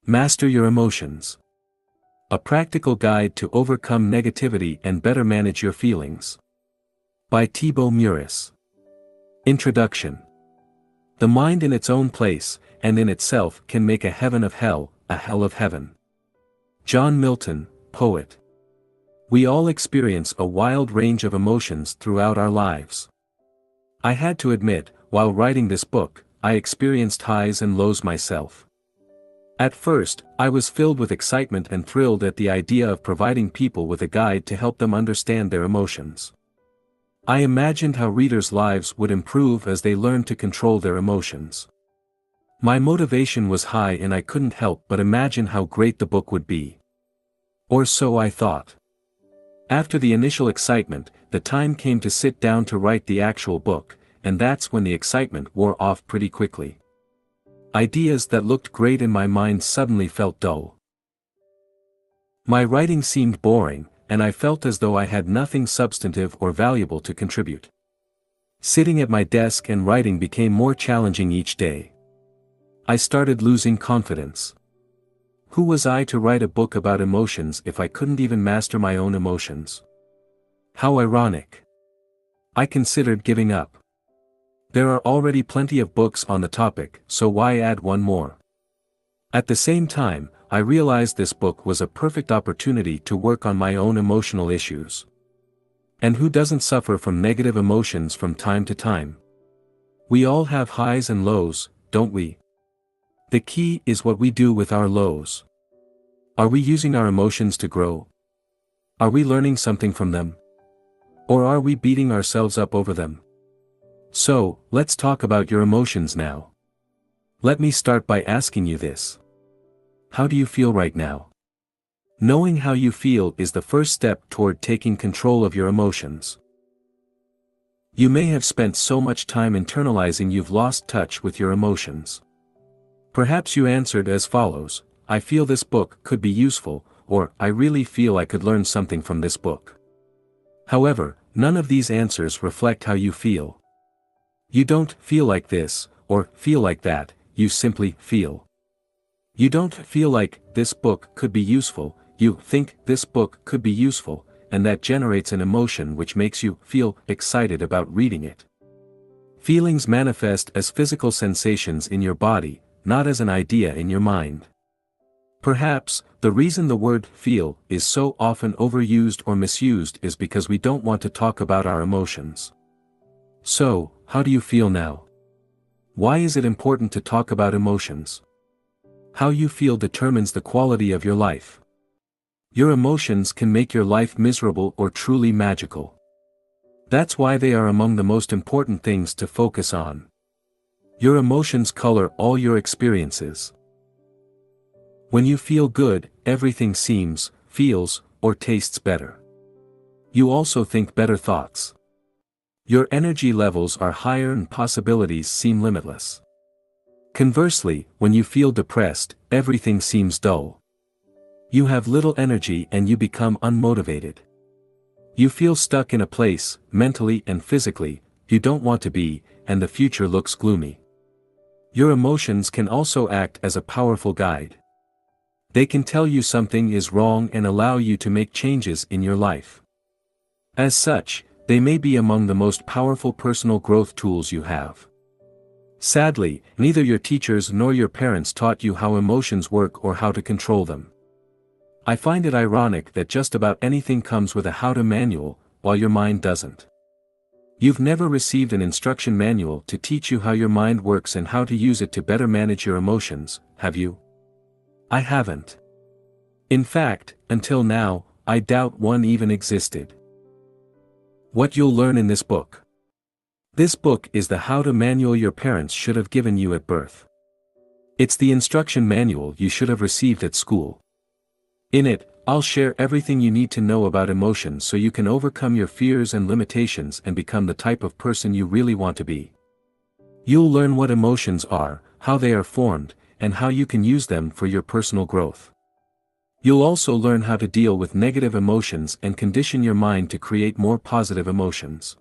Master Your Emotions. A Practical Guide to Overcome Negativity and Better Manage Your Feelings. By Thibaut Meurisse. Introduction. The mind in its own place, and in itself, can make a heaven of hell, a hell of heaven. John Milton, poet. We all experience a wild range of emotions throughout our lives. I had to admit, while writing this book, I experienced highs and lows myself. At first, I was filled with excitement and thrilled at the idea of providing people with a guide to help them understand their emotions. I imagined how readers' lives would improve as they learned to control their emotions. My motivation was high and I couldn't help but imagine how great the book would be. Or so I thought. After the initial excitement, the time came to sit down to write the actual book, and that's when the excitement wore off pretty quickly. Ideas that looked great in my mind suddenly felt dull. My writing seemed boring, and I felt as though I had nothing substantive or valuable to contribute. Sitting at my desk and writing became more challenging each day. I started losing confidence. Who was I to write a book about emotions if I couldn't even master my own emotions? How ironic. I considered giving up. There are already plenty of books on the topic, so why add one more? At the same time, I realized this book was a perfect opportunity to work on my own emotional issues. And who doesn't suffer from negative emotions from time to time? We all have highs and lows, don't we? The key is what we do with our lows. Are we using our emotions to grow? Are we learning something from them? Or are we beating ourselves up over them? So, let's talk about your emotions now. Let me start by asking you this. How do you feel right now? Knowing how you feel is the first step toward taking control of your emotions. You may have spent so much time internalizing you've lost touch with your emotions. Perhaps you answered as follows: I feel this book could be useful, or I really feel I could learn something from this book. However, none of these answers reflect how you feel. You don't feel like this, or feel like that, you simply feel. You don't feel like this book could be useful, you think this book could be useful, and that generates an emotion which makes you feel excited about reading it. Feelings manifest as physical sensations in your body, not as an idea in your mind. Perhaps, the reason the word feel is so often overused or misused is because we don't want to talk about our emotions. So, how do you feel now? Why is it important to talk about emotions? How you feel determines the quality of your life. Your emotions can make your life miserable or truly magical. That's why they are among the most important things to focus on. Your emotions color all your experiences. When you feel good, everything seems, feels, or tastes better. You also think better thoughts. Your energy levels are higher and possibilities seem limitless. Conversely, when you feel depressed, everything seems dull. You have little energy and you become unmotivated. You feel stuck in a place, mentally and physically, you don't want to be, and the future looks gloomy. Your emotions can also act as a powerful guide. They can tell you something is wrong and allow you to make changes in your life. As such, they may be among the most powerful personal growth tools you have. Sadly, neither your teachers nor your parents taught you how emotions work or how to control them. I find it ironic that just about anything comes with a how-to manual, while your mind doesn't. You've never received an instruction manual to teach you how your mind works and how to use it to better manage your emotions, have you? I haven't. In fact, until now, I doubt one even existed. What you'll learn in this book. This book is the how-to manual your parents should have given you at birth. It's the instruction manual you should have received at school. In it, I'll share everything you need to know about emotions so you can overcome your fears and limitations and become the type of person you really want to be. You'll learn what emotions are, how they are formed, and how you can use them for your personal growth. You'll also learn how to deal with negative emotions and condition your mind to create more positive emotions.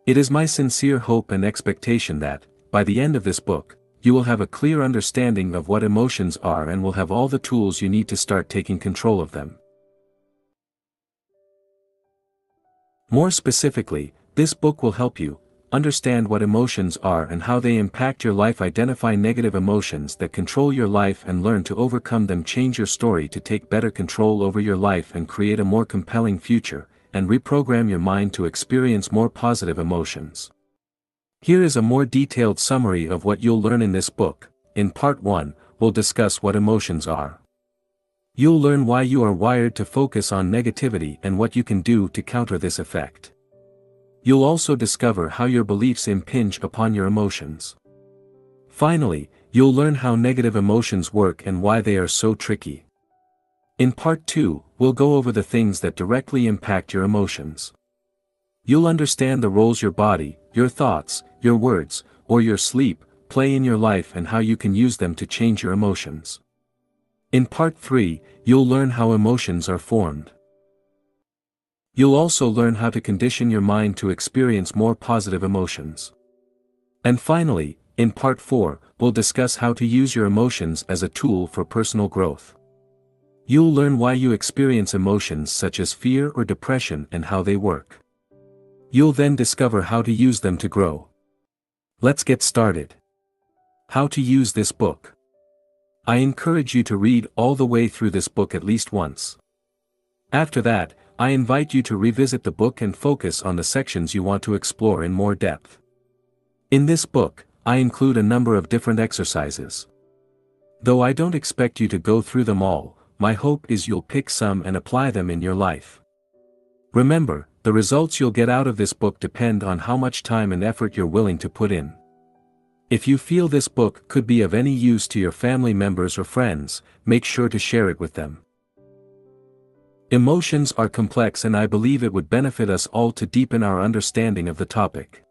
It is my sincere hope and expectation that, by the end of this book, you will have a clear understanding of what emotions are and will have all the tools you need to start taking control of them. More specifically, this book will help you understand what emotions are and how they impact your life, identify negative emotions that control your life and learn to overcome them, change your story to take better control over your life and create a more compelling future, and reprogram your mind to experience more positive emotions. Here is a more detailed summary of what you'll learn in this book. In Part 1, we'll discuss what emotions are. You'll learn why you are wired to focus on negativity and what you can do to counter this effect. You'll also discover how your beliefs impinge upon your emotions. Finally, you'll learn how negative emotions work and why they are so tricky. In Part 2, we'll go over the things that directly impact your emotions. You'll understand the roles your body, your thoughts, your words, or your sleep play in your life and how you can use them to change your emotions. In Part 3, you'll learn how emotions are formed. You'll also learn how to condition your mind to experience more positive emotions. And finally, in Part 4, we'll discuss how to use your emotions as a tool for personal growth. You'll learn why you experience emotions such as fear or depression and how they work. You'll then discover how to use them to grow. Let's get started. How to use this book. I encourage you to read all the way through this book at least once. After that, I invite you to revisit the book and focus on the sections you want to explore in more depth. In this book, I include a number of different exercises. Though I don't expect you to go through them all, my hope is you'll pick some and apply them in your life. Remember, the results you'll get out of this book depend on how much time and effort you're willing to put in. If you feel this book could be of any use to your family members or friends, make sure to share it with them. Emotions are complex and I believe it would benefit us all to deepen our understanding of the topic.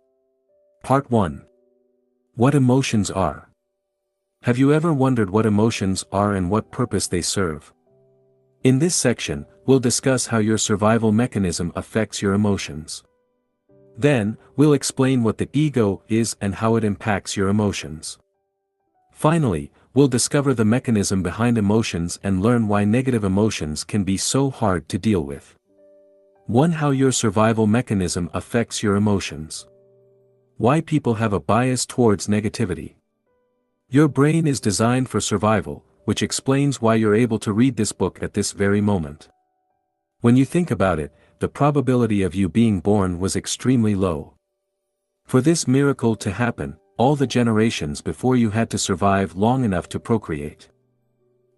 Part 1. What emotions are. Have you ever wondered what emotions are and what purpose they serve? In this section, we'll discuss how your survival mechanism affects your emotions. Then, we'll explain what the ego is and how it impacts your emotions. Finally, we'll discover the mechanism behind emotions and learn why negative emotions can be so hard to deal with. 1. How your survival mechanism affects your emotions. Why people have a bias towards negativity. Your brain is designed for survival, which explains why you're able to read this book at this very moment. When you think about it, the probability of you being born was extremely low. For this miracle to happen, all the generations before you had to survive long enough to procreate.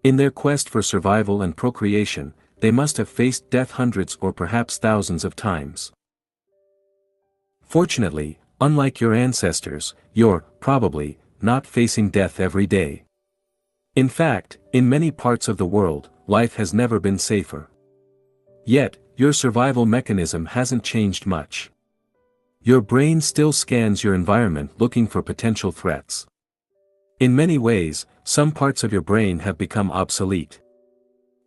In their quest for survival and procreation, they must have faced death hundreds or perhaps thousands of times. Fortunately, unlike your ancestors, you're, probably, not facing death every day. In fact, in many parts of the world, life has never been safer. Yet, your survival mechanism hasn't changed much. Your brain still scans your environment looking for potential threats. In many ways, some parts of your brain have become obsolete.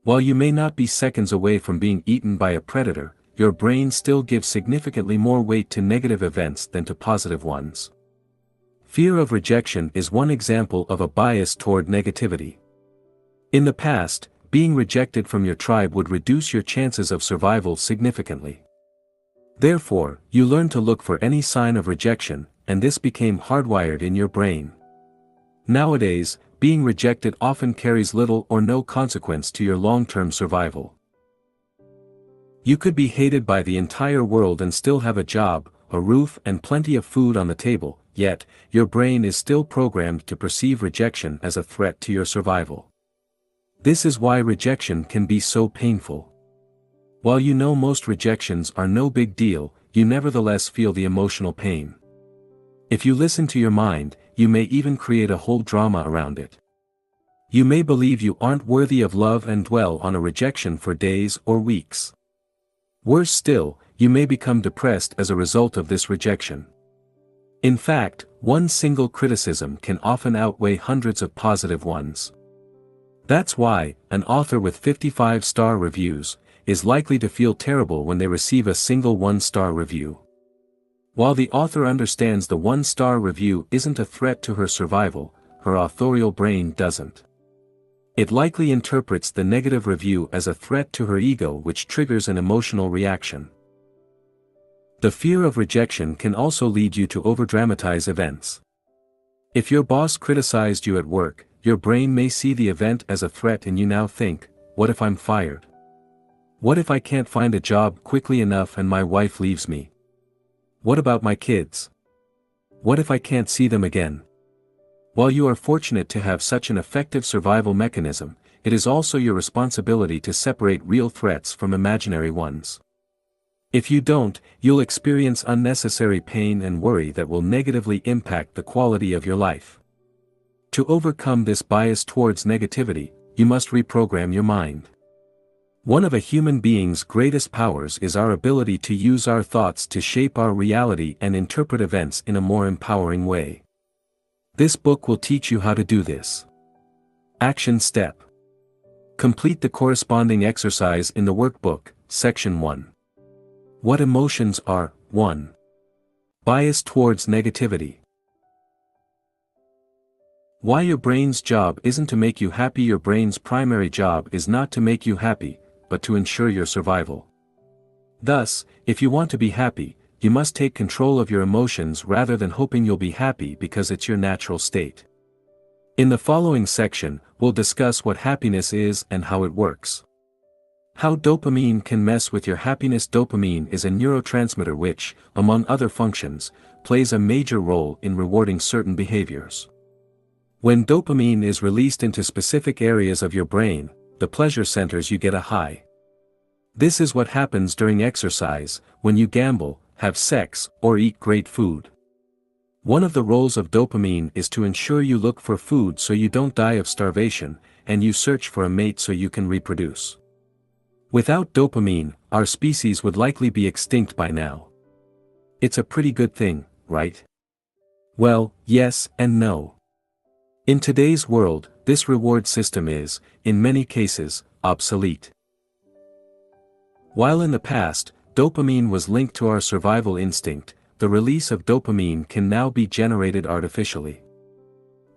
While you may not be seconds away from being eaten by a predator, your brain still gives significantly more weight to negative events than to positive ones. Fear of rejection is one example of a bias toward negativity. In the past, being rejected from your tribe would reduce your chances of survival significantly. Therefore, you learn to look for any sign of rejection, and this became hardwired in your brain. Nowadays, being rejected often carries little or no consequence to your long-term survival. You could be hated by the entire world and still have a job, a roof and plenty of food on the table, yet, your brain is still programmed to perceive rejection as a threat to your survival. This is why rejection can be so painful. While you know most rejections are no big deal, you nevertheless feel the emotional pain. If you listen to your mind, you may even create a whole drama around it. You may believe you aren't worthy of love and dwell on a rejection for days or weeks. Worse still, you may become depressed as a result of this rejection. In fact, one single criticism can often outweigh hundreds of positive ones. That's why, an author with 55-star reviews is likely to feel terrible when they receive a single one-star review. While the author understands the one-star review isn't a threat to her survival, her authorial brain doesn't. It likely interprets the negative review as a threat to her ego, which triggers an emotional reaction. The fear of rejection can also lead you to overdramatize events. If your boss criticized you at work, your brain may see the event as a threat and you now think, what if I'm fired? What if I can't find a job quickly enough and my wife leaves me? What about my kids? What if I can't see them again? While you are fortunate to have such an effective survival mechanism, it is also your responsibility to separate real threats from imaginary ones. If you don't, you'll experience unnecessary pain and worry that will negatively impact the quality of your life. To overcome this bias towards negativity, you must reprogram your mind. One of a human being's greatest powers is our ability to use our thoughts to shape our reality and interpret events in a more empowering way. This book will teach you how to do this. Action Step. Complete the corresponding exercise in the workbook, Section 1. What emotions are? 1. Bias towards negativity. Why your brain's job isn't to make you happy. Your brain's primary job is not to make you happy, but to ensure your survival. Thus, if you want to be happy, you must take control of your emotions rather than hoping you'll be happy because it's your natural state. In the following section, we'll discuss what happiness is and how it works. How dopamine can mess with your happiness. Dopamine is a neurotransmitter which, among other functions, plays a major role in rewarding certain behaviors. When dopamine is released into specific areas of your brain, the pleasure centers, you get a high. This is what happens during exercise, when you gamble, have sex, or eat great food. One of the roles of dopamine is to ensure you look for food so you don't die of starvation, and you search for a mate so you can reproduce. Without dopamine, our species would likely be extinct by now. It's a pretty good thing, right? Well, yes and no. In today's world, this reward system is, in many cases, obsolete. While in the past, dopamine was linked to our survival instinct, the release of dopamine can now be generated artificially.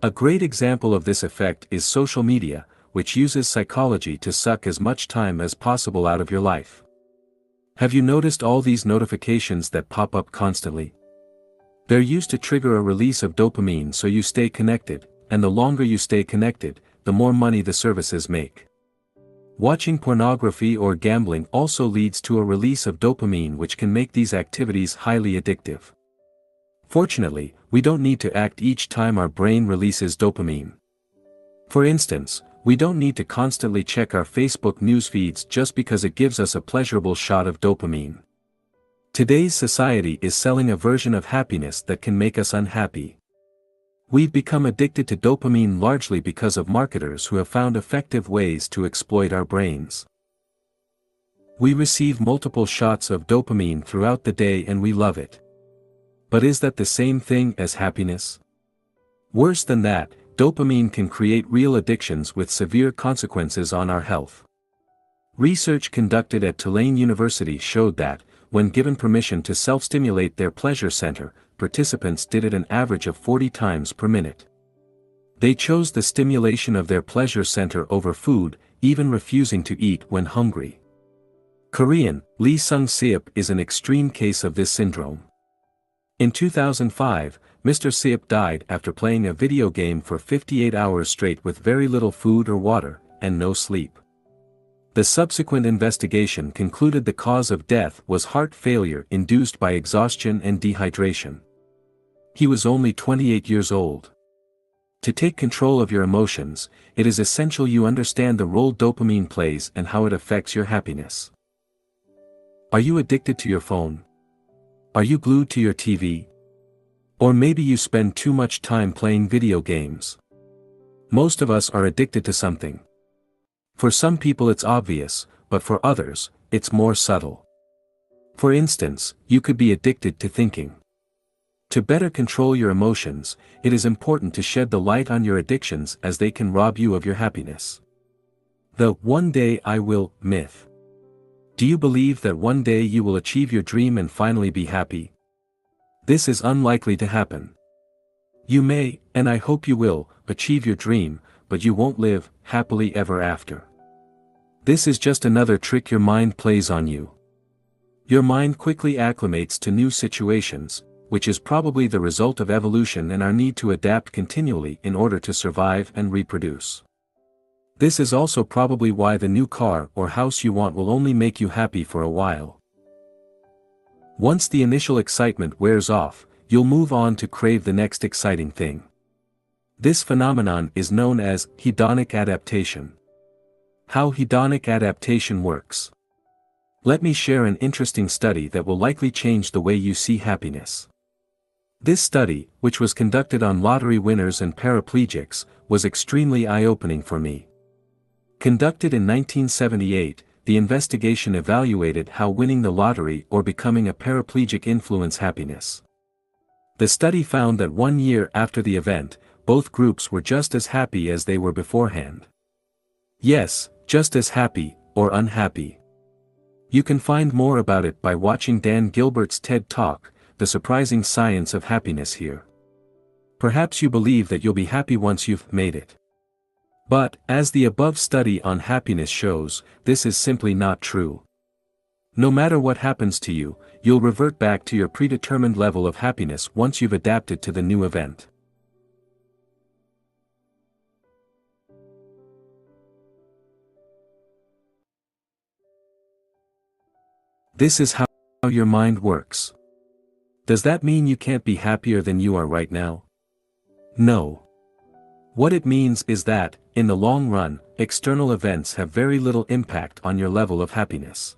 A great example of this effect is social media, which uses psychology to suck as much time as possible out of your life. Have you noticed all these notifications that pop up constantly? They're used to trigger a release of dopamine so you stay connected, and the longer you stay connected, the more money the services make. Watching pornography or gambling also leads to a release of dopamine, which can make these activities highly addictive. Fortunately, we don't need to act each time our brain releases dopamine. For instance, we don't need to constantly check our Facebook news feeds just because it gives us a pleasurable shot of dopamine. Today's society is selling a version of happiness that can make us unhappy. We've become addicted to dopamine largely because of marketers who have found effective ways to exploit our brains. We receive multiple shots of dopamine throughout the day and we love it. But is that the same thing as happiness? Worse than that, dopamine can create real addictions with severe consequences on our health. Research conducted at Tulane University showed that, when given permission to self-stimulate their pleasure center, participants did it an average of 40 times per minute. They chose the stimulation of their pleasure center over food, even refusing to eat when hungry. Korean, Lee Sung-seop is an extreme case of this syndrome. In 2005, Mr. Seop died after playing a video game for 58 hours straight with very little food or water, and no sleep. The subsequent investigation concluded the cause of death was heart failure induced by exhaustion and dehydration. He was only 28 years old. To take control of your emotions, it is essential you understand the role dopamine plays and how it affects your happiness. Are you addicted to your phone? Are you glued to your TV? Or maybe you spend too much time playing video games. Most of us are addicted to something. For some people it's obvious, but for others, it's more subtle. For instance, you could be addicted to thinking. To better control your emotions, it is important to shed the light on your addictions as they can rob you of your happiness. The "one day I will" myth. Do you believe that one day you will achieve your dream and finally be happy? This is unlikely to happen. You may, and I hope you will, achieve your dream, but you won't live happily ever after. This is just another trick your mind plays on you. Your mind quickly acclimates to new situations, which is probably the result of evolution and our need to adapt continually in order to survive and reproduce. This is also probably why the new car or house you want will only make you happy for a while. Once the initial excitement wears off, you'll move on to crave the next exciting thing. This phenomenon is known as hedonic adaptation. How hedonic adaptation works. Let me share an interesting study that will likely change the way you see happiness. This study, which was conducted on lottery winners and paraplegics, was extremely eye-opening for me. Conducted in 1978, the investigation evaluated how winning the lottery or becoming a paraplegic influence happiness. The study found that 1 year after the event, both groups were just as happy as they were beforehand. Yes, just as happy, or unhappy. You can find more about it by watching Dan Gilbert's TED Talk, The Surprising Science of Happiness here. Perhaps you believe that you'll be happy once you've made it. But, as the above study on happiness shows, this is simply not true. No matter what happens to you, you'll revert back to your predetermined level of happiness once you've adapted to the new event. This is how your mind works. Does that mean you can't be happier than you are right now? No. What it means is that, in the long run, external events have very little impact on your level of happiness.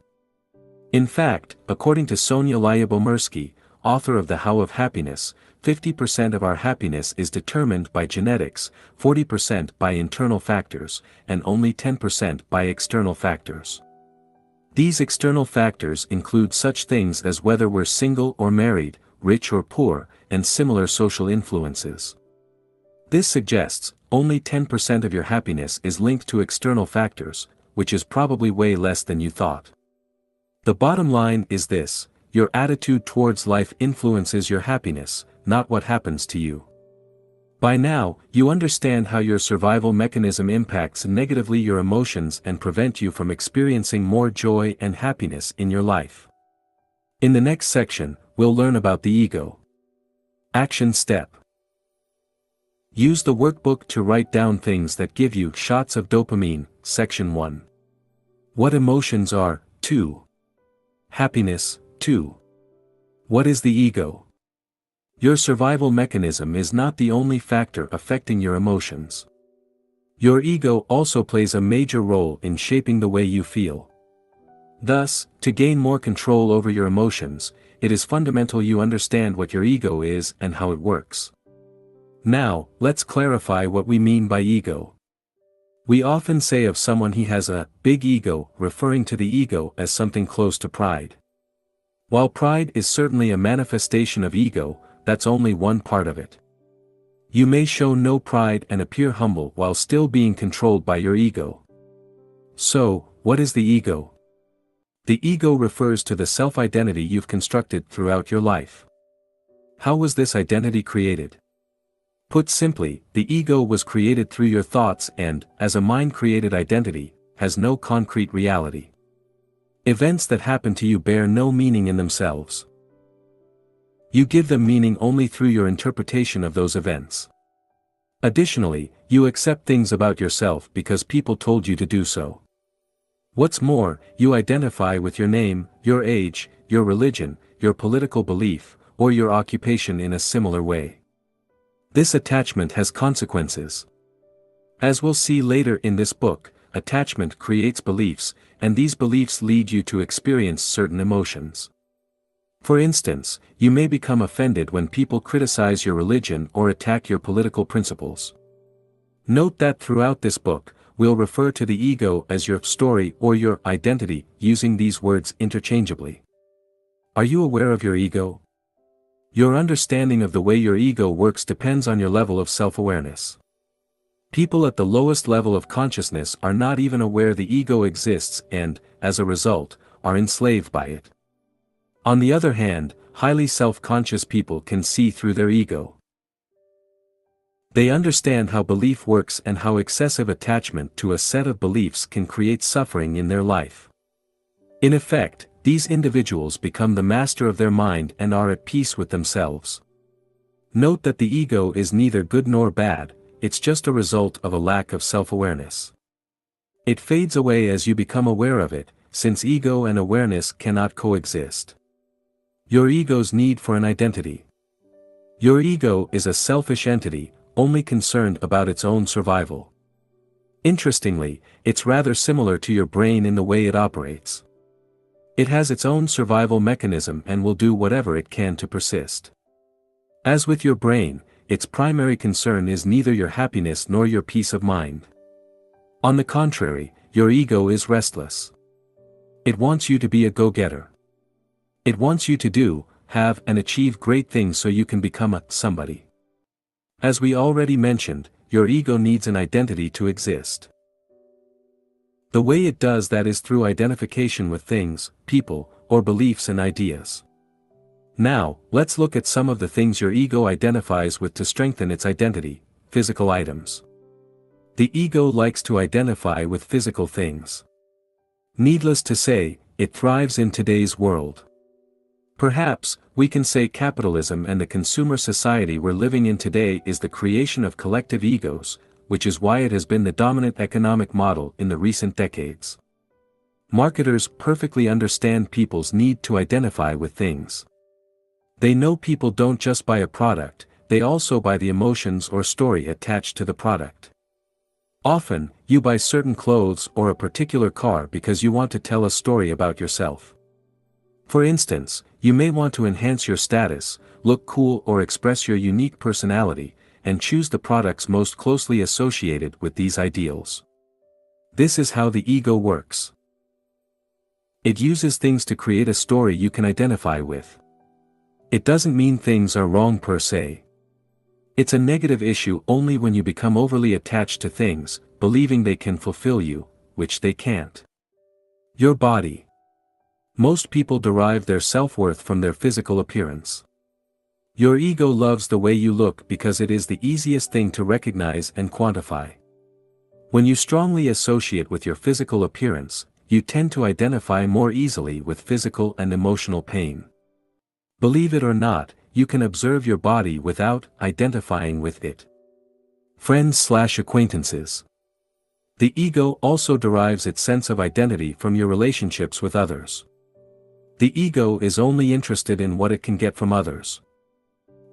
In fact, according to Sonia Lyubomirsky, author of The How of Happiness, 50% of our happiness is determined by genetics, 40% by internal factors, and only 10% by external factors. These external factors include such things as whether we're single or married, rich or poor, and similar social influences. This suggests, only 10% of your happiness is linked to external factors, which is probably way less than you thought. The bottom line is this: your attitude towards life influences your happiness, not what happens to you. By now, you understand how your survival mechanism impacts negatively your emotions and prevent you from experiencing more joy and happiness in your life. In the next section, we'll learn about the ego. Action step. Use the workbook to write down things that give you shots of dopamine. Section 1. What emotions are? 2. Happiness. 2. What is the ego? Your survival mechanism is not the only factor affecting your emotions. Your ego also plays a major role in shaping the way you feel. Thus, to gain more control over your emotions, it is fundamental you understand what your ego is and how it works. Now, let's clarify what we mean by ego. We often say of someone he has a big ego, referring to the ego as something close to pride. While pride is certainly a manifestation of ego, that's only one part of it. You may show no pride and appear humble while still being controlled by your ego. So, what is the ego? The ego refers to the self-identity you've constructed throughout your life. How was this identity created? Put simply, the ego was created through your thoughts and, as a mind-created identity, has no concrete reality. Events that happen to you bear no meaning in themselves. You give them meaning only through your interpretation of those events. Additionally, you accept things about yourself because people told you to do so. What's more, you identify with your name, your age, your religion, your political belief, or your occupation in a similar way. This attachment has consequences. As we'll see later in this book, attachment creates beliefs, and these beliefs lead you to experience certain emotions. For instance, you may become offended when people criticize your religion or attack your political principles. Note that throughout this book, we'll refer to the ego as your story or your identity, using these words interchangeably. Are you aware of your ego? Your understanding of the way your ego works depends on your level of self-awareness. People at the lowest level of consciousness are not even aware the ego exists and, as a result, are enslaved by it. On the other hand, highly self-conscious people can see through their ego. They understand how belief works and how excessive attachment to a set of beliefs can create suffering in their life. In effect, these individuals become the master of their mind and are at peace with themselves. Note that the ego is neither good nor bad, it's just a result of a lack of self-awareness. It fades away as you become aware of it, since ego and awareness cannot coexist. Your ego's need for an identity. Your ego is a selfish entity, only concerned about its own survival. Interestingly, it's rather similar to your brain in the way it operates. It has its own survival mechanism and will do whatever it can to persist. As with your brain, its primary concern is neither your happiness nor your peace of mind. On the contrary, your ego is restless. It wants you to be a go-getter. It wants you to do, have and achieve great things so you can become a somebody. As we already mentioned, your ego needs an identity to exist. The way it does that is through identification with things, people, or beliefs and ideas. Now, let's look at some of the things your ego identifies with to strengthen its identity: physical items. The ego likes to identify with physical things. Needless to say, it thrives in today's world. Perhaps, we can say capitalism and the consumer society we're living in today is the creation of collective egos, which is why it has been the dominant economic model in the recent decades. Marketers perfectly understand people's need to identify with things. They know people don't just buy a product, they also buy the emotions or story attached to the product. Often, you buy certain clothes or a particular car because you want to tell a story about yourself. For instance, you may want to enhance your status, look cool or express your unique personality, and choose the products most closely associated with these ideals. This is how the ego works. It uses things to create a story you can identify with. It doesn't mean things are wrong per se. It's a negative issue only when you become overly attached to things, believing they can fulfill you, which they can't. Your body. Most people derive their self-worth from their physical appearance. Your ego loves the way you look because it is the easiest thing to recognize and quantify. When you strongly associate with your physical appearance, you tend to identify more easily with physical and emotional pain. Believe it or not, you can observe your body without identifying with it. Friends/acquaintances. The ego also derives its sense of identity from your relationships with others. The ego is only interested in what it can get from others.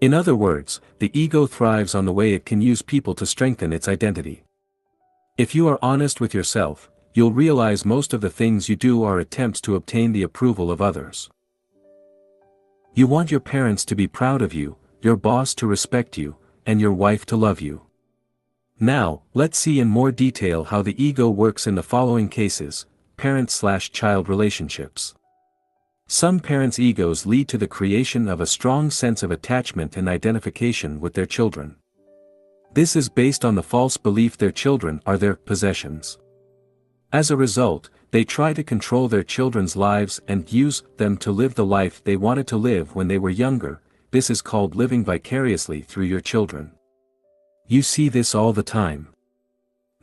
In other words, the ego thrives on the way it can use people to strengthen its identity. If you are honest with yourself, you'll realize most of the things you do are attempts to obtain the approval of others. You want your parents to be proud of you, your boss to respect you, and your wife to love you. Now, let's see in more detail how the ego works in the following cases: parent/child relationships. Some parents' egos lead to the creation of a strong sense of attachment and identification with their children. This is based on the false belief their children are their possessions. As a result, they try to control their children's lives and use them to live the life they wanted to live when they were younger. This is called living vicariously through your children. You see this all the time.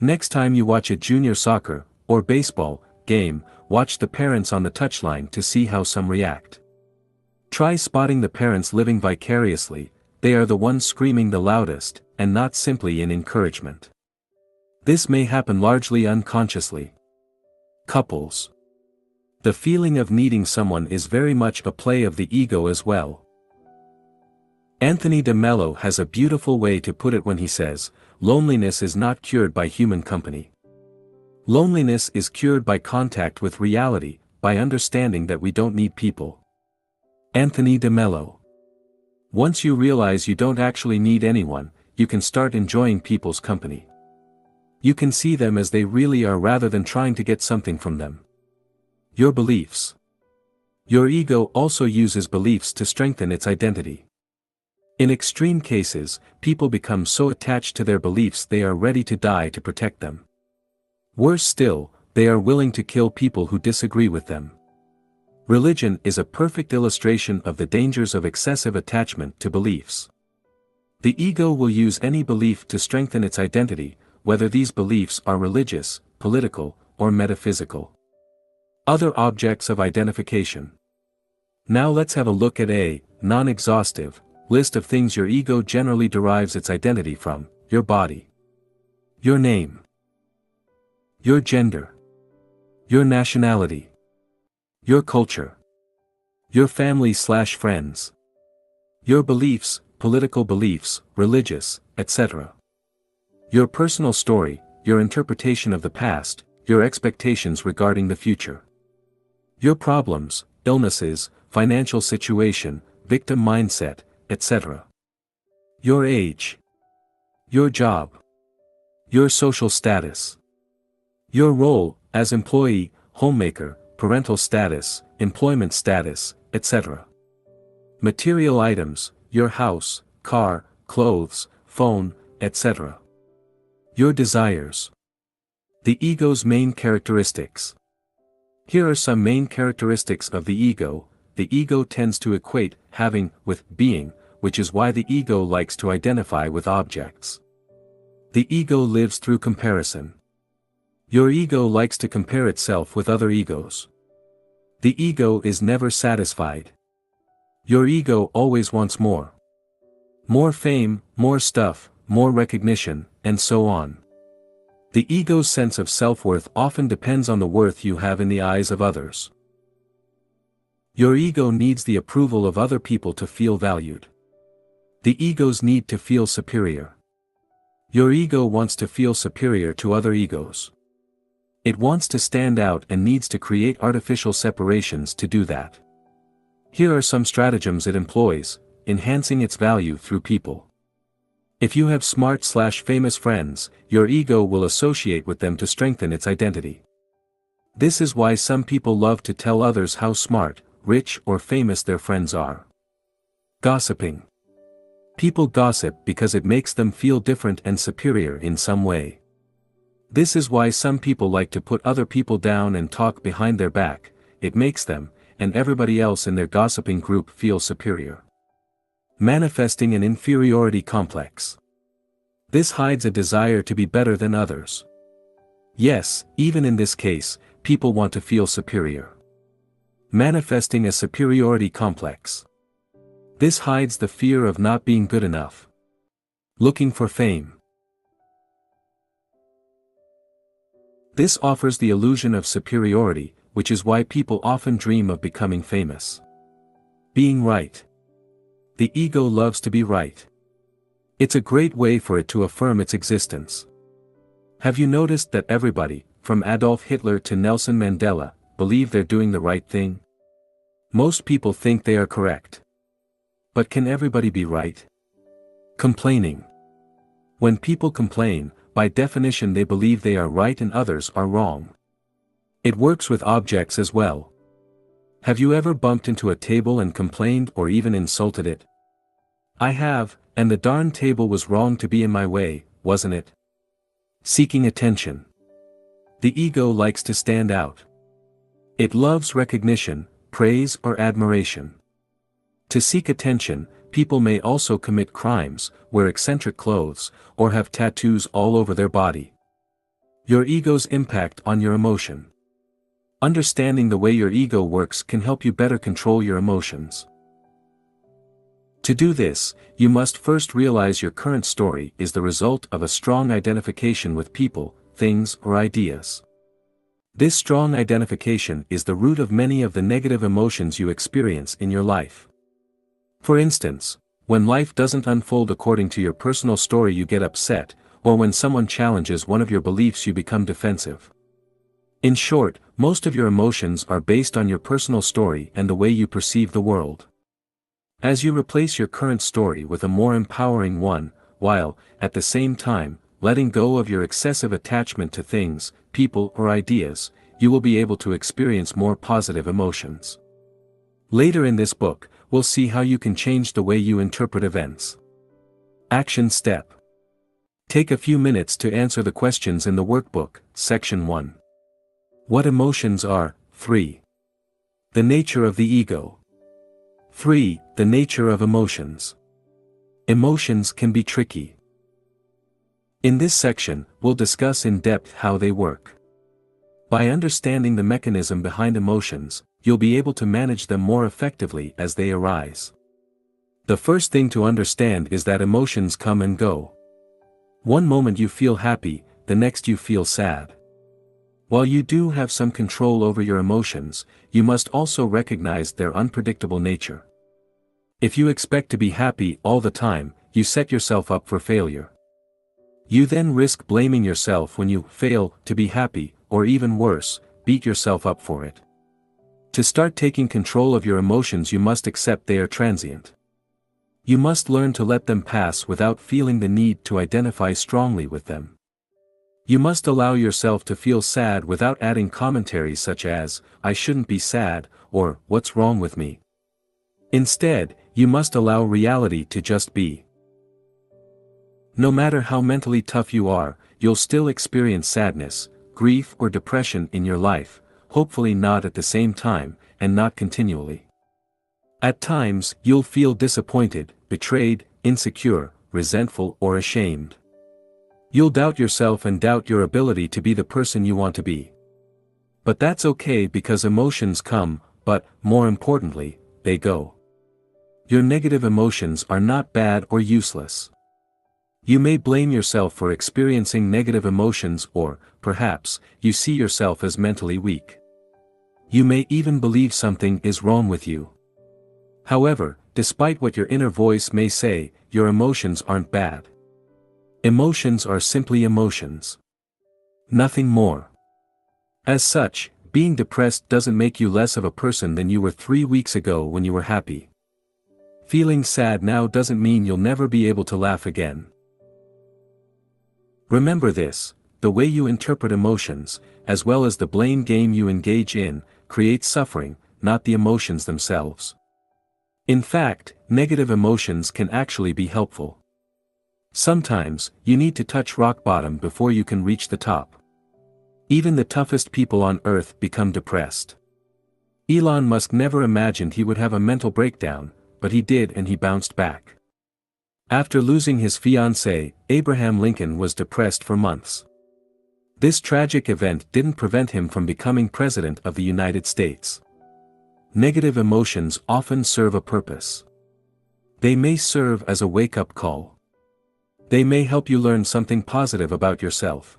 Next time you watch a junior soccer, or baseball, game, watch the parents on the touchline to see how some react. Try spotting the parents living vicariously. They are the ones screaming the loudest, and not simply in encouragement. This may happen largely unconsciously. Couples. The feeling of needing someone is very much a play of the ego as well. Anthony de Mello has a beautiful way to put it when he says, "Loneliness is not cured by human company. Loneliness is cured by contact with reality, by understanding that we don't need people." Anthony de Mello. Once you realize you don't actually need anyone, you can start enjoying people's company. You can see them as they really are rather than trying to get something from them. Your beliefs. Your ego also uses beliefs to strengthen its identity. In extreme cases, people become so attached to their beliefs they are ready to die to protect them. Worse still, they are willing to kill people who disagree with them. Religion is a perfect illustration of the dangers of excessive attachment to beliefs. The ego will use any belief to strengthen its identity, whether these beliefs are religious, political, or metaphysical. Other objects of identification. Now let's have a look at a non-exhaustive list of things your ego generally derives its identity from: your body, your name, your gender, your nationality, your culture, your family/friends, your beliefs, political beliefs, religious, etc. Your personal story, your interpretation of the past, your expectations regarding the future. Your problems, illnesses, financial situation, victim mindset, etc. Your age. Your job. Your social status. Your role, as employee, homemaker, parental status, employment status, etc. Material items, your house, car, clothes, phone, etc. Your desires. The ego's main characteristics. Here are some main characteristics of the ego. The ego tends to equate having with being, which is why the ego likes to identify with objects. The ego lives through comparison. Your ego likes to compare itself with other egos. The ego is never satisfied. Your ego always wants more. More fame, more stuff, more recognition, and so on. The ego's sense of self-worth often depends on the worth you have in the eyes of others. Your ego needs the approval of other people to feel valued. The ego's need to feel superior. Your ego wants to feel superior to other egos. It wants to stand out and needs to create artificial separations to do that. Here are some stratagems it employs, enhancing its value through people. If you have smart/famous friends, your ego will associate with them to strengthen its identity. This is why some people love to tell others how smart, rich, or famous their friends are. Gossiping. People gossip because it makes them feel different and superior in some way. This is why some people like to put other people down and talk behind their back. It makes them, and everybody else in their gossiping group, feel superior. Manifesting an inferiority complex. This hides a desire to be better than others. Yes, even in this case, people want to feel superior. Manifesting a superiority complex. This hides the fear of not being good enough. Looking for fame. This offers the illusion of superiority, which is why people often dream of becoming famous. Being right. The ego loves to be right. It's a great way for it to affirm its existence. Have you noticed that everybody, from Adolf Hitler to Nelson Mandela, believe they're doing the right thing? Most people think they are correct. But can everybody be right? Complaining. When people complain, by definition they believe they are right and others are wrong. It works with objects as well. Have you ever bumped into a table and complained or even insulted it? I have, and the darn table was wrong to be in my way, wasn't it? Seeking attention. The ego likes to stand out. It loves recognition, praise, or admiration. To seek attention, people may also commit crimes, wear eccentric clothes, or have tattoos all over their body. Your ego's impact on your emotion. Understanding the way your ego works can help you better control your emotions. To do this, you must first realize your current story is the result of a strong identification with people, things, or ideas. This strong identification is the root of many of the negative emotions you experience in your life. For instance, when life doesn't unfold according to your personal story, you get upset, or when someone challenges one of your beliefs, you become defensive. In short, most of your emotions are based on your personal story and the way you perceive the world. As you replace your current story with a more empowering one, while, at the same time, letting go of your excessive attachment to things, people, or ideas, you will be able to experience more positive emotions. Later in this book, we'll see how you can change the way you interpret events. Action step. Take a few minutes to answer the questions in the workbook, Section 1. What emotions are? 3. The nature of the ego. 3. The nature of emotions. Emotions can be tricky. In this section, we'll discuss in depth how they work. By understanding the mechanism behind emotions, you'll be able to manage them more effectively as they arise. The first thing to understand is that emotions come and go. One moment you feel happy, the next you feel sad. While you do have some control over your emotions, you must also recognize their unpredictable nature. If you expect to be happy all the time, you set yourself up for failure. You then risk blaming yourself when you fail to be happy, or even worse, beat yourself up for it. To start taking control of your emotions, you must accept they are transient. You must learn to let them pass without feeling the need to identify strongly with them. You must allow yourself to feel sad without adding commentaries such as, "I shouldn't be sad," or "What's wrong with me?" Instead, you must allow reality to just be. No matter how mentally tough you are, you'll still experience sadness, grief or depression in your life, hopefully not at the same time, and not continually. At times, you'll feel disappointed, betrayed, insecure, resentful or ashamed. You'll doubt yourself and doubt your ability to be the person you want to be. But that's okay because emotions come, but, more importantly, they go. Your negative emotions are not bad or useless. You may blame yourself for experiencing negative emotions or, perhaps, you see yourself as mentally weak. You may even believe something is wrong with you. However, despite what your inner voice may say, your emotions aren't bad. Emotions are simply emotions. Nothing more. As such, being depressed doesn't make you less of a person than you were 3 weeks ago when you were happy. Feeling sad now doesn't mean you'll never be able to laugh again. Remember this: the way you interpret emotions, as well as the blame game you engage in, creates suffering, not the emotions themselves. In fact, negative emotions can actually be helpful. Sometimes, you need to touch rock bottom before you can reach the top. Even the toughest people on earth become depressed. Elon Musk never imagined he would have a mental breakdown, but he did, and he bounced back. After losing his fiancée, Abraham Lincoln was depressed for months. This tragic event didn't prevent him from becoming President of the United States. Negative emotions often serve a purpose. They may serve as a wake-up call. They may help you learn something positive about yourself.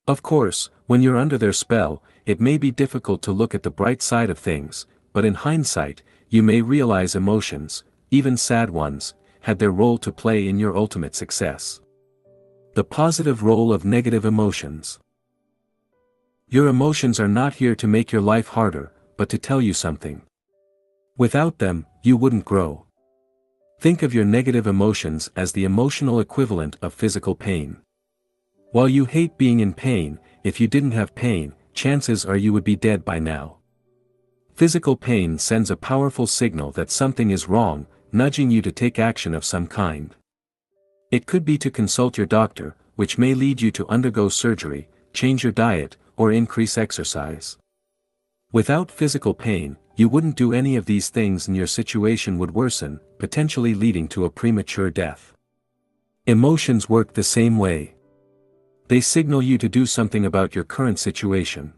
Of course, when you're under their spell, it may be difficult to look at the bright side of things, but in hindsight, you may realize emotions, even sad ones, had their role to play in your ultimate success. The positive role of negative emotions. Your emotions are not here to make your life harder, but to tell you something. Without them, you wouldn't grow. Think of your negative emotions as the emotional equivalent of physical pain. While you hate being in pain, if you didn't have pain, chances are you would be dead by now. Physical pain sends a powerful signal that something is wrong, nudging you to take action of some kind. It could be to consult your doctor, which may lead you to undergo surgery, change your diet, or increase exercise. Without physical pain, you wouldn't do any of these things and your situation would worsen, potentially leading to a premature death. Emotions work the same way. They signal you to do something about your current situation.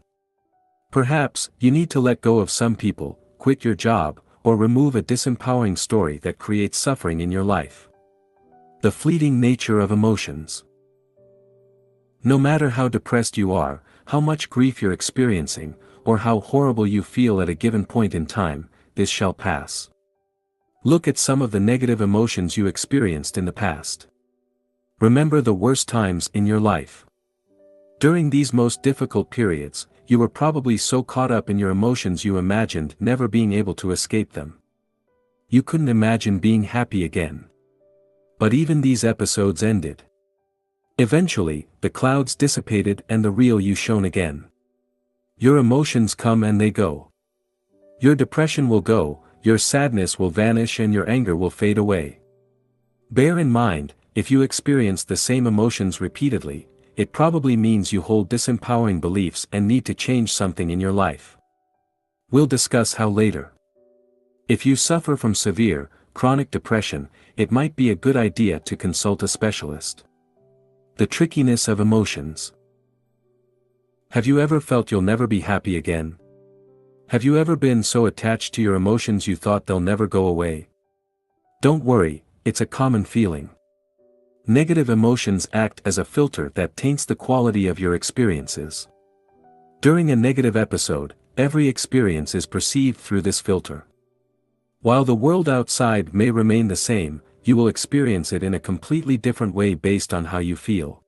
Perhaps, you need to let go of some people, quit your job, or remove a disempowering story that creates suffering in your life. The fleeting nature of emotions. No matter how depressed you are, how much grief you're experiencing, or how horrible you feel at a given point in time, this shall pass. Look at some of the negative emotions you experienced in the past. Remember the worst times in your life. During these most difficult periods, you were probably so caught up in your emotions you imagined never being able to escape them. You couldn't imagine being happy again. But even these episodes ended. Eventually, the clouds dissipated and the real you shone again. Your emotions come and they go. Your depression will go, your sadness will vanish and your anger will fade away. Bear in mind, if you experience the same emotions repeatedly, it probably means you hold disempowering beliefs and need to change something in your life. We'll discuss how later. If you suffer from severe, chronic depression, it might be a good idea to consult a specialist. The trickiness of emotions. Have you ever felt you'll never be happy again? Have you ever been so attached to your emotions you thought they'll never go away? Don't worry, it's a common feeling. Negative emotions act as a filter that taints the quality of your experiences. During a negative episode, every experience is perceived through this filter. While the world outside may remain the same, you will experience it in a completely different way based on how you feel.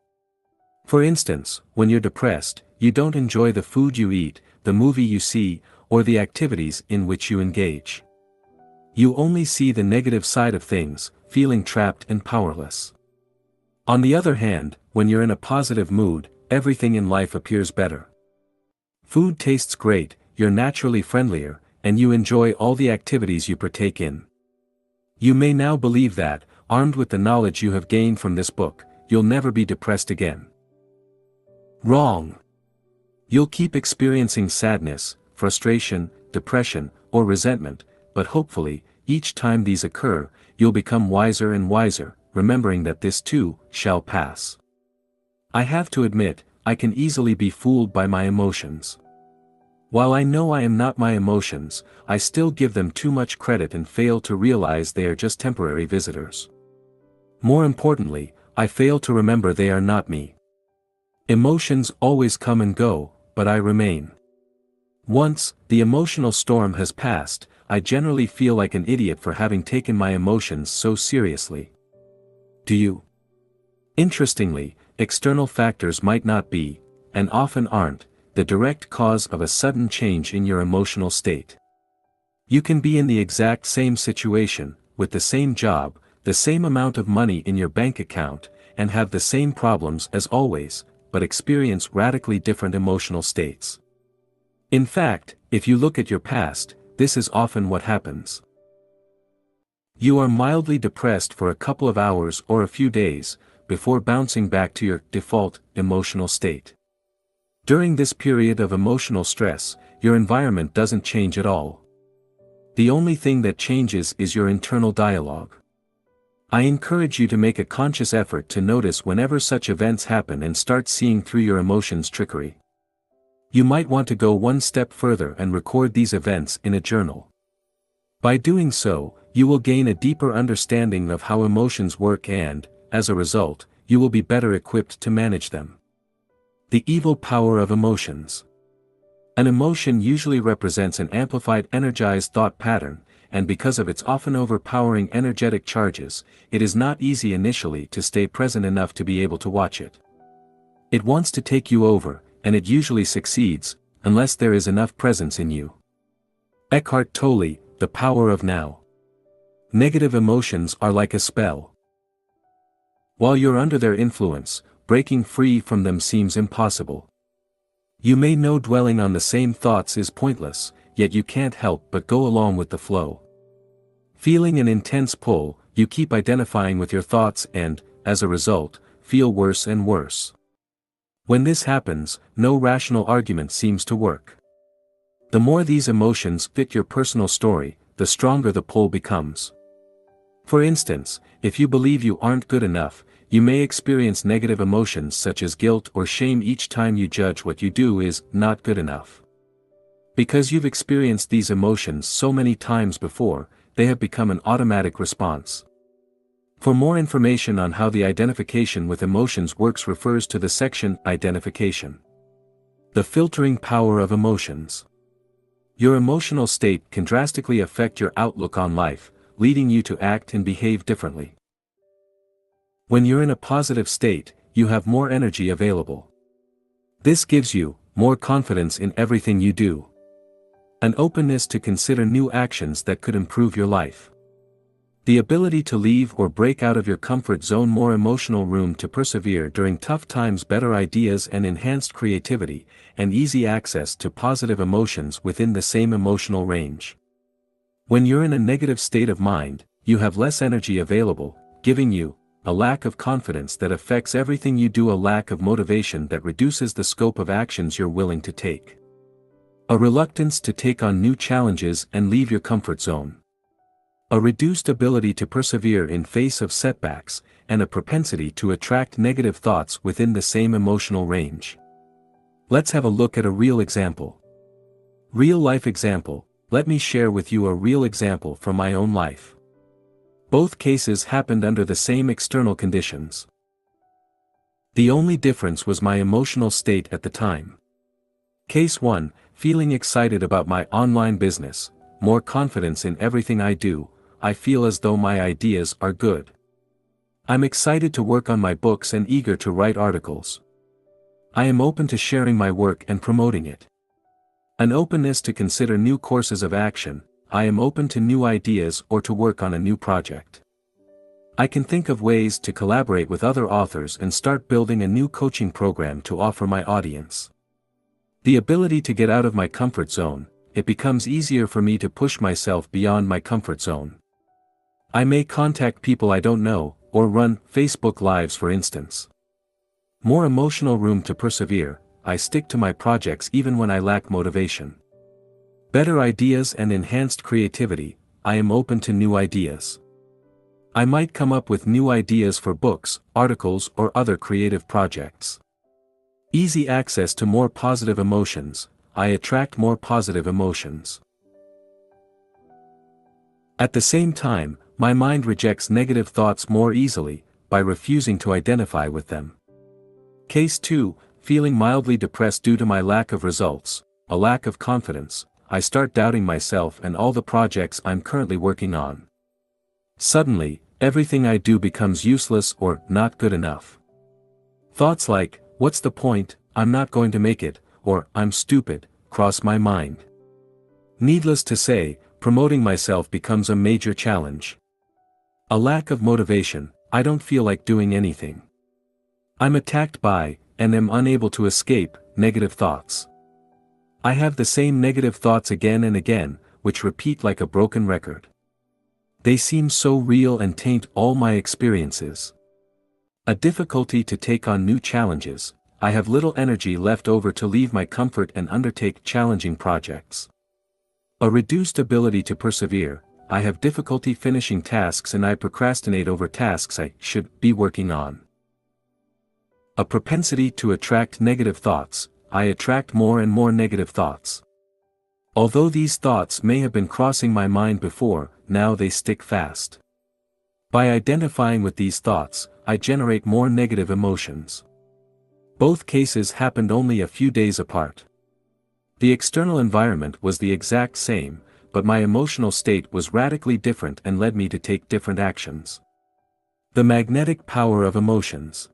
For instance, when you're depressed, you don't enjoy the food you eat, the movie you see, or the activities in which you engage. You only see the negative side of things, feeling trapped and powerless. On the other hand, when you're in a positive mood, everything in life appears better. Food tastes great, you're naturally friendlier, and you enjoy all the activities you partake in. You may now believe that, armed with the knowledge you have gained from this book, you'll never be depressed again. Wrong. You'll keep experiencing sadness, frustration, depression, or resentment, but hopefully, each time these occur, you'll become wiser and wiser, remembering that this too shall pass. I have to admit, I can easily be fooled by my emotions. While I know I am not my emotions, I still give them too much credit and fail to realize they are just temporary visitors. More importantly, I fail to remember they are not me. Emotions always come and go, but I remain. Once the emotional storm has passed, I generally feel like an idiot for having taken my emotions so seriously. Do you? Interestingly, external factors might not be, and often aren't, the direct cause of a sudden change in your emotional state. You can be in the exact same situation, with the same job, the same amount of money in your bank account, and have the same problems as always, but experience radically different emotional states. In fact, if you look at your past, this is often what happens. You are mildly depressed for a couple of hours or a few days, before bouncing back to your default emotional state. During this period of emotional stress, your environment doesn't change at all. The only thing that changes is your internal dialogue. I encourage you to make a conscious effort to notice whenever such events happen and start seeing through your emotions' trickery. You might want to go one step further and record these events in a journal. By doing so, you will gain a deeper understanding of how emotions work and, as a result, you will be better equipped to manage them. The evil power of emotions. An emotion usually represents an amplified energized thought pattern, and because of its often overpowering energetic charges, it is not easy initially to stay present enough to be able to watch it. It wants to take you over, and it usually succeeds, unless there is enough presence in you. Eckhart Tolle, The Power of Now. Negative emotions are like a spell. While you're under their influence, breaking free from them seems impossible. You may know dwelling on the same thoughts is pointless, yet you can't help but go along with the flow. Feeling an intense pull, you keep identifying with your thoughts and, as a result, feel worse and worse. When this happens, no rational argument seems to work. The more these emotions fit your personal story, the stronger the pull becomes. For instance, if you believe you aren't good enough, you may experience negative emotions such as guilt or shame each time you judge what you do is not good enough. Because you've experienced these emotions so many times before, they have become an automatic response. For more information on how the identification with emotions works, refers to the section Identification. The filtering power of emotions. Your emotional state can drastically affect your outlook on life, leading you to act and behave differently. When you're in a positive state, you have more energy available. This gives you more confidence in everything you do. An openness to consider new actions that could improve your life. The ability to leave or break out of your comfort zone, more emotional room to persevere during tough times, better ideas and enhanced creativity, and easy access to positive emotions within the same emotional range. When you're in a negative state of mind, you have less energy available, giving you a lack of confidence that affects everything you do, a lack of motivation that reduces the scope of actions you're willing to take. A reluctance to take on new challenges and leave your comfort zone. A reduced ability to persevere in face of setbacks, and a propensity to attract negative thoughts within the same emotional range. Let's have a look at a real example. Real-life example. Let me share with you a real example from my own life. Both cases happened under the same external conditions. The only difference was my emotional state at the time. Case 1, feeling excited about my online business, more confidence in everything I do, I feel as though my ideas are good. I'm excited to work on my books and eager to write articles. I am open to sharing my work and promoting it. An openness to consider new courses of action, I am open to new ideas or to work on a new project. I can think of ways to collaborate with other authors and start building a new coaching program to offer my audience. The ability to get out of my comfort zone, it becomes easier for me to push myself beyond my comfort zone. I may contact people I don't know, or run Facebook Lives for instance. More emotional room to persevere, I stick to my projects even when I lack motivation. Better ideas and enhanced creativity, I am open to new ideas. I might come up with new ideas for books, articles or other creative projects. Easy access to more positive emotions, I attract more positive emotions. At the same time, my mind rejects negative thoughts more easily, by refusing to identify with them. Case 2, feeling mildly depressed due to my lack of results, a lack of confidence, I start doubting myself and all the projects I'm currently working on. Suddenly, everything I do becomes useless or not good enough. Thoughts like, what's the point, I'm not going to make it, or I'm stupid, cross my mind. Needless to say, promoting myself becomes a major challenge. A lack of motivation, I don't feel like doing anything. I'm attacked by, and am unable to escape, negative thoughts. I have the same negative thoughts again and again, which repeat like a broken record. They seem so real and taint all my experiences. A difficulty to take on new challenges, I have little energy left over to leave my comfort and undertake challenging projects. A reduced ability to persevere, I have difficulty finishing tasks and I procrastinate over tasks I should be working on. A propensity to attract negative thoughts, I attract more and more negative thoughts. Although these thoughts may have been crossing my mind before, now they stick fast. By identifying with these thoughts, I generate more negative emotions. Both cases happened only a few days apart. The external environment was the exact same, but my emotional state was radically different and led me to take different actions. The magnetic power of emotions.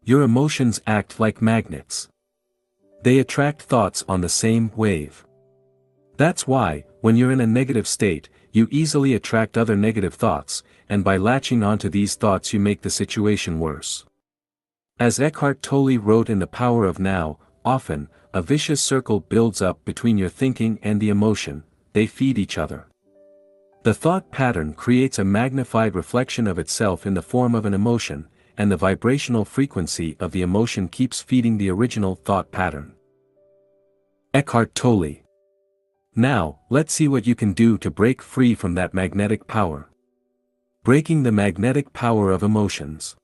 Your emotions act like magnets. They attract thoughts on the same wave. That's why, when you're in a negative state, you easily attract other negative thoughts, and by latching onto these thoughts you make the situation worse. As Eckhart Tolle wrote in The Power of Now, often, a vicious circle builds up between your thinking and the emotion, they feed each other. The thought pattern creates a magnified reflection of itself in the form of an emotion, and the vibrational frequency of the emotion keeps feeding the original thought pattern. Eckhart Tolle. Now, let's see what you can do to break free from that magnetic power. Breaking the magnetic power of emotions.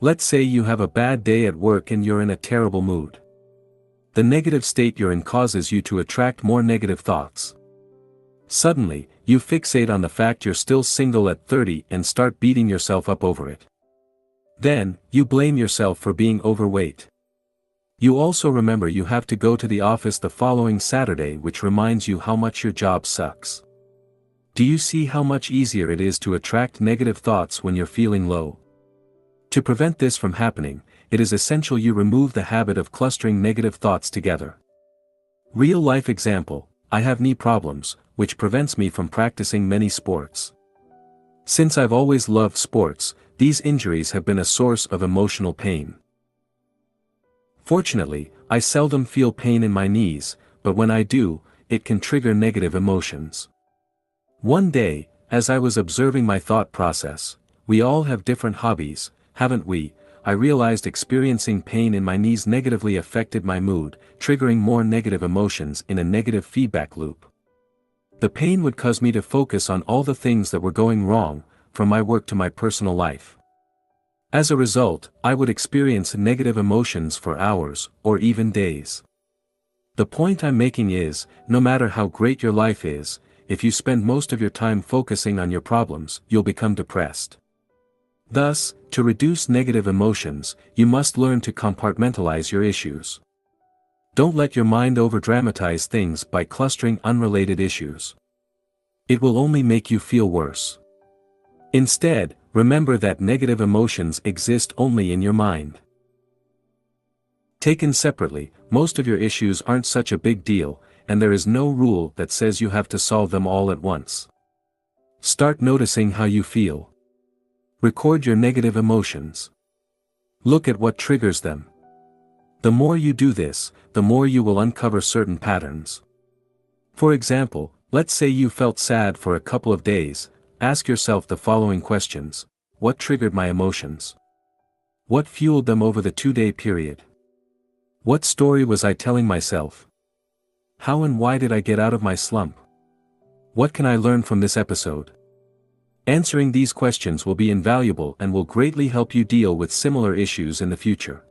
Let's say you have a bad day at work and you're in a terrible mood. The negative state you're in causes you to attract more negative thoughts. Suddenly, you fixate on the fact you're still single at 30 and start beating yourself up over it. Then, you blame yourself for being overweight. You also remember you have to go to the office the following Saturday, which reminds you how much your job sucks. Do you see how much easier it is to attract negative thoughts when you're feeling low? To prevent this from happening, it is essential you remove the habit of clustering negative thoughts together. Real life example, I have knee problems, which prevents me from practicing many sports. Since I've always loved sports, these injuries have been a source of emotional pain. Fortunately, I seldom feel pain in my knees, but when I do, it can trigger negative emotions. One day, as I was observing my thought process, we all have different hobbies, haven't we? I realized experiencing pain in my knees negatively affected my mood, triggering more negative emotions in a negative feedback loop. The pain would cause me to focus on all the things that were going wrong, from my work to my personal life. As a result, I would experience negative emotions for hours, or even days. The point I'm making is, no matter how great your life is, if you spend most of your time focusing on your problems, you'll become depressed. Thus, to reduce negative emotions, you must learn to compartmentalize your issues. Don't let your mind overdramatize things by clustering unrelated issues. It will only make you feel worse. Instead, remember that negative emotions exist only in your mind. Taken separately, most of your issues aren't such a big deal, and there is no rule that says you have to solve them all at once. Start noticing how you feel. Record your negative emotions. Look at what triggers them. The more you do this, the more you will uncover certain patterns. For example, let's say you felt sad for a couple of days. Ask yourself the following questions. What triggered my emotions? What fueled them over the 2-day period? What story was I telling myself? How and why did I get out of my slump? What can I learn from this episode? Answering these questions will be invaluable and will greatly help you deal with similar issues in the future.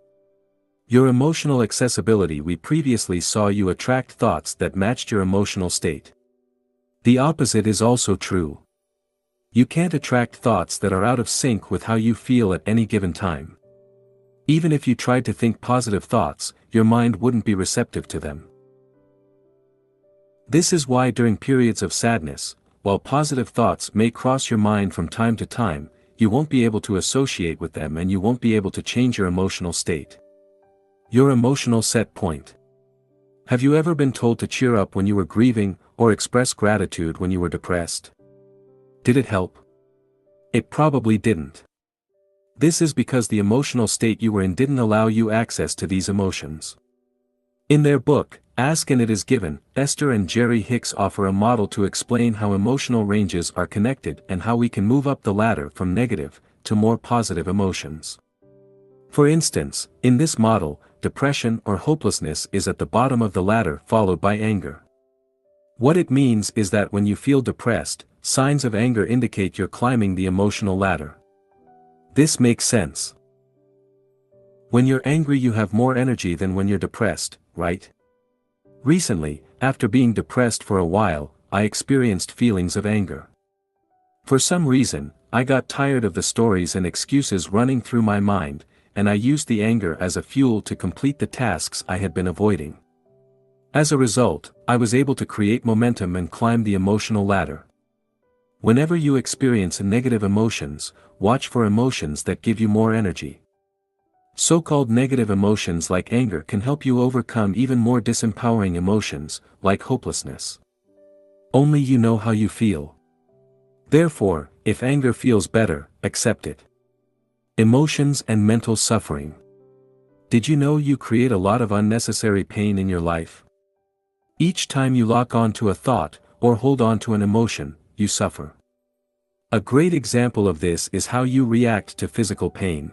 Your emotional accessibility. We previously saw you attract thoughts that matched your emotional state. The opposite is also true. You can't attract thoughts that are out of sync with how you feel at any given time. Even if you tried to think positive thoughts, your mind wouldn't be receptive to them. This is why during periods of sadness, while positive thoughts may cross your mind from time to time, you won't be able to associate with them and you won't be able to change your emotional state. Your emotional set point. Have you ever been told to cheer up when you were grieving, or express gratitude when you were depressed? Did it help? It probably didn't. This is because the emotional state you were in didn't allow you access to these emotions. In their book, Ask and It Is Given, Esther and Jerry Hicks offer a model to explain how emotional ranges are connected and how we can move up the ladder from negative to more positive emotions. For instance, in this model, depression or hopelessness is at the bottom of the ladder, followed by anger. What it means is that when you feel depressed, signs of anger indicate you're climbing the emotional ladder. This makes sense. When you're angry, you have more energy than when you're depressed, right? Recently, after being depressed for a while, I experienced feelings of anger. For some reason, I got tired of the stories and excuses running through my mind, and I used the anger as a fuel to complete the tasks I had been avoiding. As a result, I was able to create momentum and climb the emotional ladder. Whenever you experience negative emotions, watch for emotions that give you more energy. So-called negative emotions like anger can help you overcome even more disempowering emotions, like hopelessness. Only you know how you feel. Therefore, if anger feels better, accept it. Emotions and mental suffering. Did you know you create a lot of unnecessary pain in your life? Each time you lock on to a thought, or hold on to an emotion, you suffer. A great example of this is how you react to physical pain.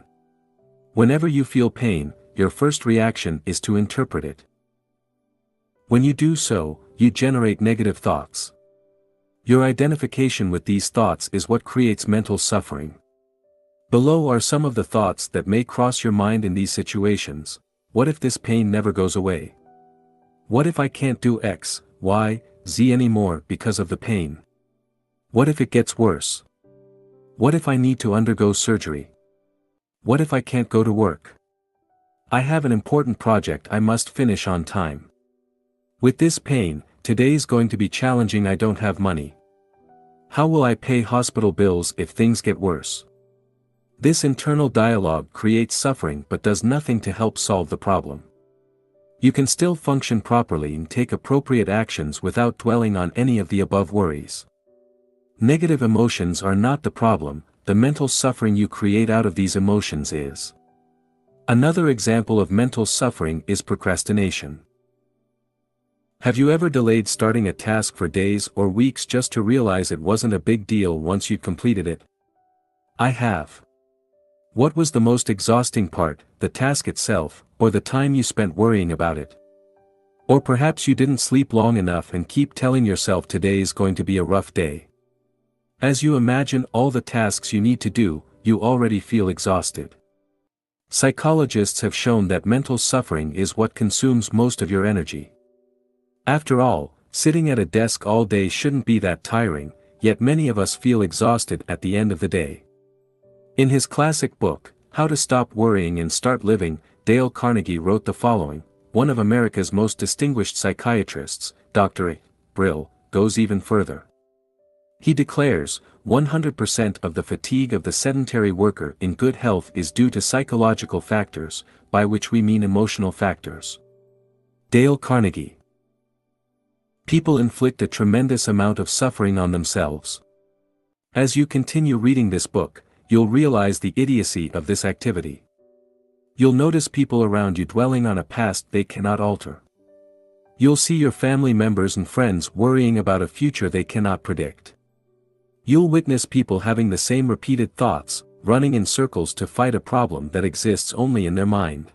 Whenever you feel pain, your first reaction is to interpret it. When you do so, you generate negative thoughts. Your identification with these thoughts is what creates mental suffering. Below are some of the thoughts that may cross your mind in these situations. What if this pain never goes away? What if I can't do X, Y, Z anymore because of the pain? What if it gets worse? What if I need to undergo surgery? What if I can't go to work? I have an important project I must finish on time. With this pain, today's going to be challenging. I don't have money. How will I pay hospital bills if things get worse? This internal dialogue creates suffering but does nothing to help solve the problem. You can still function properly and take appropriate actions without dwelling on any of the above worries. Negative emotions are not the problem, the mental suffering you create out of these emotions is. Another example of mental suffering is procrastination. Have you ever delayed starting a task for days or weeks just to realize it wasn't a big deal once you'd completed it? I have. What was the most exhausting part, the task itself, or the time you spent worrying about it? Or perhaps you didn't sleep long enough and keep telling yourself today's going to be a rough day. As you imagine all the tasks you need to do, you already feel exhausted. Psychologists have shown that mental suffering is what consumes most of your energy. After all, sitting at a desk all day shouldn't be that tiring, yet many of us feel exhausted at the end of the day. In his classic book, How to Stop Worrying and Start Living, Dale Carnegie wrote the following: one of America's most distinguished psychiatrists, Dr. A. Brill, goes even further. He declares, 100% of the fatigue of the sedentary worker in good health is due to psychological factors, by which we mean emotional factors. Dale Carnegie. People inflict a tremendous amount of suffering on themselves. As you continue reading this book, you'll realize the idiocy of this activity. You'll notice people around you dwelling on a past they cannot alter. You'll see your family members and friends worrying about a future they cannot predict. You'll witness people having the same repeated thoughts, running in circles to fight a problem that exists only in their mind.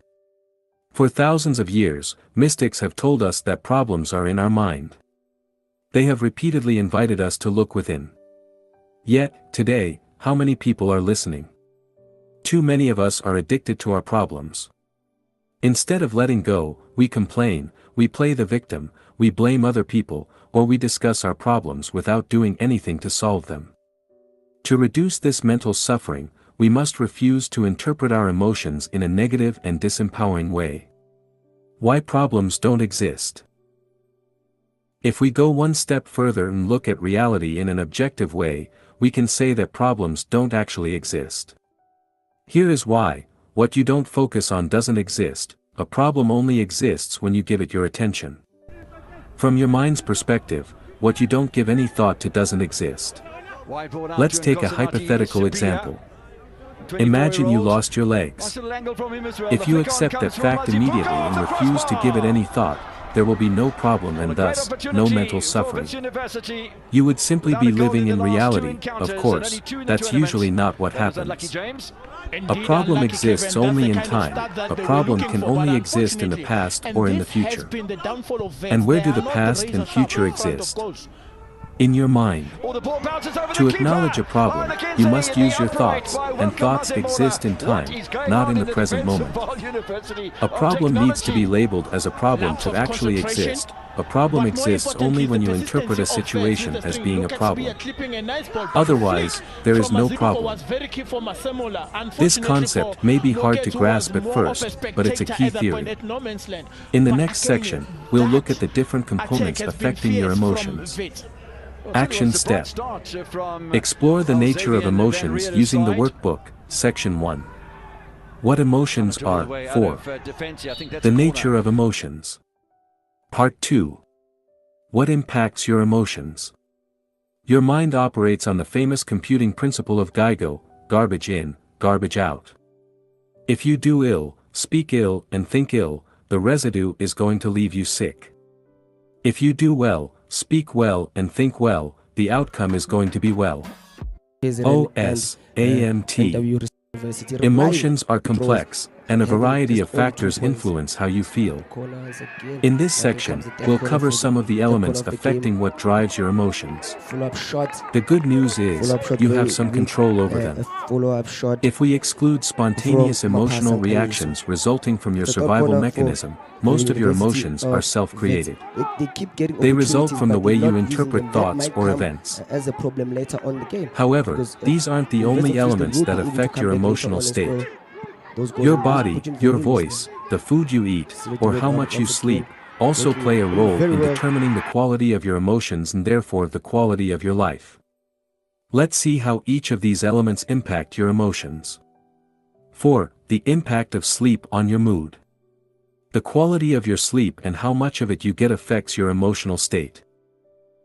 For thousands of years, mystics have told us that problems are in our mind. They have repeatedly invited us to look within. Yet, today, how many people are listening? Too many of us are addicted to our problems. Instead of letting go, we complain, we play the victim, we blame other people, or we discuss our problems without doing anything to solve them. To reduce this mental suffering, we must refuse to interpret our emotions in a negative and disempowering way. Why problems don't exist? If we go one step further and look at reality in an objective way, we can say that problems don't actually exist. Here is why: what you don't focus on doesn't exist, a problem only exists when you give it your attention. From your mind's perspective, what you don't give any thought to doesn't exist. Let's take a hypothetical example. Imagine you lost your legs. If you accept that fact immediately and refuse to give it any thought, there will be no problem and thus, no mental suffering. You would simply be living in reality. Of course, that's usually not what happens. A problem exists only in time, a problem can only exist in the past or in the future. And where do the past and future exist? In your mind. To acknowledge a problem, you must use your thoughts, and thoughts exist in time, not in the present moment. A problem needs to be labeled as a problem to actually exist. A problem exists only when you interpret a situation as being a problem. Otherwise, there is no problem. This concept may be hard to grasp at first, but it's a key theory. In the next section, we'll look at the different components affecting your emotions. Action step. Explore the nature of emotions using the workbook, Section 1. What emotions are, 4. The nature of emotions. Part 2. What impacts your emotions? Your mind operates on the famous computing principle of GIGO, garbage in, garbage out. If you do ill, speak ill, and think ill, the residue is going to leave you sick. If you do well, speak well, and think well, the outcome is going to be well. OSAMT. Emotions are complex, and a variety of factors influence how you feel. In this section, we'll cover some of the elements affecting what drives your emotions. The good news is, you have some control over them. If we exclude spontaneous emotional reactions resulting from your survival mechanism, most of your emotions are self-created. They result from the way you interpret thoughts or events. However, these aren't the only elements that affect your emotional state. Your body, your voice, the food you eat, or how much you sleep, also play a role in determining the quality of your emotions and therefore the quality of your life. Let's see how each of these elements impact your emotions. 4. The impact of sleep on your mood. The quality of your sleep and how much of it you get affects your emotional state.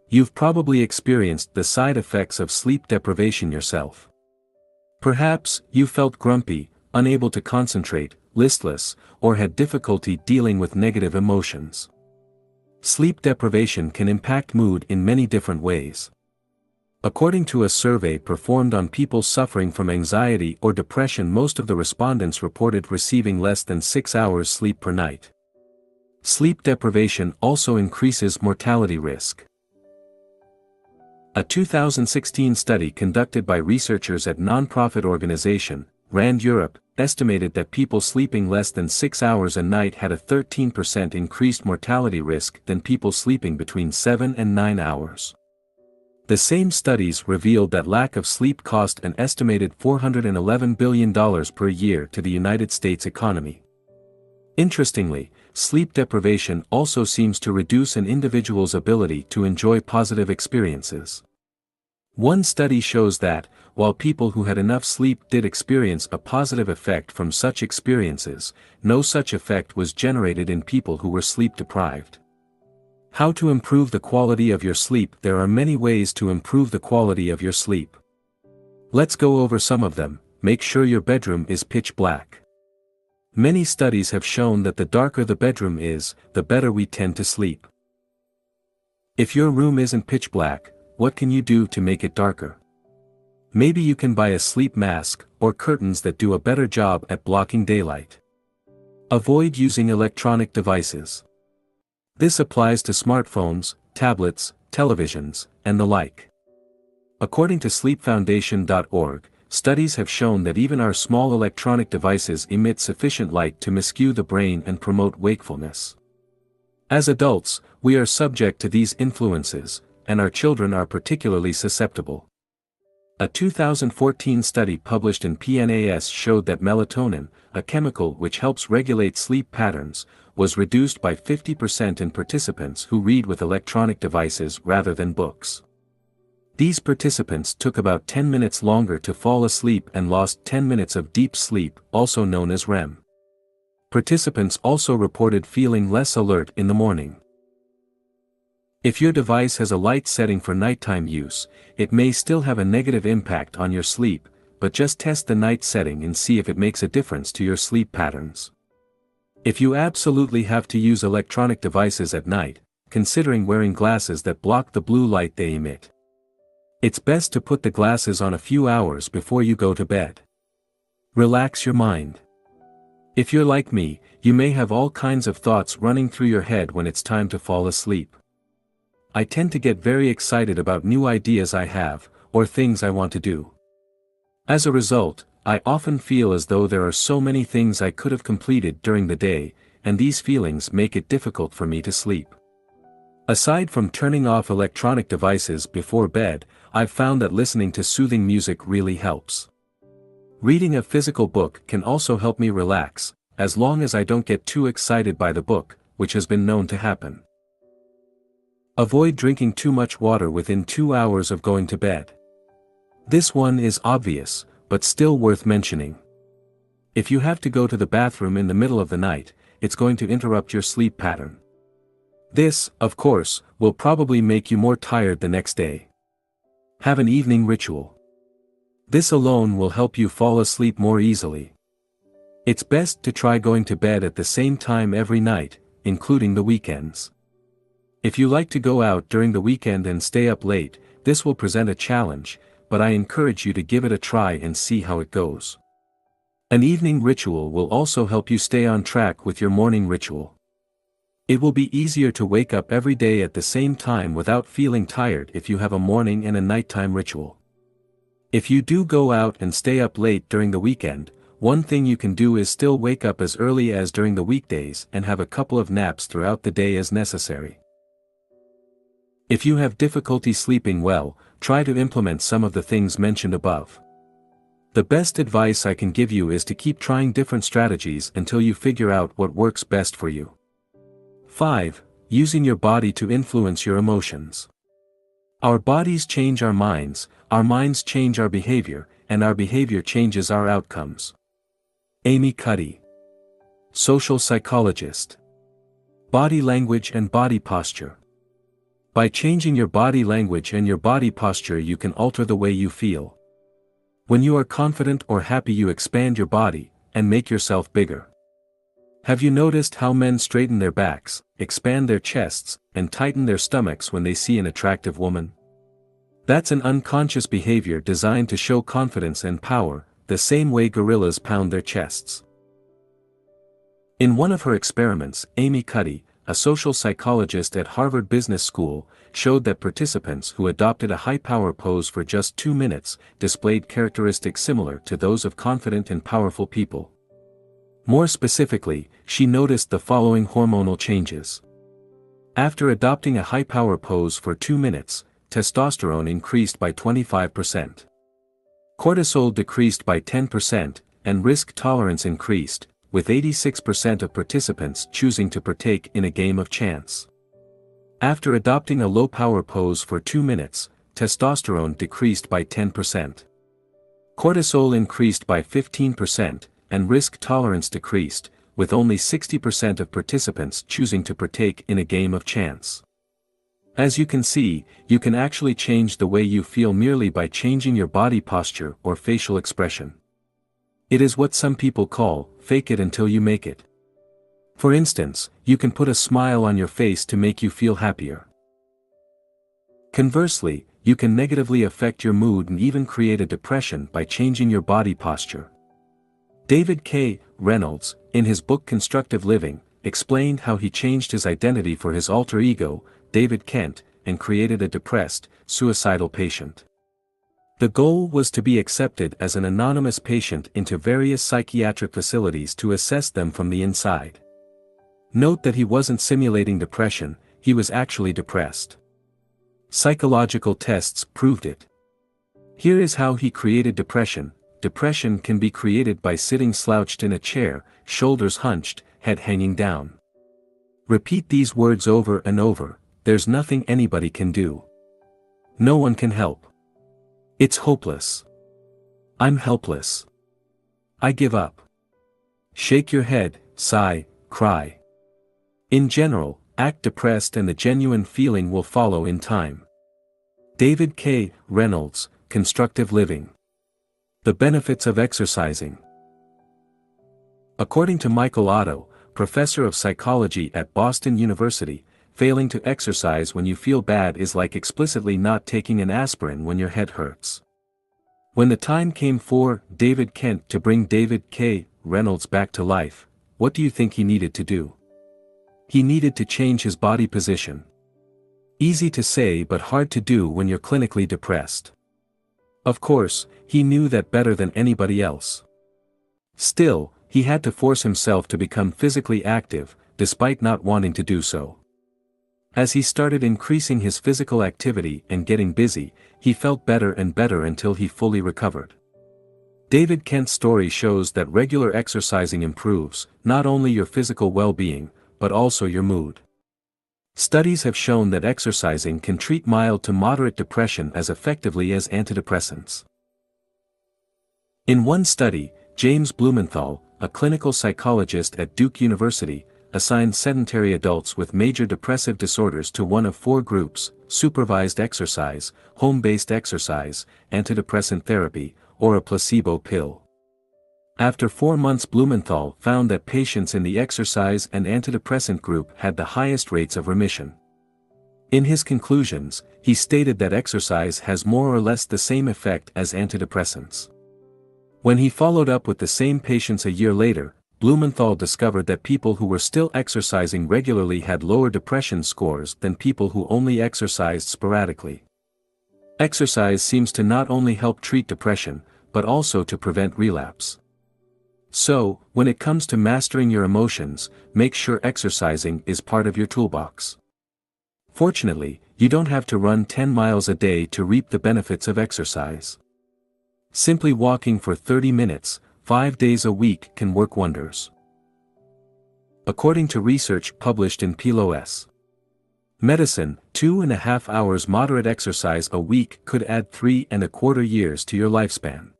You've probably experienced the side effects of sleep deprivation yourself. Perhaps, you felt grumpy, unable to concentrate, listless, or had difficulty dealing with negative emotions. Sleep deprivation can impact mood in many different ways. According to a survey performed on people suffering from anxiety or depression, most of the respondents reported receiving less than 6 hours sleep per night. Sleep deprivation also increases mortality risk. A 2016 study conducted by researchers at non-profit organization, RAND Europe, estimated that people sleeping less than 6 hours a night had a 13% increased mortality risk than people sleeping between 7 and 9 hours. The same studies revealed that lack of sleep cost an estimated $411 billion per year to the United States economy. Interestingly, sleep deprivation also seems to reduce an individual's ability to enjoy positive experiences. One study shows that, while people who had enough sleep did experience a positive effect from such experiences, no such effect was generated in people who were sleep deprived. How to improve the quality of your sleep? There are many ways to improve the quality of your sleep. Let's go over some of them. Make sure your bedroom is pitch black. Many studies have shown that the darker the bedroom is, the better we tend to sleep. If your room isn't pitch black, what can you do to make it darker? Maybe you can buy a sleep mask, or curtains that do a better job at blocking daylight. Avoid using electronic devices. This applies to smartphones, tablets, televisions, and the like. According to sleepfoundation.org, studies have shown that even our small electronic devices emit sufficient light to miscue the brain and promote wakefulness. As adults, we are subject to these influences, and our children are particularly susceptible. A 2014 study published in PNAS showed that melatonin, a chemical which helps regulate sleep patterns, was reduced by 50% in participants who read with electronic devices rather than books. These participants took about 10 minutes longer to fall asleep and lost 10 minutes of deep sleep, also known as REM. Participants also reported feeling less alert in the morning. If your device has a light setting for nighttime use, it may still have a negative impact on your sleep, but just test the night setting and see if it makes a difference to your sleep patterns. If you absolutely have to use electronic devices at night, considering wearing glasses that block the blue light they emit. It's best to put the glasses on a few hours before you go to bed. Relax your mind. If you're like me, you may have all kinds of thoughts running through your head when it's time to fall asleep. I tend to get very excited about new ideas I have, or things I want to do. As a result, I often feel as though there are so many things I could have completed during the day, and these feelings make it difficult for me to sleep. Aside from turning off electronic devices before bed, I've found that listening to soothing music really helps. Reading a physical book can also help me relax, as long as I don't get too excited by the book, which has been known to happen. Avoid drinking too much water within 2 hours of going to bed. This one is obvious, but still worth mentioning. If you have to go to the bathroom in the middle of the night, it's going to interrupt your sleep pattern. This, of course, will probably make you more tired the next day. Have an evening ritual. This alone will help you fall asleep more easily. It's best to try going to bed at the same time every night, including the weekends. If you like to go out during the weekend and stay up late, this will present a challenge, but I encourage you to give it a try and see how it goes. An evening ritual will also help you stay on track with your morning ritual. It will be easier to wake up every day at the same time without feeling tired if you have a morning and a nighttime ritual. If you do go out and stay up late during the weekend, one thing you can do is still wake up as early as during the weekdays and have a couple of naps throughout the day as necessary. If you have difficulty sleeping well, try to implement some of the things mentioned above. The best advice I can give you is to keep trying different strategies until you figure out what works best for you. 5. Using your body to influence your emotions. Our bodies change our minds change our behavior, and our behavior changes our outcomes. Amy Cuddy. Social psychologist. Body language and body posture. By changing your body language and your body posture, you can alter the way you feel. When you are confident or happy, you expand your body and make yourself bigger. Have you noticed how men straighten their backs, expand their chests, and tighten their stomachs when they see an attractive woman? That's an unconscious behavior designed to show confidence and power, the same way gorillas pound their chests. In one of her experiments, Amy Cuddy, a social psychologist at Harvard Business School, showed that participants who adopted a high-power pose for just 2 minutes displayed characteristics similar to those of confident and powerful people. More specifically, she noticed the following hormonal changes. After adopting a high-power pose for 2 minutes, testosterone increased by 25%. Cortisol decreased by 10%, and risk tolerance increased, with 86% of participants choosing to partake in a game of chance. After adopting a low-power pose for 2 minutes, testosterone decreased by 10%. Cortisol increased by 15%, and risk tolerance decreased, with only 60% of participants choosing to partake in a game of chance. As you can see, you can actually change the way you feel merely by changing your body posture or facial expression. It is what some people call, fake it until you make it. For instance, you can put a smile on your face to make you feel happier. Conversely, you can negatively affect your mood and even create a depression by changing your body posture. David K. Reynolds, in his book Constructive Living, explained how he changed his identity for his alter ego, David Kent, and created a depressed, suicidal patient. The goal was to be accepted as an anonymous patient into various psychiatric facilities to assess them from the inside. Note that he wasn't simulating depression, he was actually depressed. Psychological tests proved it. Here is how he created depression. Depression can be created by sitting slouched in a chair, shoulders hunched, head hanging down. Repeat these words over and over. There's nothing anybody can do. No one can help. It's hopeless. I'm helpless. I give up. Shake your head, sigh, cry. In general, act depressed and the genuine feeling will follow in time. David K. Reynolds, Constructive Living. The benefits of exercising. According to Michael Otto, professor of psychology at Boston University, failing to exercise when you feel bad is like explicitly not taking an aspirin when your head hurts. When the time came for David Kent to bring David K. Reynolds back to life, what do you think he needed to do? He needed to change his body position. Easy to say but hard to do when you're clinically depressed. Of course, he knew that better than anybody else. Still, he had to force himself to become physically active, despite not wanting to do so. As he started increasing his physical activity and getting busy, he felt better and better until he fully recovered. David Kent's story shows that regular exercising improves, not only your physical well-being, but also your mood. Studies have shown that exercising can treat mild to moderate depression as effectively as antidepressants. In one study, James Blumenthal, a clinical psychologist at Duke University, assigned sedentary adults with major depressive disorders to one of 4 groups: supervised exercise, home-based exercise, antidepressant therapy, or a placebo pill. After 4 months, Blumenthal found that patients in the exercise and antidepressant group had the highest rates of remission. In his conclusions, he stated that exercise has more or less the same effect as antidepressants. When he followed up with the same patients a year later, Blumenthal discovered that people who were still exercising regularly had lower depression scores than people who only exercised sporadically. Exercise seems to not only help treat depression, but also to prevent relapse. So, when it comes to mastering your emotions, make sure exercising is part of your toolbox. Fortunately, you don't have to run 10 miles a day to reap the benefits of exercise. Simply walking for 30 minutes, 5 days a week can work wonders. According to research published in PLOS Medicine, 2.5 hours moderate exercise a week could add 3.25 years to your lifespan.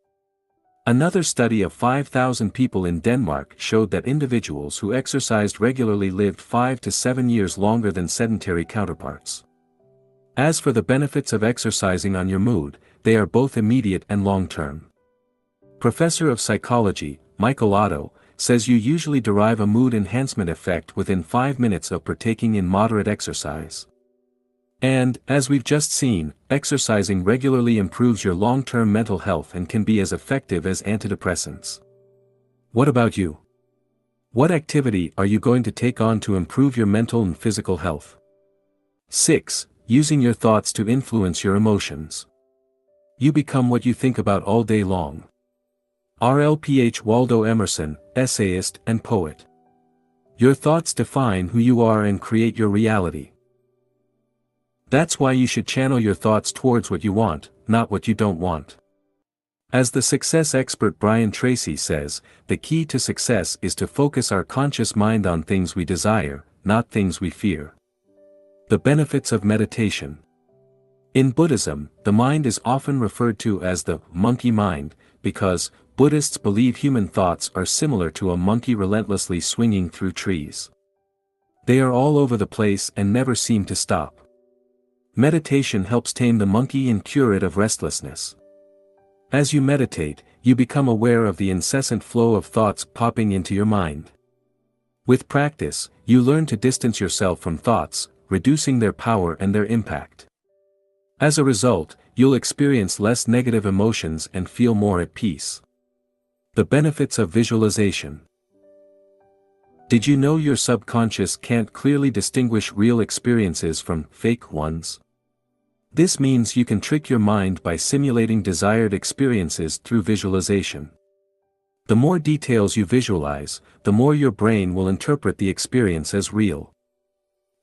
Another study of 5,000 people in Denmark showed that individuals who exercised regularly lived 5 to 7 years longer than sedentary counterparts. As for the benefits of exercising on your mood, they are both immediate and long-term. Professor of Psychology, Michael Otto, says you usually derive a mood enhancement effect within 5 minutes of partaking in moderate exercise. And, as we've just seen, exercising regularly improves your long-term mental health and can be as effective as antidepressants. What about you? What activity are you going to take on to improve your mental and physical health? 6. Using your thoughts to influence your emotions. You become what you think about all day long. RLPH Waldo Emerson, essayist and poet. Your thoughts define who you are and create your reality. That's why you should channel your thoughts towards what you want, not what you don't want. As the success expert Brian Tracy says, the key to success is to focus our conscious mind on things we desire, not things we fear. The benefits of meditation. In Buddhism, the mind is often referred to as the monkey mind, because Buddhists believe human thoughts are similar to a monkey relentlessly swinging through trees. They are all over the place and never seem to stop. Meditation helps tame the monkey and cure it of restlessness. As you meditate, you become aware of the incessant flow of thoughts popping into your mind. With practice, you learn to distance yourself from thoughts, reducing their power and their impact. As a result, you'll experience less negative emotions and feel more at peace. The benefits of visualization. Did you know your subconscious can't clearly distinguish real experiences from fake ones? This means you can trick your mind by simulating desired experiences through visualization. The more details you visualize, the more your brain will interpret the experience as real.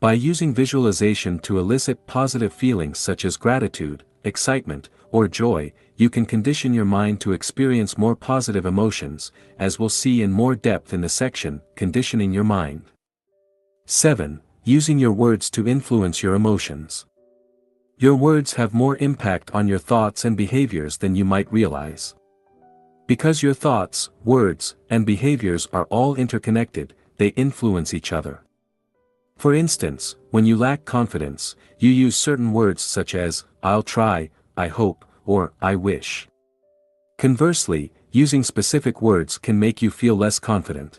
By using visualization to elicit positive feelings such as gratitude, excitement, or joy, you can condition your mind to experience more positive emotions, as we'll see in more depth in the section, Conditioning Your Mind. 7. Using your words to influence your emotions. Your words have more impact on your thoughts and behaviors than you might realize. Because your thoughts, words, and behaviors are all interconnected, they influence each other. For instance, when you lack confidence, you use certain words such as, I'll try, I hope, or I wish. Conversely, using specific words can make you feel less confident.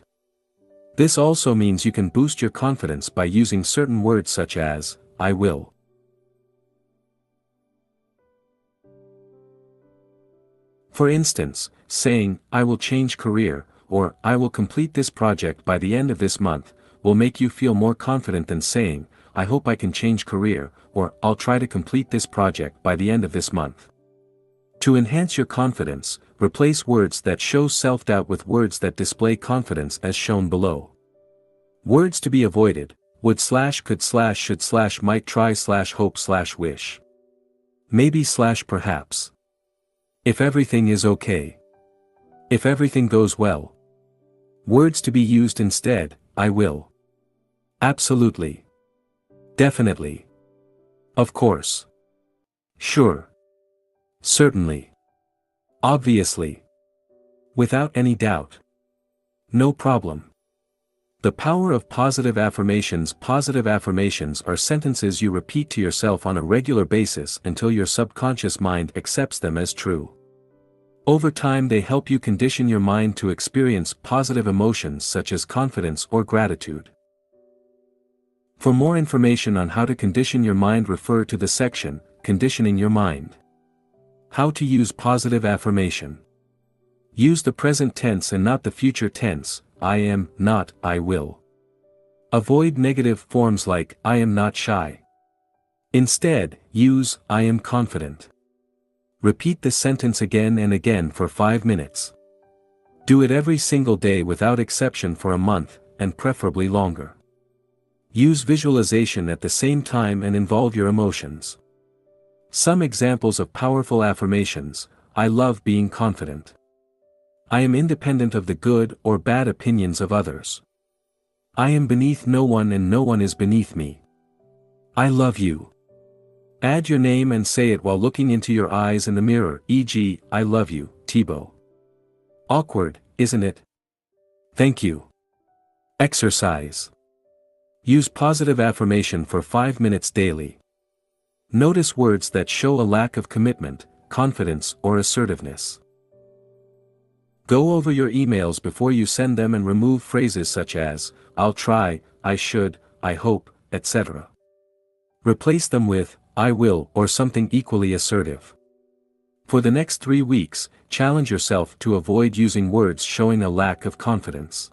This also means you can boost your confidence by using certain words such as, I will. For instance, saying, I will change career, or I will complete this project by the end of this month, will make you feel more confident than saying, I hope I can change career, or I'll try to complete this project by the end of this month. To enhance your confidence, replace words that show self-doubt with words that display confidence as shown below. Words to be avoided, would / could / should / might try / hope / wish. Maybe / perhaps. If everything is okay. If everything goes well. Words to be used instead, I will. Absolutely. Definitely. Of course. Sure. Certainly. Obviously. Without any doubt. No problem. The power of positive affirmations. Positive affirmations are sentences you repeat to yourself on a regular basis until your subconscious mind accepts them as true. Over time they help you condition your mind to experience positive emotions such as confidence or gratitude. For more information on how to condition your mind, refer to the section, Conditioning Your Mind. How to use positive affirmation. Use the present tense and not the future tense, I am, not, I will. Avoid negative forms like, I am not shy. Instead, use, I am confident. Repeat the sentence again and again for 5 minutes. Do it every single day without exception for a month, and preferably longer. Use visualization at the same time and involve your emotions. Some examples of powerful affirmations: I love being confident. I am independent of the good or bad opinions of others. I am beneath no one and no one is beneath me. I love you. Add your name and say it while looking into your eyes in the mirror, e.g., I love you, Thibaut. Awkward, isn't it? Thank you. Exercise. Use positive affirmation for 5 minutes daily. Notice words that show a lack of commitment, confidence, or assertiveness. Go over your emails before you send them and remove phrases such as, I'll try, I should, I hope, etc. Replace them with, I will, or something equally assertive. For the next 3 weeks, challenge yourself to avoid using words showing a lack of confidence.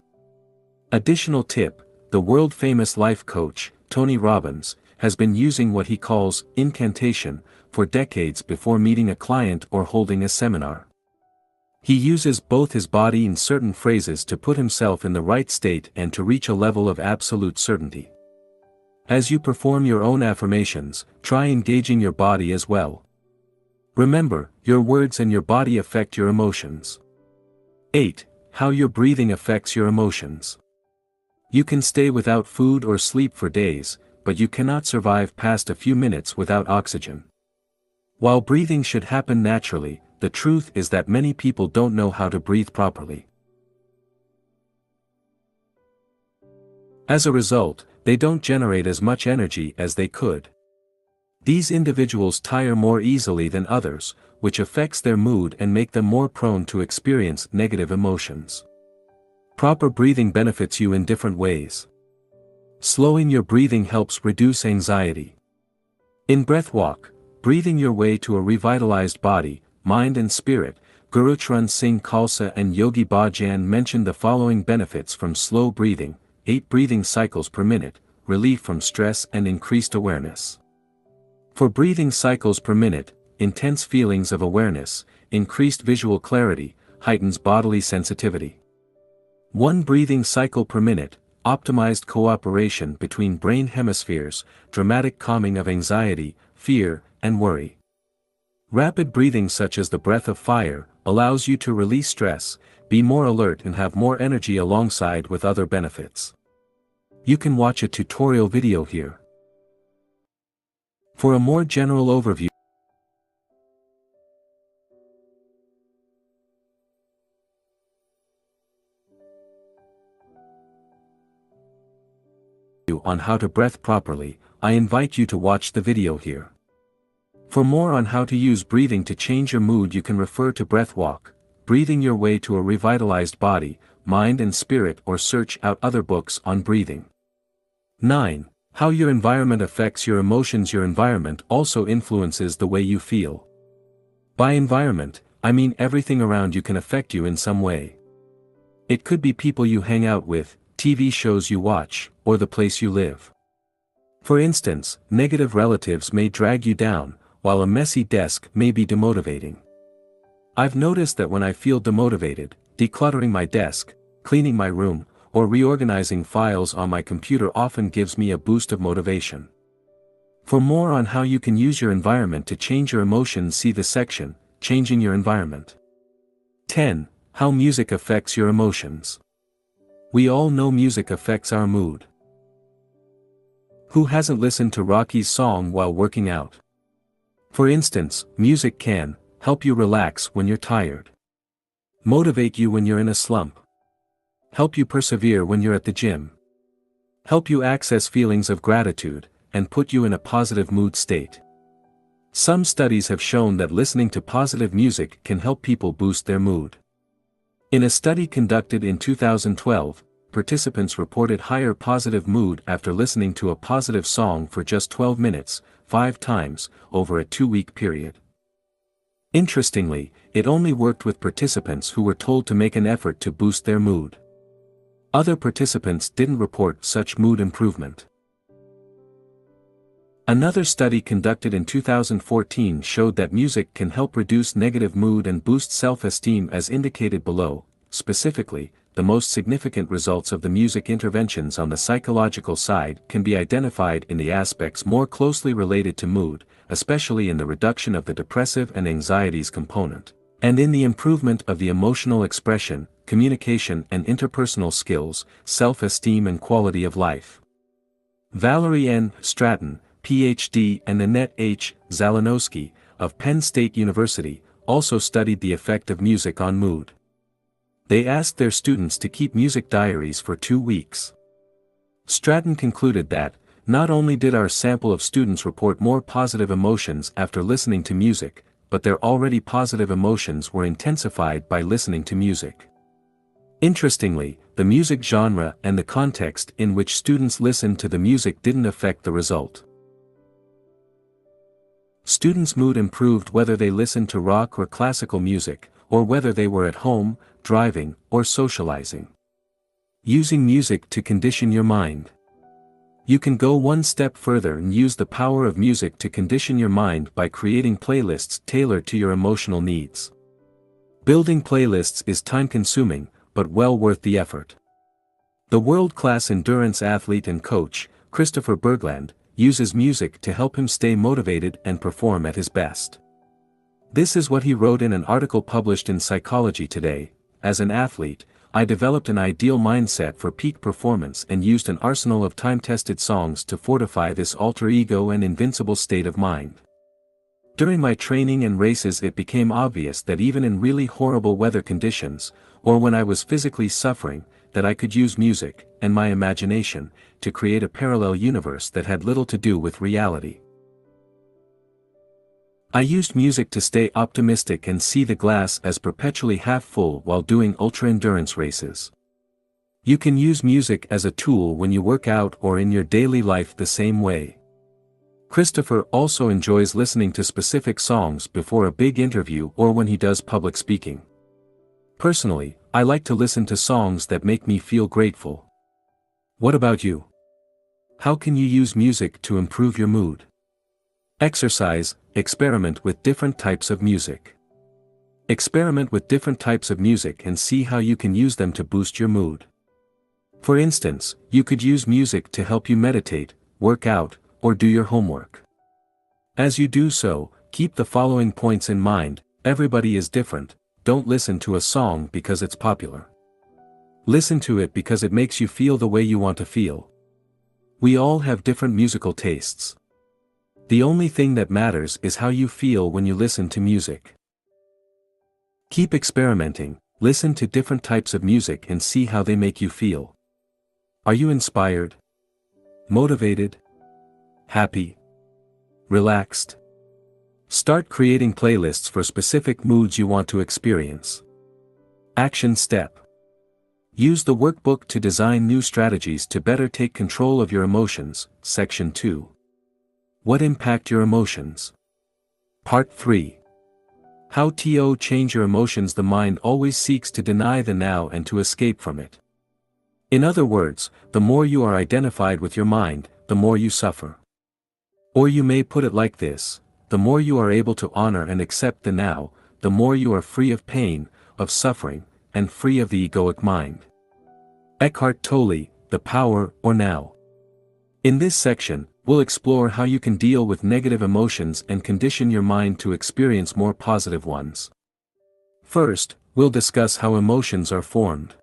Additional tip, the world-famous life coach, Tony Robbins, has been using what he calls incantation for decades before meeting a client or holding a seminar. He uses both his body and certain phrases to put himself in the right state and to reach a level of absolute certainty. As you perform your own affirmations, try engaging your body as well. Remember, your words and your body affect your emotions. 8. How your breathing affects your emotions. You can stay without food or sleep for days, but you cannot survive past a few minutes without oxygen. While breathing should happen naturally, the truth is that many people don't know how to breathe properly. As a result, they don't generate as much energy as they could. These individuals tire more easily than others, which affects their mood and make them more prone to experience negative emotions. Proper breathing benefits you in different ways. Slowing your breathing helps reduce anxiety. In breath walk, breathing your way to a revitalized body, mind and spirit, Guru Charan Singh Khalsa and Yogi Bhajan mentioned the following benefits from slow breathing: 8 breathing cycles per minute, relief from stress and increased awareness. For breathing cycles per minute, intense feelings of awareness, increased visual clarity, heightens bodily sensitivity. 1 breathing cycle per minute, optimized cooperation between brain hemispheres, dramatic calming of anxiety, fear, and worry. Rapid breathing such as the breath of fire, allows you to release stress, be more alert and have more energy alongside with other benefits. You can watch a tutorial video here. For a more general overview on how to breathe properly, I invite you to watch the video here. For more on how to use breathing to change your mood, you can refer to Breath Walk, Breathing Your Way to a Revitalized Body, Mind and Spirit, or search out other books on breathing. 9. How your environment affects your emotions. Your environment also influences the way you feel. By environment, I mean everything around you can affect you in some way. It could be people you hang out with, TV shows you watch, or the place you live. For instance, negative relatives may drag you down, while a messy desk may be demotivating. I've noticed that when I feel demotivated, decluttering my desk, cleaning my room, or reorganizing files on my computer often gives me a boost of motivation. For more on how you can use your environment to change your emotions, see the section, Changing Your Environment. 10. How music affects your emotions. We all know music affects our mood. Who hasn't listened to Rocky's song while working out? For instance, music can help you relax when you're tired, motivate you when you're in a slump, help you persevere when you're at the gym, help you access feelings of gratitude, and put you in a positive mood state. Some studies have shown that listening to positive music can help people boost their mood. In a study conducted in 2012, participants reported higher positive mood after listening to a positive song for just 12 minutes, 5 times, over a 2-week period. Interestingly, it only worked with participants who were told to make an effort to boost their mood. Other participants didn't report such mood improvement. Another study conducted in 2014 showed that music can help reduce negative mood and boost self-esteem as indicated below. Specifically, the most significant results of the music interventions on the psychological side can be identified in the aspects more closely related to mood, especially in the reduction of the depressive and anxieties component, and in the improvement of the emotional expression, communication and interpersonal skills, self-esteem and quality of life. Valerie N. Stratton, Ph.D. and Annette H. Zalanowski, of Penn State University, also studied the effect of music on mood. They asked their students to keep music diaries for 2 weeks. Stratton concluded that, not only did our sample of students report more positive emotions after listening to music, but their already positive emotions were intensified by listening to music. Interestingly, the music genre and the context in which students listened to the music didn't affect the result. Students' mood improved whether they listened to rock or classical music, or whether they were at home, driving, or socializing. Using music to condition your mind. You can go one step further and use the power of music to condition your mind by creating playlists tailored to your emotional needs. Building playlists is time-consuming, but well worth the effort. The world-class endurance athlete and coach, Christopher Bergland, uses music to help him stay motivated and perform at his best. This is what he wrote in an article published in Psychology Today. As an athlete, I developed an ideal mindset for peak performance and used an arsenal of time-tested songs to fortify this alter ego and invincible state of mind. During my training and races, it became obvious that even in really horrible weather conditions, or when I was physically suffering, that I could use music, and my imagination, to create a parallel universe that had little to do with reality. I used music to stay optimistic and see the glass as perpetually half full while doing ultra-endurance races. You can use music as a tool when you work out or in your daily life the same way. Christopher also enjoys listening to specific songs before a big interview or when he does public speaking. Personally, I like to listen to songs that make me feel grateful. What about you? How can you use music to improve your mood? Exercise. Experiment with different types of music. Experiment with different types of music and see how you can use them to boost your mood. For instance, you could use music to help you meditate, work out, or do your homework. As you do so, keep the following points in mind. Everybody is different. Don't listen to a song because it's popular. Listen to it because it makes you feel the way you want to feel. We all have different musical tastes. The only thing that matters is how you feel when you listen to music. Keep experimenting, listen to different types of music and see how they make you feel. Are you inspired? Motivated? Happy? Relaxed? Start creating playlists for specific moods you want to experience. Action step. Use the workbook to design new strategies to better take control of your emotions. Section 2. What impact your emotions? Part 3. How to change your emotions. The mind always seeks to deny the now and to escape from it. In other words, the more you are identified with your mind, the more you suffer. Or you may put it like this: the more you are able to honor and accept the now, the more you are free of pain, of suffering, and free of the egoic mind. Eckhart Tolle, The Power or Now. In this section, we'll explore how you can deal with negative emotions and condition your mind to experience more positive ones. First, we'll discuss how emotions are formed.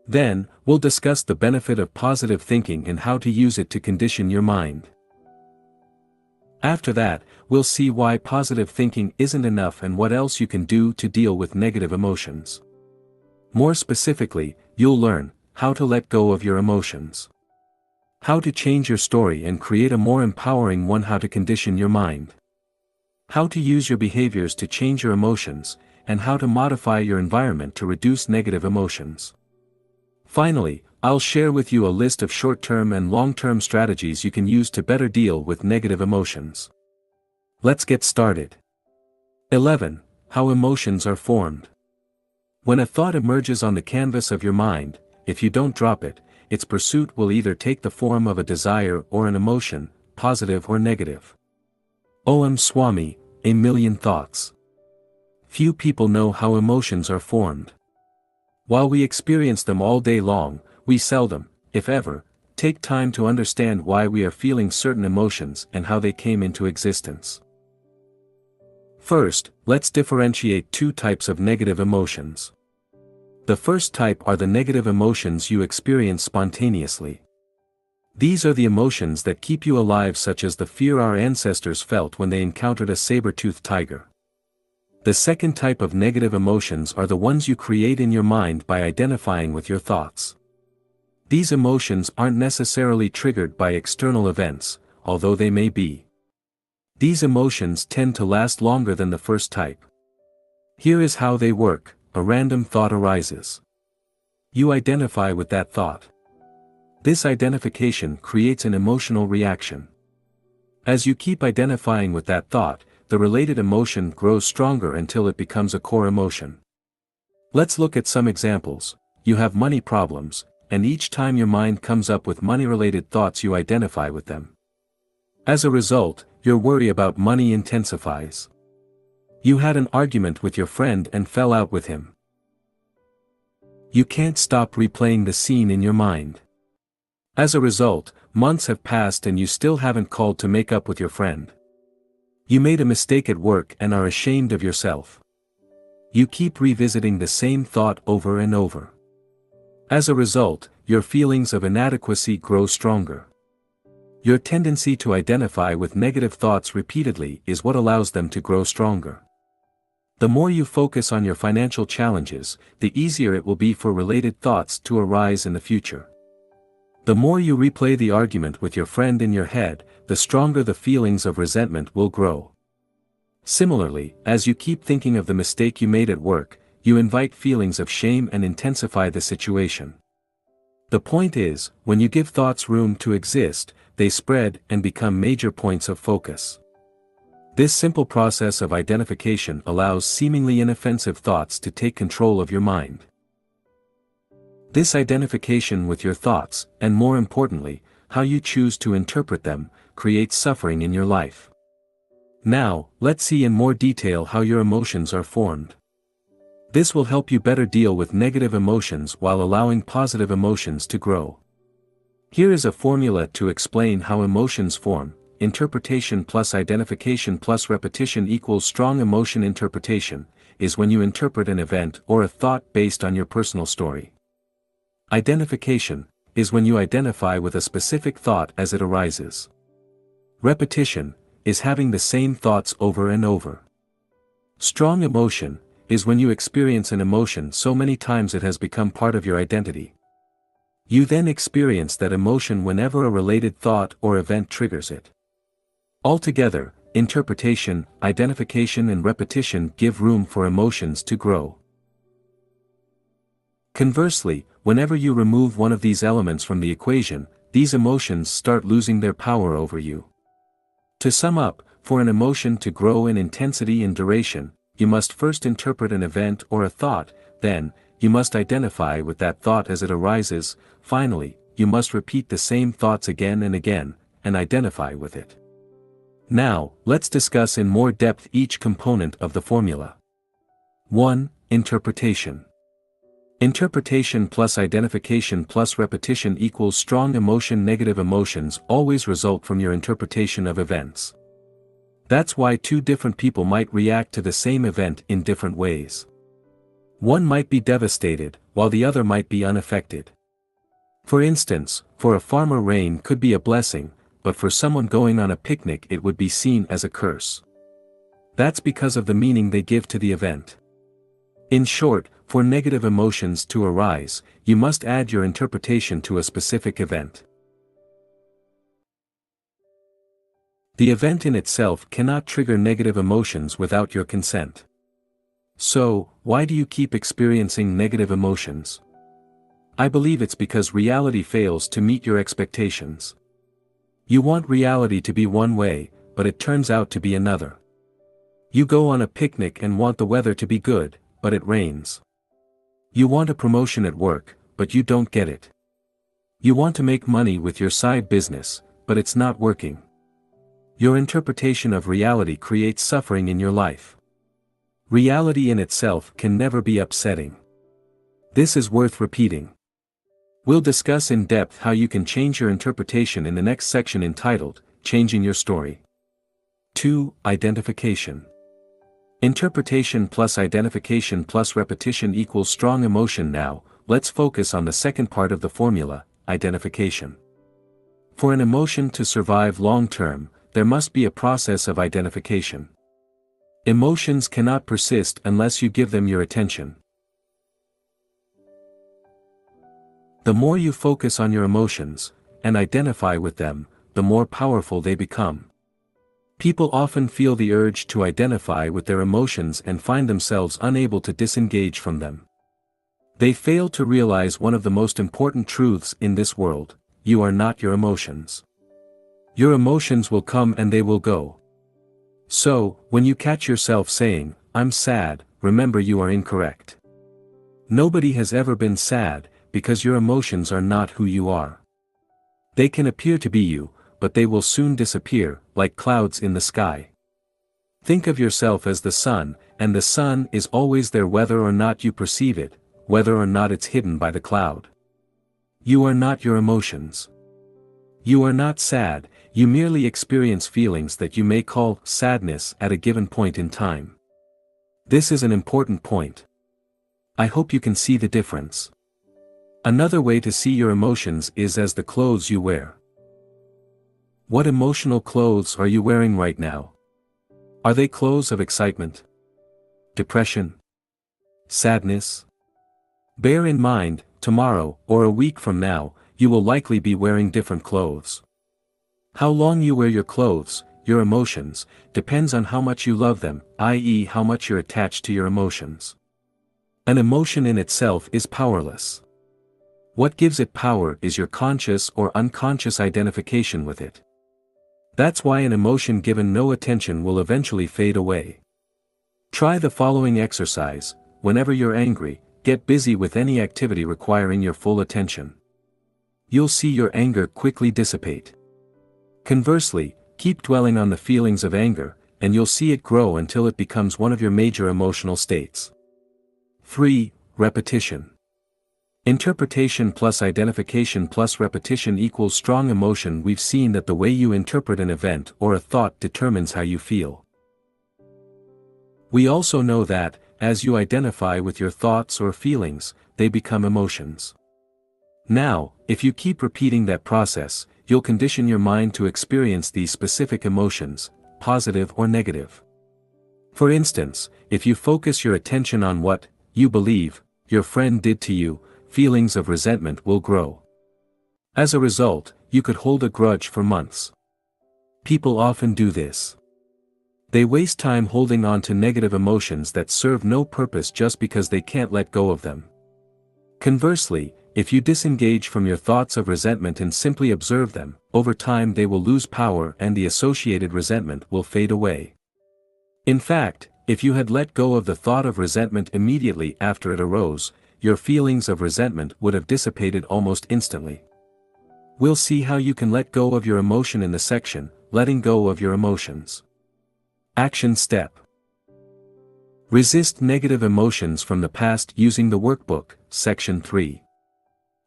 Then, we'll discuss the benefit of positive thinking and how to use it to condition your mind. After that, we'll see why positive thinking isn't enough and what else you can do to deal with negative emotions. More specifically, you'll learn how to let go of your emotions. How to change your story and create a more empowering one. How to condition your mind. How to use your behaviors to change your emotions, and how to modify your environment to reduce negative emotions. Finally, I'll share with you a list of short-term and long-term strategies you can use to better deal with negative emotions. Let's get started. 11. How emotions are formed. When a thought emerges on the canvas of your mind, if you don't drop it, its pursuit will either take the form of a desire or an emotion, positive or negative. O.M. Swami, A Million Thoughts. Few people know how emotions are formed. While we experience them all day long, we seldom, if ever, take time to understand why we are feeling certain emotions and how they came into existence. First, let's differentiate two types of negative emotions. The first type are the negative emotions you experience spontaneously. These are the emotions that keep you alive, such as the fear our ancestors felt when they encountered a saber-toothed tiger. The second type of negative emotions are the ones you create in your mind by identifying with your thoughts. These emotions aren't necessarily triggered by external events, although they may be. These emotions tend to last longer than the first type. Here is how they work. A random thought arises. You identify with that thought. This identification creates an emotional reaction. As you keep identifying with that thought, the related emotion grows stronger until it becomes a core emotion. Let's look at some examples. You have money problems, and each time your mind comes up with money-related thoughts you identify with them. As a result, your worry about money intensifies. You had an argument with your friend and fell out with him. You can't stop replaying the scene in your mind. As a result, months have passed and you still haven't called to make up with your friend. You made a mistake at work and are ashamed of yourself. You keep revisiting the same thought over and over. As a result, your feelings of inadequacy grow stronger. Your tendency to identify with negative thoughts repeatedly is what allows them to grow stronger. The more you focus on your financial challenges, the easier it will be for related thoughts to arise in the future. The more you replay the argument with your friend in your head, the stronger the feelings of resentment will grow. Similarly, as you keep thinking of the mistake you made at work, you invite feelings of shame and intensify the situation. The point is, when you give thoughts room to exist, they spread and become major points of focus. This simple process of identification allows seemingly inoffensive thoughts to take control of your mind. This identification with your thoughts, and more importantly, how you choose to interpret them, creates suffering in your life. Now, let's see in more detail how your emotions are formed. This will help you better deal with negative emotions while allowing positive emotions to grow. Here is a formula to explain how emotions form. Interpretation plus identification plus repetition equals strong emotion. Interpretation is when you interpret an event or a thought based on your personal story. Identification is when you identify with a specific thought as it arises. Repetition is having the same thoughts over and over. Strong emotion is when you experience an emotion so many times it has become part of your identity. You then experience that emotion whenever a related thought or event triggers it. Altogether, interpretation, identification and repetition give room for emotions to grow. Conversely, whenever you remove one of these elements from the equation, these emotions start losing their power over you. To sum up, for an emotion to grow in intensity and duration, you must first interpret an event or a thought, then, you must identify with that thought as it arises, finally, you must repeat the same thoughts again and again, and identify with it. Now, let's discuss in more depth each component of the formula. 1. Interpretation. Interpretation plus identification plus repetition equals strong emotion. Negative emotions always result from your interpretation of events. That's why two different people might react to the same event in different ways. One might be devastated, while the other might be unaffected. For instance, for a farmer rain could be a blessing, but for someone going on a picnic it would be seen as a curse. That's because of the meaning they give to the event. In short, for negative emotions to arise, you must add your interpretation to a specific event. The event in itself cannot trigger negative emotions without your consent. So, why do you keep experiencing negative emotions? I believe it's because reality fails to meet your expectations. You want reality to be one way, but it turns out to be another. You go on a picnic and want the weather to be good, but it rains. You want a promotion at work, but you don't get it. You want to make money with your side business, but it's not working. Your interpretation of reality creates suffering in your life. Reality in itself can never be upsetting. This is worth repeating. We'll discuss in depth how you can change your interpretation in the next section entitled, Changing Your Story. 2. Identification. Interpretation plus identification plus repetition equals strong emotion. Now, let's focus on the second part of the formula, identification. For an emotion to survive long-term, there must be a process of identification. Emotions cannot persist unless you give them your attention. The more you focus on your emotions, and identify with them, the more powerful they become. People often feel the urge to identify with their emotions and find themselves unable to disengage from them. They fail to realize one of the most important truths in this world: you are not your emotions. Your emotions will come and they will go. So, when you catch yourself saying, "I'm sad," remember you are incorrect. Nobody has ever been sad, because your emotions are not who you are. They can appear to be you, but they will soon disappear, like clouds in the sky. Think of yourself as the sun, and the sun is always there whether or not you perceive it, whether or not it's hidden by the cloud. You are not your emotions. You are not sad, you merely experience feelings that you may call sadness at a given point in time. This is an important point. I hope you can see the difference. Another way to see your emotions is as the clothes you wear. What emotional clothes are you wearing right now? Are they clothes of excitement? Depression? Sadness? Bear in mind, tomorrow, or a week from now, you will likely be wearing different clothes. How long you wear your clothes, your emotions, depends on how much you love them, i.e., how much you're attached to your emotions. An emotion in itself is powerless. What gives it power is your conscious or unconscious identification with it. That's why an emotion given no attention will eventually fade away. Try the following exercise: whenever you're angry, get busy with any activity requiring your full attention. You'll see your anger quickly dissipate. Conversely, keep dwelling on the feelings of anger, and you'll see it grow until it becomes one of your major emotional states. 3. Repetition. Interpretation plus identification plus repetition equals strong emotion. We've seen that the way you interpret an event or a thought determines how you feel. We also know that, as you identify with your thoughts or feelings, they become emotions. Now, if you keep repeating that process, you'll condition your mind to experience these specific emotions, positive or negative. For instance, if you focus your attention on what you believe your friend did to you, feelings of resentment will grow. As a result, you could hold a grudge for months. People often do this. They waste time holding on to negative emotions that serve no purpose just because they can't let go of them. Conversely, if you disengage from your thoughts of resentment and simply observe them, over time they will lose power and the associated resentment will fade away. In fact, if you had let go of the thought of resentment immediately after it arose, your feelings of resentment would have dissipated almost instantly. We'll see how you can let go of your emotion in the section, Letting Go of Your Emotions. Action Step. Resist negative emotions from the past using the workbook, Section 3.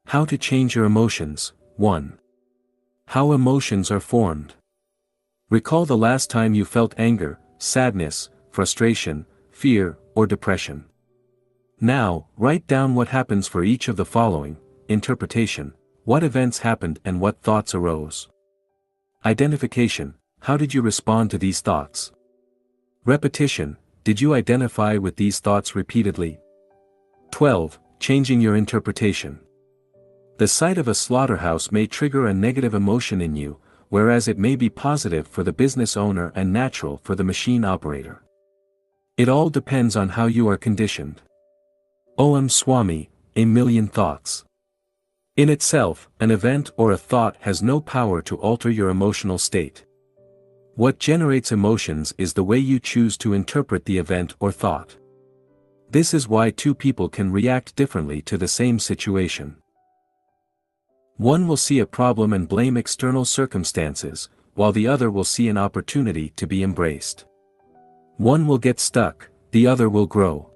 How to change your emotions. 1. How emotions are formed. Recall the last time you felt anger, sadness, frustration, fear, or depression. Now, write down what happens for each of the following: interpretation, what events happened and what thoughts arose. Identification, how did you respond to these thoughts? Repetition, did you identify with these thoughts repeatedly? 12. Changing your interpretation. The sight of a slaughterhouse may trigger a negative emotion in you, whereas it may be positive for the business owner and natural for the machine operator. It all depends on how you are conditioned. Om Swami, a million thoughts. In itself, an event or a thought has no power to alter your emotional state. What generates emotions is the way you choose to interpret the event or thought. This is why two people can react differently to the same situation. One will see a problem and blame external circumstances, while the other will see an opportunity to be embraced. One will get stuck, the other will grow.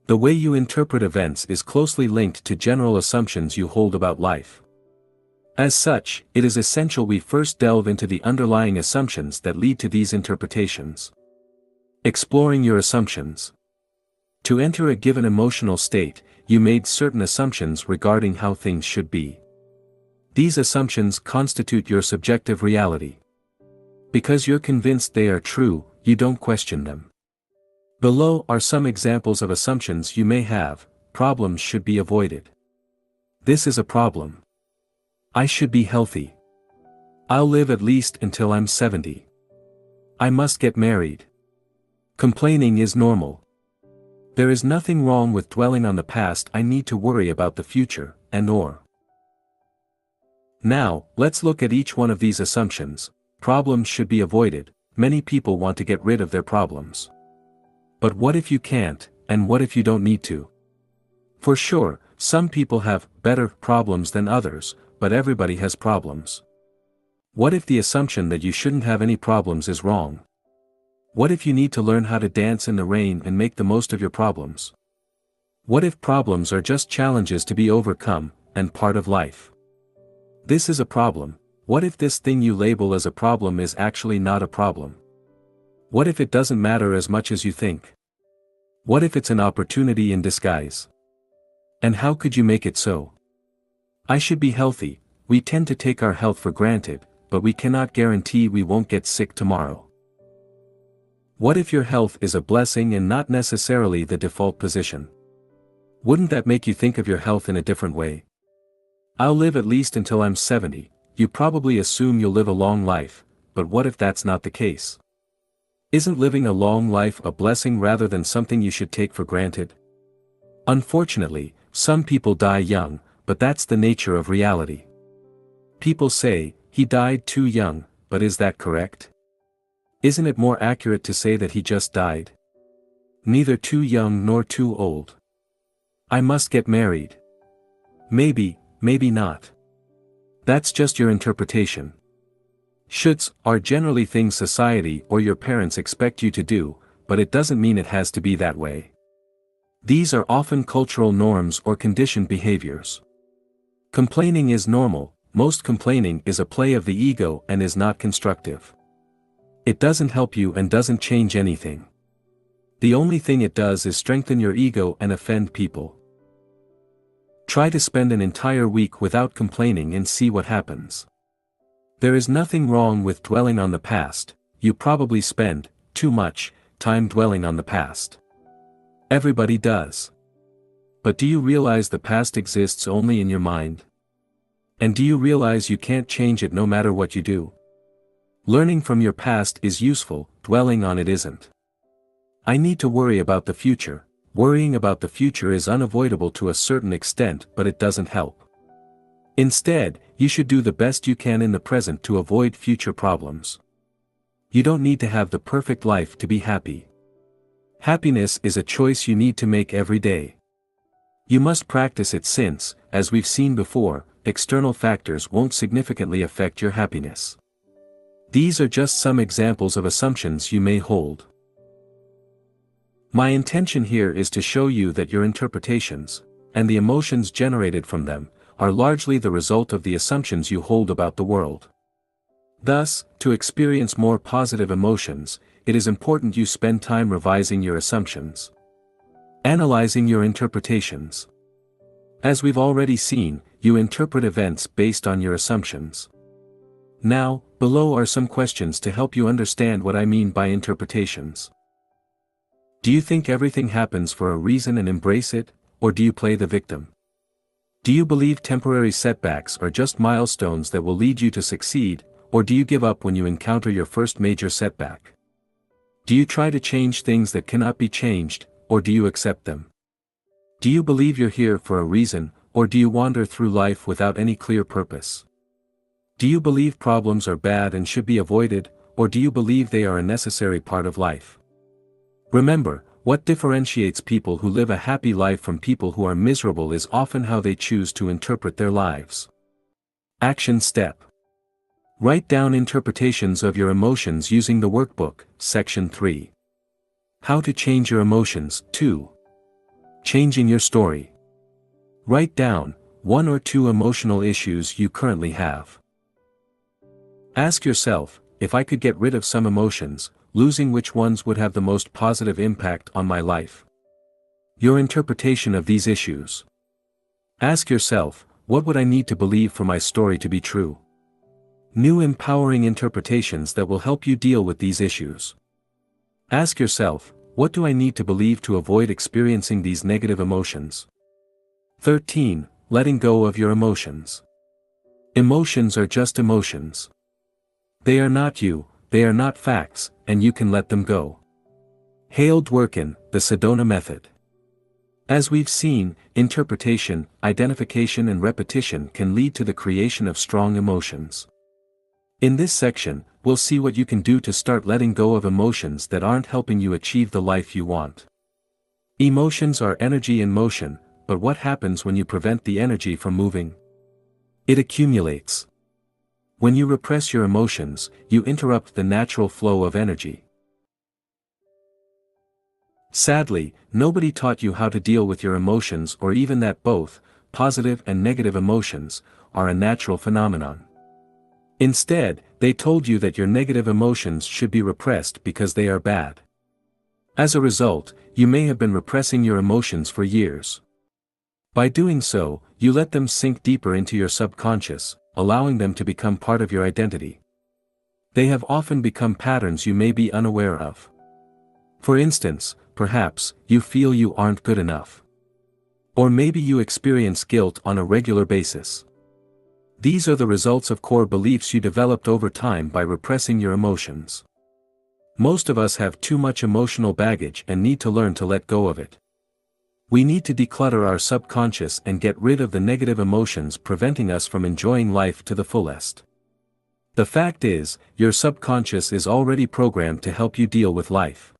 The way you interpret events is closely linked to general assumptions you hold about life. As such, it is essential we first delve into the underlying assumptions that lead to these interpretations. Exploring your assumptions. To enter a given emotional state, you made certain assumptions regarding how things should be. These assumptions constitute your subjective reality. Because you're convinced they are true, you don't question them. Below are some examples of assumptions you may have. Problems should be avoided. This is a problem. I should be healthy. I'll live at least until I'm 70. I must get married. Complaining is normal. There is nothing wrong with dwelling on the past. I need to worry about the future, and/or. Now, let's look at each one of these assumptions. Problems should be avoided. Many people want to get rid of their problems. But what if you can't, and what if you don't need to? For sure, some people have better problems than others, but everybody has problems. What if the assumption that you shouldn't have any problems is wrong? What if you need to learn how to dance in the rain and make the most of your problems? What if problems are just challenges to be overcome, and part of life? This is a problem. What if this thing you label as a problem is actually not a problem? What if it doesn't matter as much as you think? What if it's an opportunity in disguise? And how could you make it so? I should be healthy. We tend to take our health for granted, but we cannot guarantee we won't get sick tomorrow. What if your health is a blessing and not necessarily the default position? Wouldn't that make you think of your health in a different way? I'll live at least until I'm 70, you probably assume you'll live a long life, but what if that's not the case? Isn't living a long life a blessing rather than something you should take for granted? Unfortunately, some people die young, but that's the nature of reality. People say, he died too young, but is that correct? Isn't it more accurate to say that he just died? Neither too young nor too old. I must get married. Maybe, maybe not. That's just your interpretation. Shoulds are generally things society or your parents expect you to do, but it doesn't mean it has to be that way. These are often cultural norms or conditioned behaviors. Complaining is normal. Most complaining is a play of the ego and is not constructive. It doesn't help you and doesn't change anything. The only thing it does is strengthen your ego and offend people. Try to spend an entire week without complaining and see what happens. There is nothing wrong with dwelling on the past. You probably spend too much time dwelling on the past. Everybody does. But do you realize the past exists only in your mind? And do you realize you can't change it no matter what you do? Learning from your past is useful, dwelling on it isn't. I need to worry about the future. Worrying about the future is unavoidable to a certain extent, but it doesn't help. Instead, you should do the best you can in the present to avoid future problems. You don't need to have the perfect life to be happy. Happiness is a choice you need to make every day. You must practice it since, as we've seen before, external factors won't significantly affect your happiness. These are just some examples of assumptions you may hold. My intention here is to show you that your interpretations, and the emotions generated from them, are largely the result of the assumptions you hold about the world. Thus, to experience more positive emotions, it is important you spend time revising your assumptions. Analyzing your interpretations. As we've already seen, you interpret events based on your assumptions. Now, below are some questions to help you understand what I mean by interpretations. Do you think everything happens for a reason and embrace it, or do you play the victim? Do you believe temporary setbacks are just milestones that will lead you to succeed, or do you give up when you encounter your first major setback? Do you try to change things that cannot be changed, or do you accept them? Do you believe you're here for a reason, or do you wander through life without any clear purpose? Do you believe problems are bad and should be avoided, or do you believe they are a necessary part of life? Remember, what differentiates people who live a happy life from people who are miserable is often how they choose to interpret their lives. Action step. Write down interpretations of your emotions using the workbook, section 3. How to change your emotions, 2. Changing your story. Write down 1 or 2 emotional issues you currently have. Ask yourself, if I could get rid of some emotions, losing which ones would have the most positive impact on my life? Your interpretation of these issues. Ask yourself, what would I need to believe for my story to be true? New empowering interpretations that will help you deal with these issues. Ask yourself, what do I need to believe to avoid experiencing these negative emotions? 13. Letting go of your emotions. Emotions are just emotions. They are not you, they are not facts, and you can let them go. Hale Dworkin, the Sedona Method. As we've seen, interpretation, identification and repetition can lead to the creation of strong emotions. In this section, we'll see what you can do to start letting go of emotions that aren't helping you achieve the life you want. Emotions are energy in motion, but what happens when you prevent the energy from moving? It accumulates. When you repress your emotions, you interrupt the natural flow of energy. Sadly, nobody taught you how to deal with your emotions or even that both, positive and negative emotions, are a natural phenomenon. Instead, they told you that your negative emotions should be repressed because they are bad. As a result, you may have been repressing your emotions for years. By doing so, you let them sink deeper into your subconscious, allowing them to become part of your identity. They have often become patterns you may be unaware of. For instance, perhaps, you feel you aren't good enough. Or maybe you experience guilt on a regular basis. These are the results of core beliefs you developed over time by repressing your emotions. Most of us have too much emotional baggage and need to learn to let go of it. We need to declutter our subconscious and get rid of the negative emotions preventing us from enjoying life to the fullest. The fact is, your subconscious is already programmed to help you deal with life.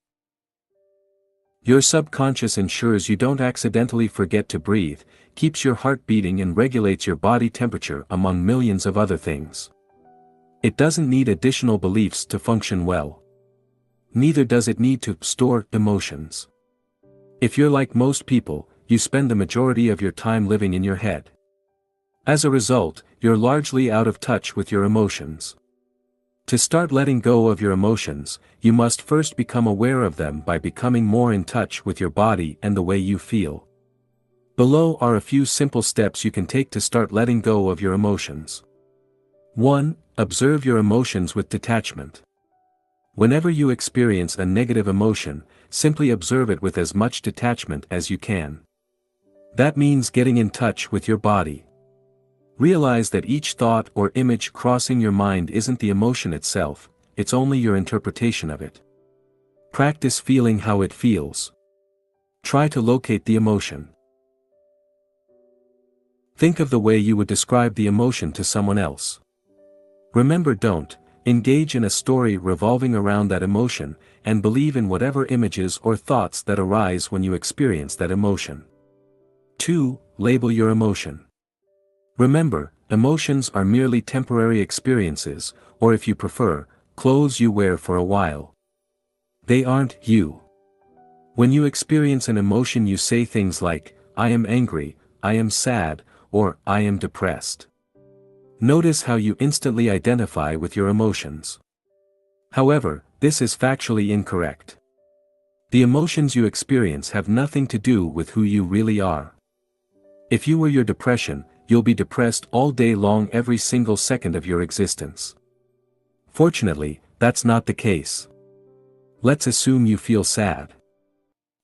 Your subconscious ensures you don't accidentally forget to breathe, keeps your heart beating and regulates your body temperature among millions of other things. It doesn't need additional beliefs to function well. Neither does it need to store emotions. If you're like most people, you spend the majority of your time living in your head. As a result, you're largely out of touch with your emotions. To start letting go of your emotions, you must first become aware of them by becoming more in touch with your body and the way you feel. Below are a few simple steps you can take to start letting go of your emotions. 1. Observe your emotions with detachment. Whenever you experience a negative emotion, simply observe it with as much detachment as you can. That means getting in touch with your body. Realize that each thought or image crossing your mind isn't the emotion itself, it's only your interpretation of it. Practice feeling how it feels. Try to locate the emotion. Think of the way you would describe the emotion to someone else. Remember, don't engage in a story revolving around that emotion, and believe in whatever images or thoughts that arise when you experience that emotion. 2. Label your emotion. Remember, emotions are merely temporary experiences, or if you prefer, clothes you wear for a while. They aren't you. When you experience an emotion, you say things like, "I am angry," "I am sad," or "I am depressed." Notice how you instantly identify with your emotions. However, this is factually incorrect. The emotions you experience have nothing to do with who you really are. If you were your depression, you'll be depressed all day long every single second of your existence. Fortunately, that's not the case. Let's assume you feel sad.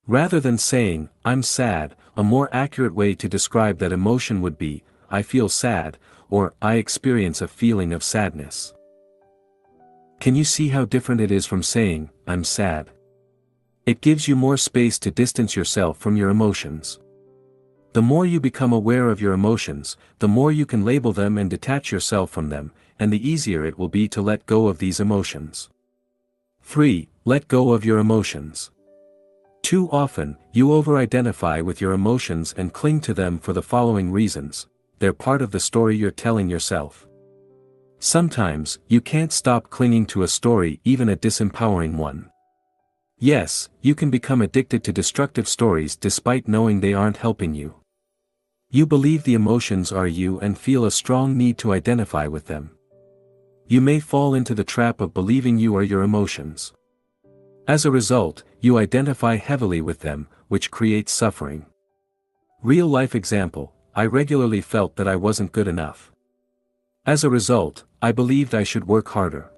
Rather than saying, "I'm sad," a more accurate way to describe that emotion would be, "I feel sad," or "I experience a feeling of sadness." Can you see how different it is from saying, "I'm sad"? It gives you more space to distance yourself from your emotions. The more you become aware of your emotions, the more you can label them and detach yourself from them, and the easier it will be to let go of these emotions. 3. Let go of your emotions. Too often, you over-identify with your emotions and cling to them for the following reasons: they're part of the story you're telling yourself. Sometimes, you can't stop clinging to a story, even a disempowering one. Yes, you can become addicted to destructive stories despite knowing they aren't helping you. You believe the emotions are you and feel a strong need to identify with them. You may fall into the trap of believing you are your emotions. As a result, you identify heavily with them, which creates suffering. Real life example: I regularly felt that I wasn't good enough. As a result, I believed I should work harder.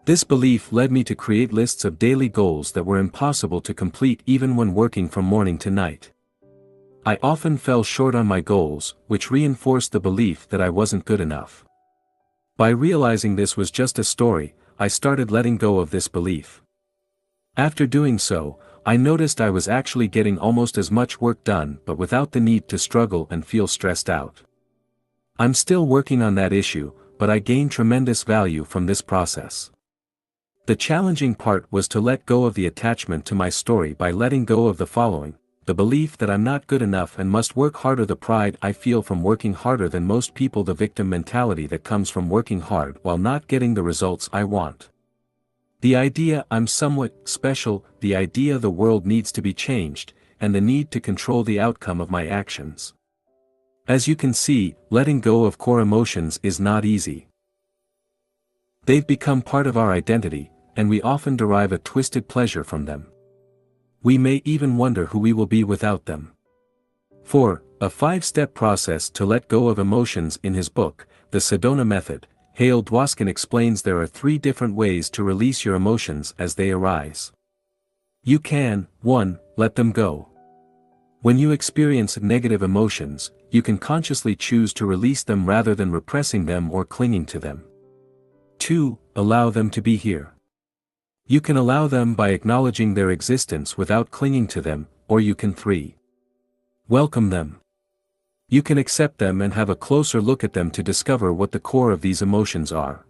This belief led me to create lists of daily goals that were impossible to complete even when working from morning to night. I often fell short on my goals, which reinforced the belief that I wasn't good enough. By realizing this was just a story, I started letting go of this belief. After doing so, I noticed I was actually getting almost as much work done but without the need to struggle and feel stressed out. I'm still working on that issue, but I gained tremendous value from this process. The challenging part was to let go of the attachment to my story by letting go of the following: the belief that I'm not good enough and must work harder, the pride I feel from working harder than most people, the victim mentality that comes from working hard while not getting the results I want. The idea I'm somewhat special, the idea the world needs to be changed, and the need to control the outcome of my actions. As you can see, letting go of core emotions is not easy. They've become part of our identity, and we often derive a twisted pleasure from them. We may even wonder who we will be without them. 4. A 5-step process to let go of emotions. In his book, The Sedona Method, Hale Dwoskin explains there are 3 different ways to release your emotions as they arise. You can, 1, let them go. When you experience negative emotions, you can consciously choose to release them rather than repressing them or clinging to them. 2, allow them to be here. You can allow them by acknowledging their existence without clinging to them, or you can 3. Welcome them. You can accept them and have a closer look at them to discover what the core of these emotions are.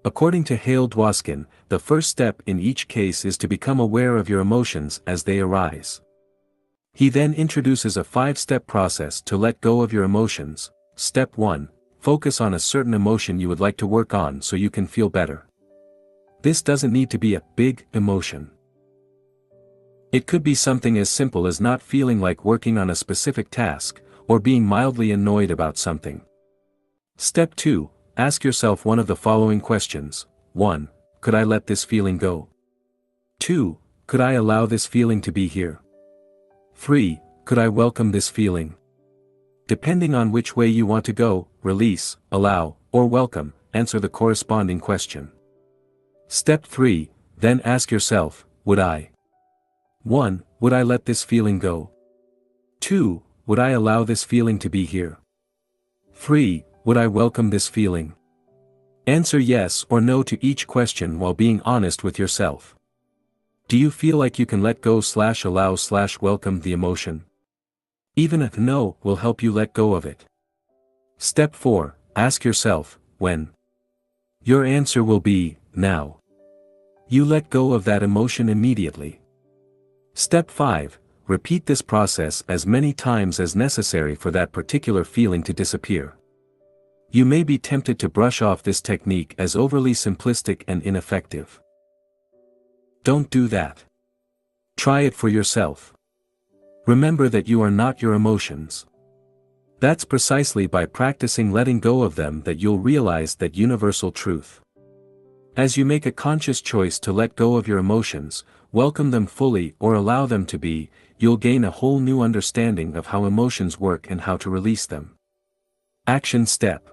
According to Hale Dwoskin, the first step in each case is to become aware of your emotions as they arise. He then introduces a 5-step process to let go of your emotions. Step 1, focus on a certain emotion you would like to work on so you can feel better. This doesn't need to be a big emotion. It could be something as simple as not feeling like working on a specific task, or being mildly annoyed about something. Step 2, ask yourself one of the following questions. 1. Could I let this feeling go? 2. Could I allow this feeling to be here? 3. Could I welcome this feeling? Depending on which way you want to go, release, allow, or welcome, answer the corresponding question. Step 3, then ask yourself, would I? 1. Would I let this feeling go? 2. Would I allow this feeling to be here? 3. Would I welcome this feeling? Answer yes or no to each question while being honest with yourself. Do you feel like you can let go/allow/welcome the emotion? Even if no will help you let go of it. Step 4, ask yourself, when? Your answer will be, now. You let go of that emotion immediately. Step 5, repeat this process as many times as necessary for that particular feeling to disappear. You may be tempted to brush off this technique as overly simplistic and ineffective. Don't do that. Try it for yourself. Remember that you are not your emotions. That's precisely by practicing letting go of them that you'll realize that universal truth. As you make a conscious choice to let go of your emotions, welcome them fully or allow them to be, you'll gain a whole new understanding of how emotions work and how to release them. Action step.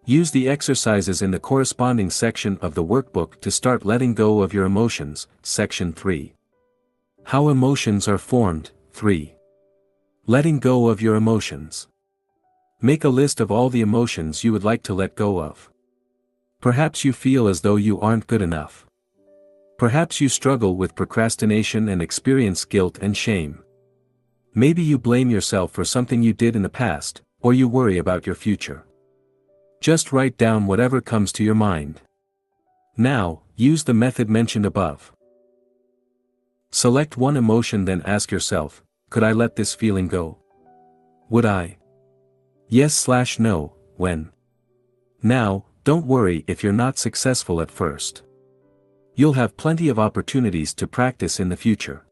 Use the exercises in the corresponding section of the workbook to start letting go of your emotions. Section 3. How emotions are formed. 3. Letting go of your emotions. Make a list of all the emotions you would like to let go of. Perhaps you feel as though you aren't good enough. Perhaps you struggle with procrastination and experience guilt and shame. Maybe you blame yourself for something you did in the past, or you worry about your future. Just write down whatever comes to your mind. Now, use the method mentioned above. Select one emotion, then ask yourself, could I let this feeling go? Would I? Yes/no, when? Now, don't worry if you're not successful at first. You'll have plenty of opportunities to practice in the future.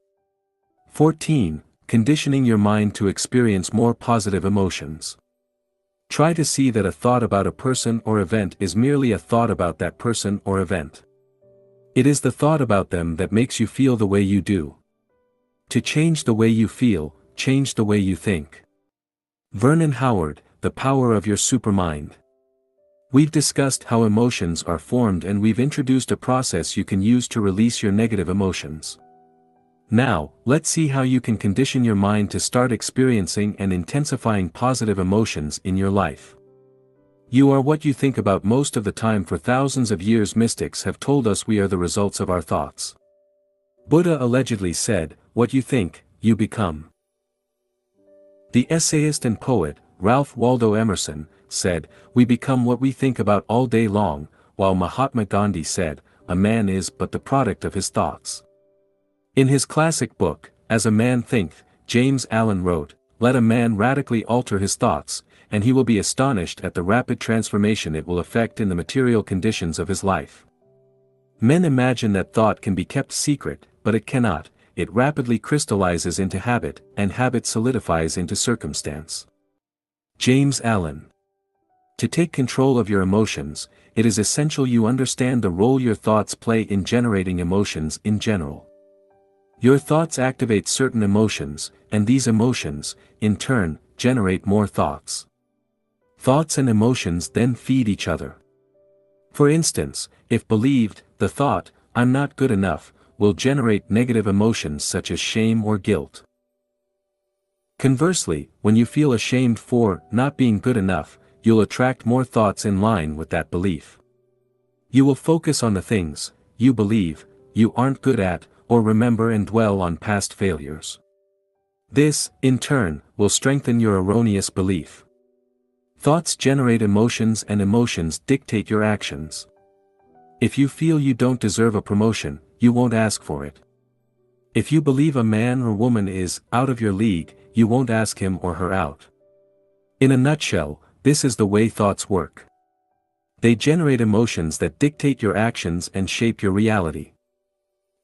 14. Conditioning your mind to experience more positive emotions. Try to see that a thought about a person or event is merely a thought about that person or event. It is the thought about them that makes you feel the way you do. To change the way you feel, change the way you think. Vernon Howard, The Power of Your Supermind. We've discussed how emotions are formed, and we've introduced a process you can use to release your negative emotions. Now, let's see how you can condition your mind to start experiencing and intensifying positive emotions in your life. You are what you think about most of the time. For thousands of years, mystics have told us we are the results of our thoughts. Buddha allegedly said, "What you think, you become." The essayist and poet, Ralph Waldo Emerson, said, "We become what we think about all day long," while Mahatma Gandhi said, "A man is but the product of his thoughts." In his classic book, As a Man Thinketh, James Allen wrote, "Let a man radically alter his thoughts, and he will be astonished at the rapid transformation it will effect in the material conditions of his life." Men imagine that thought can be kept secret, but it cannot. It rapidly crystallizes into habit, and habit solidifies into circumstance. James Allen. To take control of your emotions, it is essential you understand the role your thoughts play in generating emotions in general. Your thoughts activate certain emotions, and these emotions, in turn, generate more thoughts. Thoughts and emotions then feed each other. For instance, if believed, the thought, "I'm not good enough," will generate negative emotions such as shame or guilt. Conversely, when you feel ashamed for not being good enough, you'll attract more thoughts in line with that belief. You will focus on the things you believe you aren't good at, or remember and dwell on past failures. This, in turn, will strengthen your erroneous belief. Thoughts generate emotions, and emotions dictate your actions. If you feel you don't deserve a promotion, you won't ask for it. If you believe a man or woman is out of your league, you won't ask him or her out. In a nutshell, this is the way thoughts work. They generate emotions that dictate your actions and shape your reality.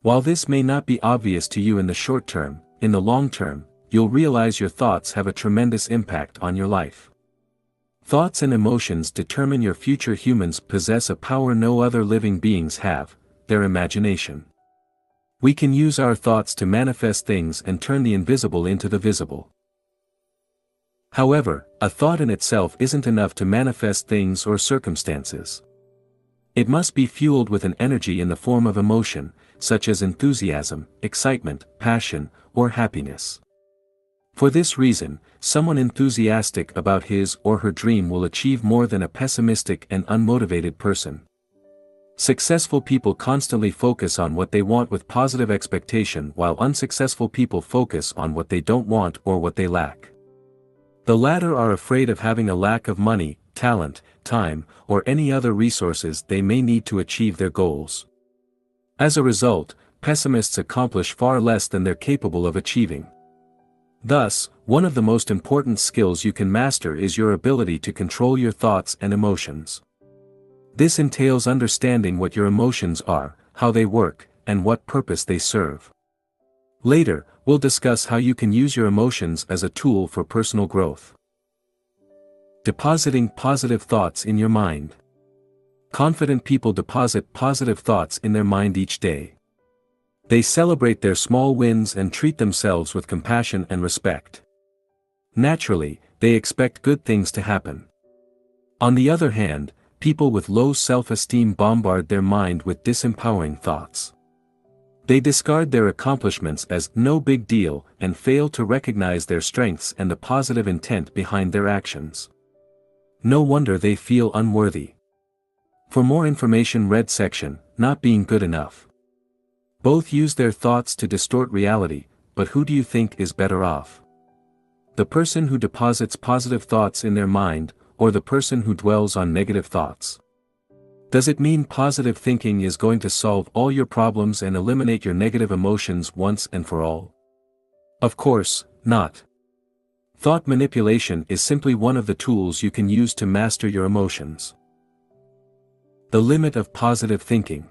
While this may not be obvious to you in the short term, in the long term, you'll realize your thoughts have a tremendous impact on your life. Thoughts and emotions determine your future. Humans possess a power no other living beings have, their imagination. We can use our thoughts to manifest things and turn the invisible into the visible. However, a thought in itself isn't enough to manifest things or circumstances. It must be fueled with an energy in the form of emotion, such as enthusiasm, excitement, passion, or happiness. For this reason, someone enthusiastic about his or her dream will achieve more than a pessimistic and unmotivated person. Successful people constantly focus on what they want with positive expectation, while unsuccessful people focus on what they don't want or what they lack. The latter are afraid of having a lack of money, talent, time, or any other resources they may need to achieve their goals. As a result, pessimists accomplish far less than they're capable of achieving. Thus, one of the most important skills you can master is your ability to control your thoughts and emotions. This entails understanding what your emotions are, how they work, and what purpose they serve. Later, we'll discuss how you can use your emotions as a tool for personal growth. Depositing positive thoughts in your mind. Confident people deposit positive thoughts in their mind each day. They celebrate their small wins and treat themselves with compassion and respect. Naturally, they expect good things to happen. On the other hand, people with low self-esteem bombard their mind with disempowering thoughts. They discard their accomplishments as no big deal and fail to recognize their strengths and the positive intent behind their actions. No wonder they feel unworthy. For more information, read section, Not Being Good Enough. Both use their thoughts to distort reality, but who do you think is better off? The person who deposits positive thoughts in their mind, or the person who dwells on negative thoughts? Does it mean positive thinking is going to solve all your problems and eliminate your negative emotions once and for all? Of course, not. Thought manipulation is simply one of the tools you can use to master your emotions. The limit of positive thinking.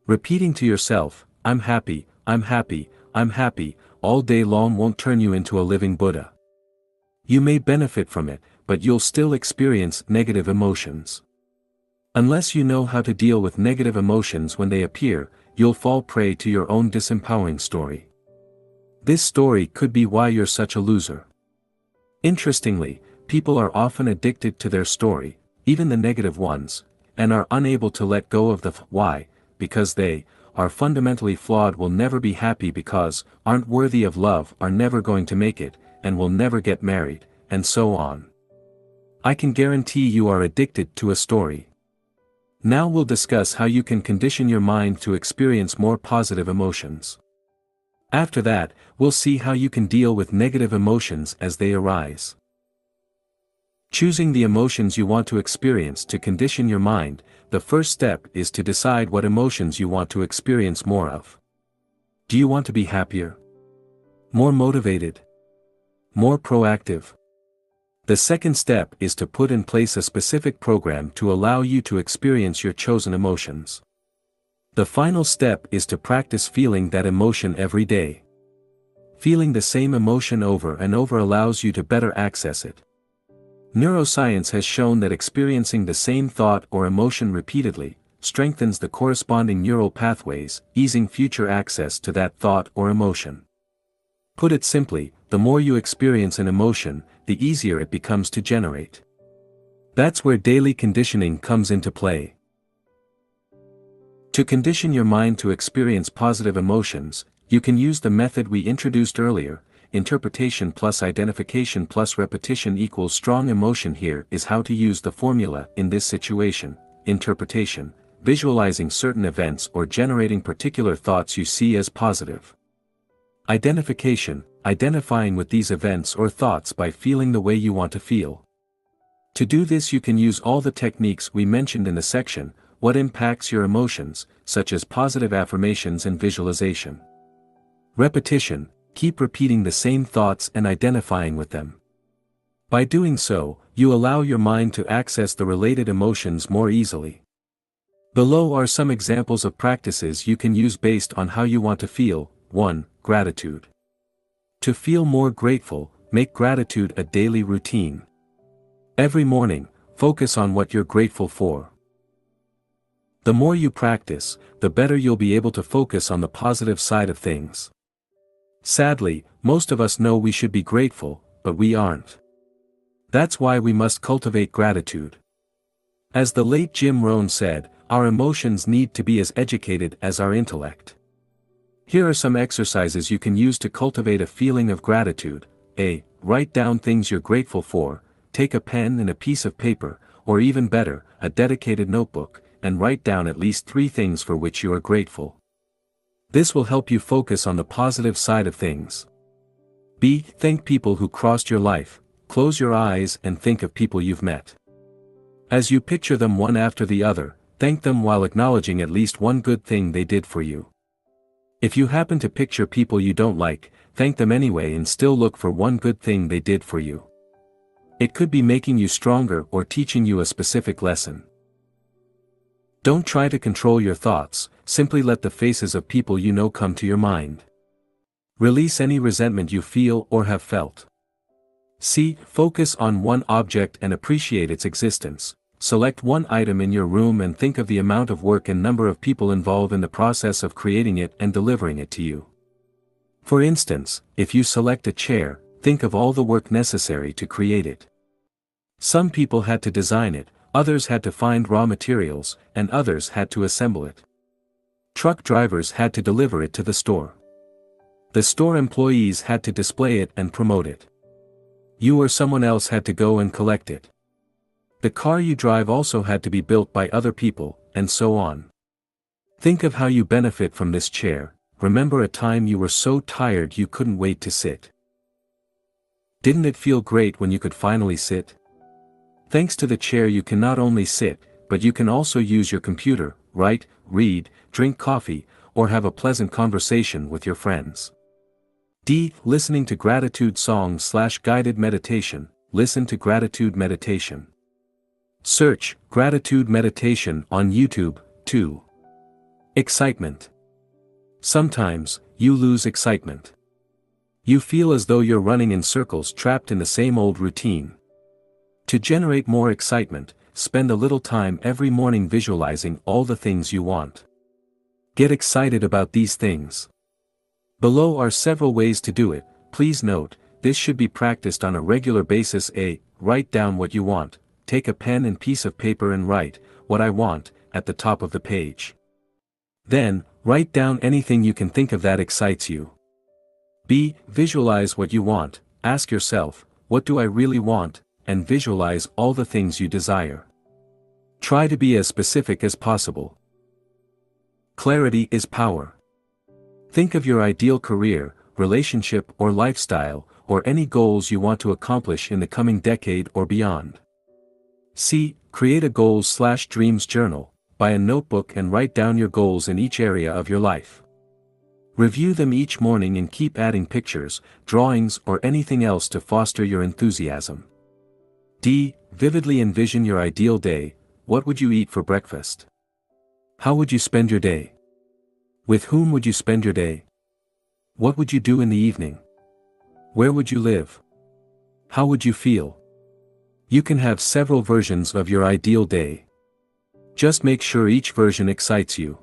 Repeating to yourself, "I'm happy, I'm happy, I'm happy," all day long won't turn you into a living Buddha. You may benefit from it, but you'll still experience negative emotions. Unless you know how to deal with negative emotions when they appear, you'll fall prey to your own disempowering story. This story could be why you're such a loser. Interestingly, people are often addicted to their story, even the negative ones, and are unable to let go of the why, because they are fundamentally flawed, will never be happy because aren't worthy of love, are never going to make it, and will never get married, and so on. I can guarantee you are addicted to a story. Now we'll discuss how you can condition your mind to experience more positive emotions. After that, we'll see how you can deal with negative emotions as they arise. Choosing the emotions you want to experience to condition your mind. The first step is to decide what emotions you want to experience more of. Do you want to be happier? More motivated. More proactive. The second step is to put in place a specific program to allow you to experience your chosen emotions. The final step is to practice feeling that emotion every day. Feeling the same emotion over and over allows you to better access it. Neuroscience has shown that experiencing the same thought or emotion repeatedly strengthens the corresponding neural pathways, easing future access to that thought or emotion. Put it simply, the more you experience an emotion, the easier it becomes to generate. That's where daily conditioning comes into play. To condition your mind to experience positive emotions, you can use the method we introduced earlier: interpretation plus identification plus repetition equals strong emotion. Here is how to use the formula in this situation. Interpretation: visualizing certain events or generating particular thoughts you see as positive. Identification: identifying with these events or thoughts by feeling the way you want to feel. To do this, you can use all the techniques we mentioned in the section, What Impacts Your Emotions, such as positive affirmations and visualization. Repetition: keep repeating the same thoughts and identifying with them. By doing so, you allow your mind to access the related emotions more easily. Below are some examples of practices you can use based on how you want to feel. 1. Gratitude. To feel more grateful, make gratitude a daily routine. Every morning, focus on what you're grateful for. The more you practice, the better you'll be able to focus on the positive side of things. Sadly, most of us know we should be grateful, but we aren't. That's why we must cultivate gratitude. As the late Jim Rohn said, our emotions need to be as educated as our intellect. Here are some exercises you can use to cultivate a feeling of gratitude. A. Write down things you're grateful for. Take a pen and a piece of paper, or even better, a dedicated notebook, and write down at least 3 things for which you are grateful. This will help you focus on the positive side of things. B. Thank people who crossed your life. Close your eyes and think of people you've met. As you picture them one after the other, thank them while acknowledging at least one good thing they did for you. If you happen to picture people you don't like, thank them anyway and still look for one good thing they did for you. It could be making you stronger or teaching you a specific lesson. Don't try to control your thoughts, simply let the faces of people you know come to your mind. Release any resentment you feel or have felt. C. Focus on one object and appreciate its existence. Select one item in your room and think of the amount of work and number of people involved in the process of creating it and delivering it to you. For instance, if you select a chair, think of all the work necessary to create it. Some people had to design it, others had to find raw materials, and others had to assemble it. Truck drivers had to deliver it to the store. The store employees had to display it and promote it. You or someone else had to go and collect it. The car you drive also had to be built by other people, and so on. Think of how you benefit from this chair. Remember a time you were so tired you couldn't wait to sit. Didn't it feel great when you could finally sit? Thanks to the chair you can not only sit, but you can also use your computer, write, read, drink coffee, or have a pleasant conversation with your friends. D. Listening to gratitude songs/guided meditation. Listen to gratitude meditation. Search gratitude meditation on YouTube. 2. Excitement. Sometimes, you lose excitement. You feel as though you're running in circles trapped in the same old routine. To generate more excitement, spend a little time every morning visualizing all the things you want. Get excited about these things. Below are several ways to do it. Please note, this should be practiced on a regular basis. A. Write down what you want. Take a pen and piece of paper and write, "What I want," at the top of the page. Then, write down anything you can think of that excites you. B. Visualize what you want. Ask yourself, what do I really want, and visualize all the things you desire. Try to be as specific as possible. Clarity is power. Think of your ideal career, relationship or lifestyle, or any goals you want to accomplish in the coming decade or beyond. C. Create a goals/dreams journal. Buy a notebook and write down your goals in each area of your life. Review them each morning and keep adding pictures, drawings, or anything else to foster your enthusiasm. D. Vividly envision your ideal day. What would you eat for breakfast? How would you spend your day? With whom would you spend your day? What would you do in the evening? Where would you live? How would you feel? You can have several versions of your ideal day. Just make sure each version excites you.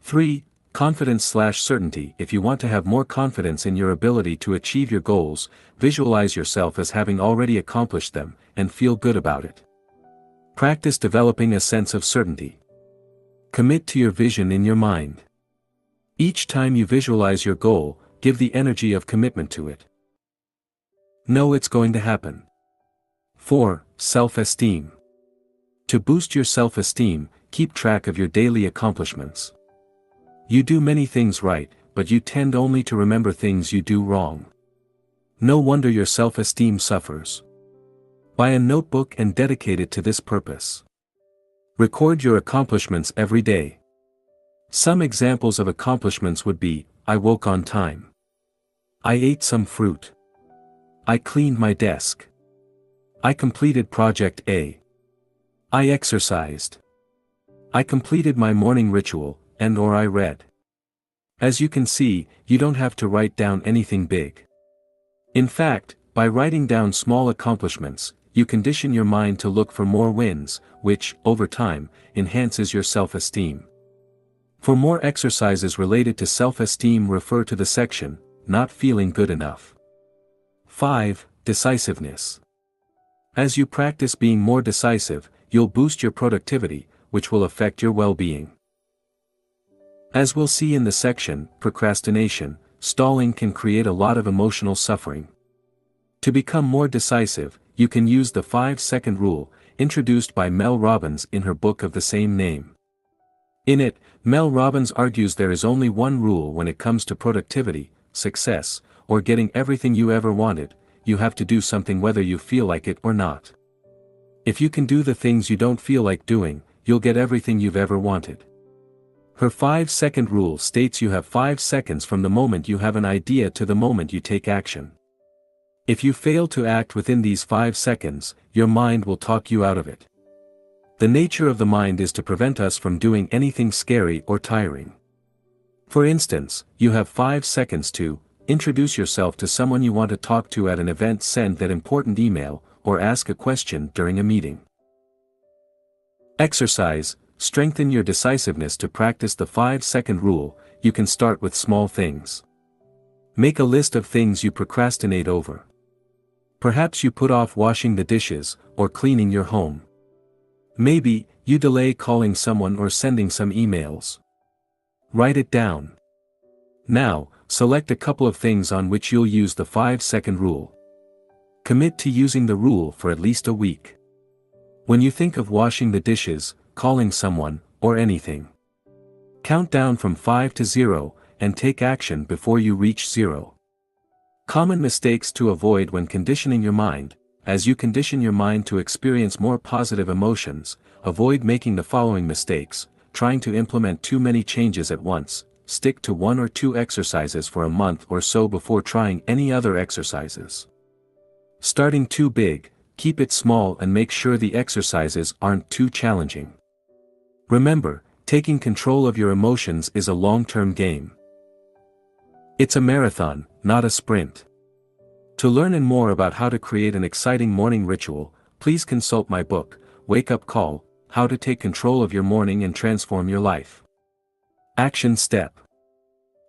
3. Confidence/certainty. If you want to have more confidence in your ability to achieve your goals, visualize yourself as having already accomplished them, and feel good about it. Practice developing a sense of certainty. Commit to your vision in your mind. Each time you visualize your goal, give the energy of commitment to it. Know it's going to happen. 4. Self-esteem. To boost your self-esteem, keep track of your daily accomplishments. You do many things right, but you tend only to remember things you do wrong. No wonder your self-esteem suffers. Buy a notebook and dedicate it to this purpose. Record your accomplishments every day. Some examples of accomplishments would be: I woke on time. I ate some fruit. I cleaned my desk. I completed Project A. I exercised. I completed my morning ritual, and/or I read. As you can see, you don't have to write down anything big. In fact, by writing down small accomplishments, you condition your mind to look for more wins, which, over time, enhances your self-esteem. For more exercises related to self-esteem, refer to the section, Not Feeling Good Enough. 5. Decisiveness. As you practice being more decisive, you'll boost your productivity, which will affect your well-being. As we'll see in the section, Procrastination, stalling can create a lot of emotional suffering. To become more decisive, you can use the 5-second rule, introduced by Mel Robbins in her book of the same name. In it, Mel Robbins argues there is only one rule when it comes to productivity, success, or getting everything you ever wanted: you have to do something whether you feel like it or not. If you can do the things you don't feel like doing, you'll get everything you've ever wanted. Her 5-second rule states you have 5 seconds from the moment you have an idea to the moment you take action. If you fail to act within these 5 seconds, your mind will talk you out of it. The nature of the mind is to prevent us from doing anything scary or tiring. For instance, you have 5 seconds to introduce yourself to someone you want to talk to at an event, send that important email, or ask a question during a meeting. Exercise. Strengthen your decisiveness. To practice the 5-second rule, you can start with small things. Make a list of things you procrastinate over. Perhaps you put off washing the dishes, or cleaning your home. Maybe, you delay calling someone or sending some emails. Write it down. Now, select a couple of things on which you'll use the 5-second rule. Commit to using the rule for at least a week. When you think of washing the dishes, calling someone, or anything, count down from 5 to 0, and take action before you reach 0. Common mistakes to avoid when conditioning your mind. As you condition your mind to experience more positive emotions, avoid making the following mistakes: trying to implement too many changes at once. Stick to 1 or 2 exercises for a month or so before trying any other exercises. Starting too big, keep it small and make sure the exercises aren't too challenging. Remember, taking control of your emotions is a long-term game. It's a marathon, not a sprint. To learn more about how to create an exciting morning ritual, please consult my book, Wake Up Call: How to Take Control of Your Morning and Transform Your Life. Action Step.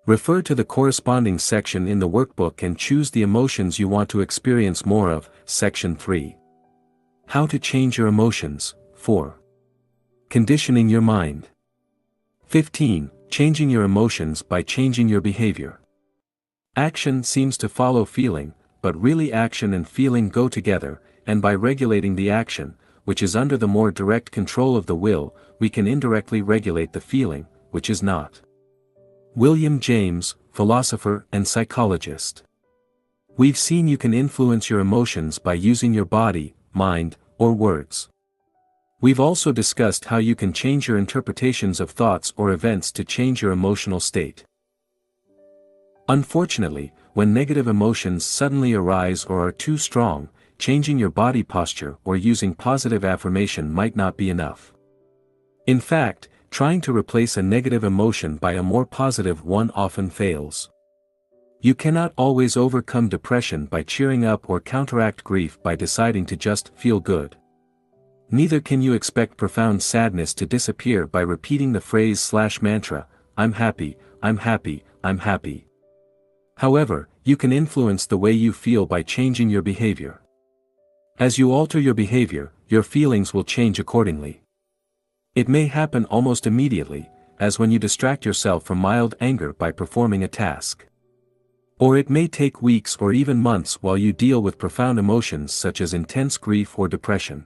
Refer to the corresponding section in the workbook and choose the emotions you want to experience more of. Section 3. How to change your emotions. 4. Conditioning your mind. 15. Changing your emotions by changing your behavior. Action seems to follow feeling, but really action and feeling go together, and by regulating the action, which is under the more direct control of the will, we can indirectly regulate the feeling, which is not. William James, philosopher and psychologist. We've seen you can influence your emotions by using your body, mind, or words. We've also discussed how you can change your interpretations of thoughts or events to change your emotional state. Unfortunately, when negative emotions suddenly arise or are too strong, changing your body posture or using positive affirmation might not be enough. In fact, trying to replace a negative emotion by a more positive one often fails. You cannot always overcome depression by cheering up or counteract grief by deciding to just feel good. Neither can you expect profound sadness to disappear by repeating the phrase/mantra, "I'm happy, I'm happy, I'm happy." However, you can influence the way you feel by changing your behavior. As you alter your behavior, your feelings will change accordingly. It may happen almost immediately, as when you distract yourself from mild anger by performing a task. Or it may take weeks or even months while you deal with profound emotions such as intense grief or depression.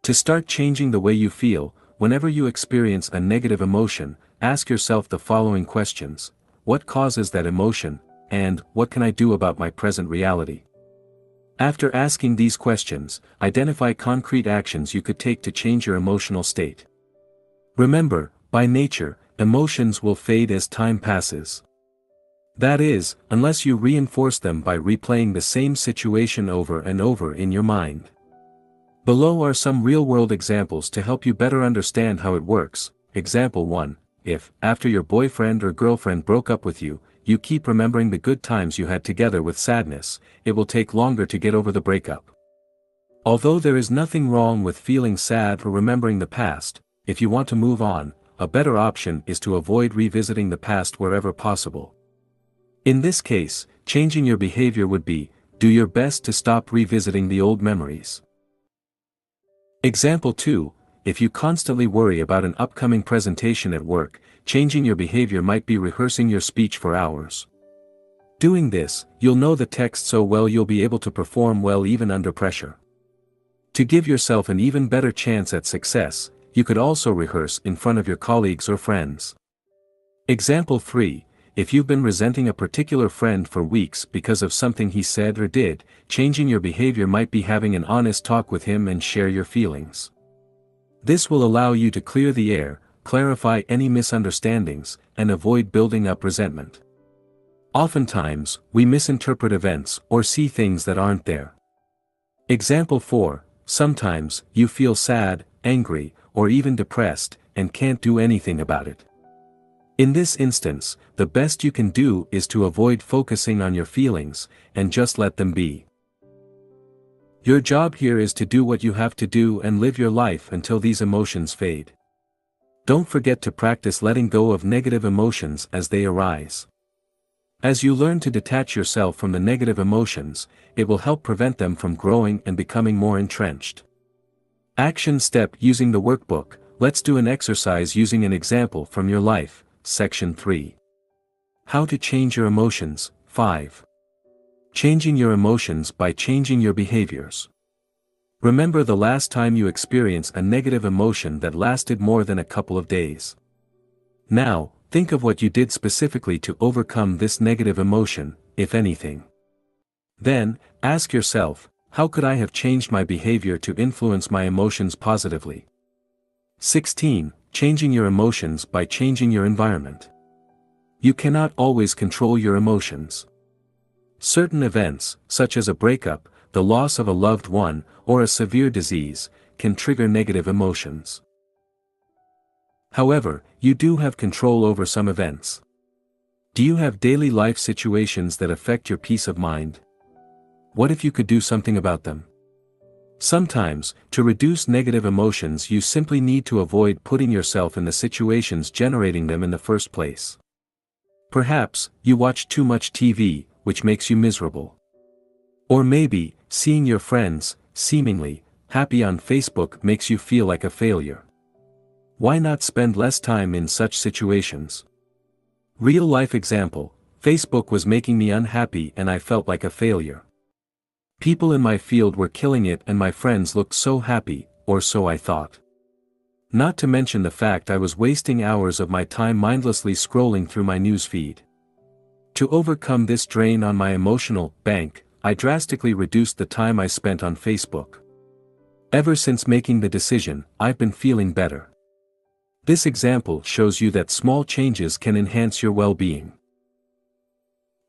To start changing the way you feel, whenever you experience a negative emotion, ask yourself the following questions: what causes that emotion, and what can I do about my present reality? After asking these questions, identify concrete actions you could take to change your emotional state. Remember, by nature, emotions will fade as time passes. That is, unless you reinforce them by replaying the same situation over and over in your mind. Below are some real-world examples to help you better understand how it works. Example 1. If, after your boyfriend or girlfriend broke up with you, you keep remembering the good times you had together with sadness, it will take longer to get over the breakup. Although there is nothing wrong with feeling sad or remembering the past, if you want to move on, a better option is to avoid revisiting the past wherever possible. In this case, changing your behavior would be, do your best to stop revisiting the old memories. Example 2. If you constantly worry about an upcoming presentation at work, changing your behavior might be rehearsing your speech for hours. Doing this, you'll know the text so well you'll be able to perform well even under pressure. To give yourself an even better chance at success, you could also rehearse in front of your colleagues or friends. Example 3. If you've been resenting a particular friend for weeks because of something he said or did, changing your behavior might be having an honest talk with him and share your feelings. This will allow you to clear the air, clarify any misunderstandings, and avoid building up resentment. Oftentimes, we misinterpret events or see things that aren't there. Example 4. Sometimes, you feel sad, angry, or even depressed, and can't do anything about it. In this instance, the best you can do is to avoid focusing on your feelings, and just let them be. Your job here is to do what you have to do and live your life until these emotions fade. Don't forget to practice letting go of negative emotions as they arise. As you learn to detach yourself from the negative emotions, it will help prevent them from growing and becoming more entrenched. Action step using the workbook. Let's do an exercise using an example from your life. Section 3. How to change your emotions. 5. Changing your emotions by changing your behaviors. Remember the last time you experienced a negative emotion that lasted more than a couple of days. Now, think of what you did specifically to overcome this negative emotion, if anything. Then, ask yourself, how could I have changed my behavior to influence my emotions positively? 16. Changing your emotions by changing your environment. You cannot always control your emotions. Certain events, such as a breakup, the loss of a loved one, or a severe disease, can trigger negative emotions. However, you do have control over some events. Do you have daily life situations that affect your peace of mind? What if you could do something about them? Sometimes, to reduce negative emotions you simply need to avoid putting yourself in the situations generating them in the first place. Perhaps, you watch too much TV, which makes you miserable. Or maybe, seeing your friends, seemingly, happy on Facebook makes you feel like a failure. Why not spend less time in such situations? Real life example, Facebook was making me unhappy and I felt like a failure. People in my field were killing it and my friends looked so happy, or so I thought. Not to mention the fact I was wasting hours of my time mindlessly scrolling through my news feed. To overcome this drain on my emotional bank, I drastically reduced the time I spent on Facebook. Ever since making the decision, I've been feeling better. This example shows you that small changes can enhance your well-being.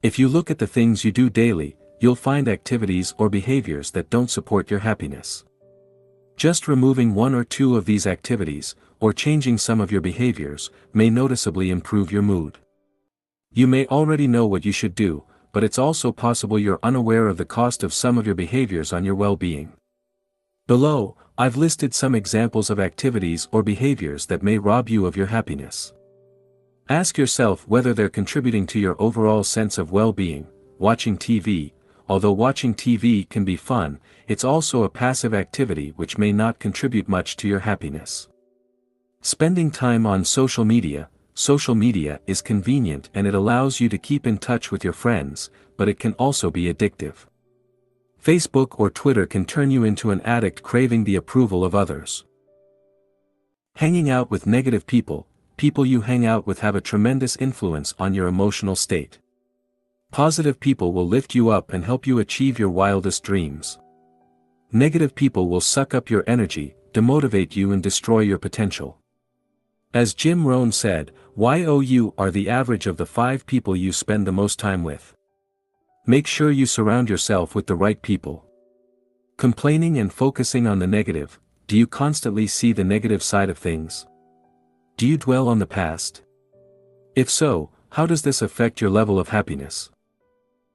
If you look at the things you do daily, you'll find activities or behaviors that don't support your happiness. Just removing one or two of these activities, or changing some of your behaviors, may noticeably improve your mood. You may already know what you should do, but it's also possible you're unaware of the cost of some of your behaviors on your well-being. Below, I've listed some examples of activities or behaviors that may rob you of your happiness. Ask yourself whether they're contributing to your overall sense of well-being. Watching TV. Although watching TV can be fun, it's also a passive activity which may not contribute much to your happiness. Spending time on social media. Social media is convenient and it allows you to keep in touch with your friends, but it can also be addictive. Facebook or Twitter can turn you into an addict craving the approval of others. Hanging out with negative people. People you hang out with have a tremendous influence on your emotional state. Positive people will lift you up and help you achieve your wildest dreams. Negative people will suck up your energy, demotivate you and destroy your potential. As Jim Rohn said, you are the average of the 5 people you spend the most time with. Make sure you surround yourself with the right people. Complaining and focusing on the negative. Do you constantly see the negative side of things? Do you dwell on the past? If so, how does this affect your level of happiness?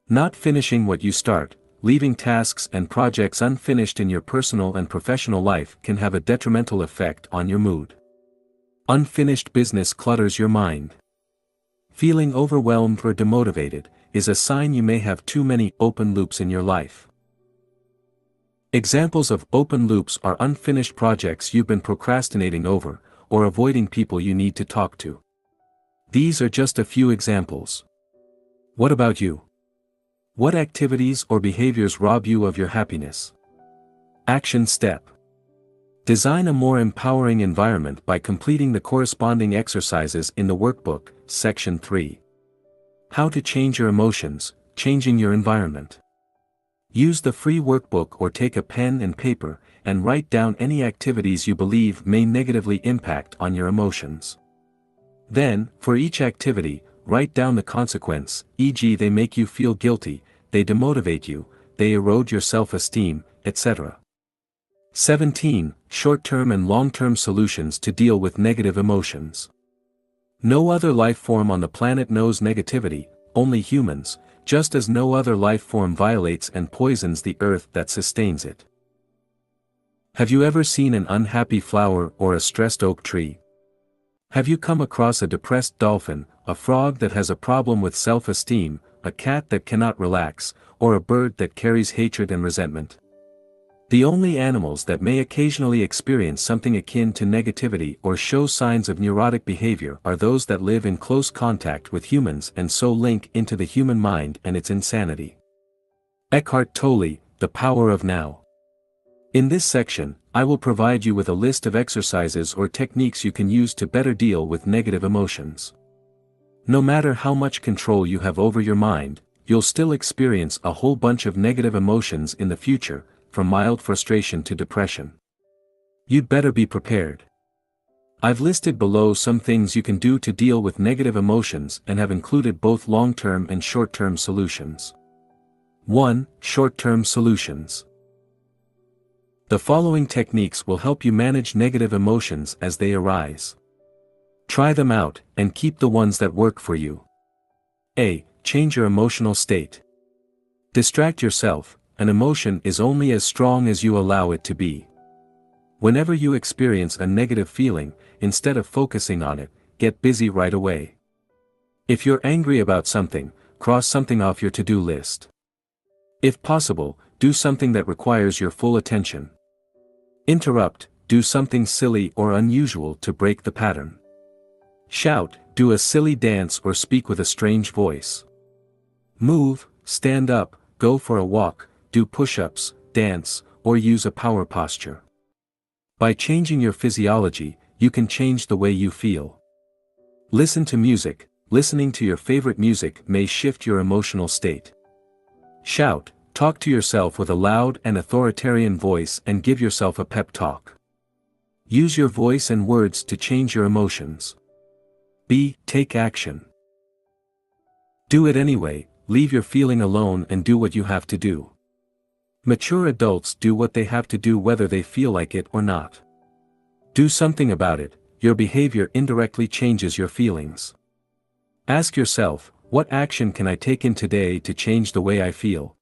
Not finishing what you start, leaving tasks and projects unfinished in your personal and professional life can have a detrimental effect on your mood. Unfinished business clutters your mind. Feeling overwhelmed or demotivated is a sign you may have too many open loops in your life. Examples of open loops are unfinished projects you've been procrastinating over, or avoiding people you need to talk to. These are just a few examples. What about you? What activities or behaviors rob you of your happiness? Action step. Design a more empowering environment by completing the corresponding exercises in the workbook, Section 3. How to change your emotions, changing your environment. Use the free workbook or take a pen and paper, and write down any activities you believe may negatively impact on your emotions. Then, for each activity, write down the consequence, e.g. they make you feel guilty, they demotivate you, they erode your self-esteem, etc. 17. Short-term and long-term solutions to deal with negative emotions. No other life form on the planet knows negativity, only humans, just as no other life form violates and poisons the earth that sustains it. Have you ever seen an unhappy flower or a stressed oak tree? Have you come across a depressed dolphin, a frog that has a problem with self-esteem, a cat that cannot relax, or a bird that carries hatred and resentment? The only animals that may occasionally experience something akin to negativity or show signs of neurotic behavior are those that live in close contact with humans and so link into the human mind and its insanity. Eckhart Tolle, The Power of Now. In this section, I will provide you with a list of exercises or techniques you can use to better deal with negative emotions. No matter how much control you have over your mind, you'll still experience a whole bunch of negative emotions in the future, from mild frustration to depression. You'd better be prepared. I've listed below some things you can do to deal with negative emotions and have included both long-term and short-term solutions. 1. Short-term solutions. The following techniques will help you manage negative emotions as they arise. Try them out, and keep the ones that work for you. A. Change your emotional state. Distract yourself. An emotion is only as strong as you allow it to be. Whenever you experience a negative feeling, instead of focusing on it, get busy right away. If you're angry about something, cross something off your to-do list. If possible, do something that requires your full attention. Interrupt, do something silly or unusual to break the pattern. Shout, do a silly dance or speak with a strange voice. Move, stand up, go for a walk, do push-ups, dance, or use a power posture. By changing your physiology, you can change the way you feel. Listen to music. Listening to your favorite music may shift your emotional state. Shout, talk to yourself with a loud and authoritarian voice and give yourself a pep talk. Use your voice and words to change your emotions. B. Take action. Do it anyway. leave your feeling alone and do what you have to do. Mature adults do what they have to do whether they feel like it or not. Do something about it. Your behavior indirectly changes your feelings. Ask yourself, what action can I take in today to change the way I feel?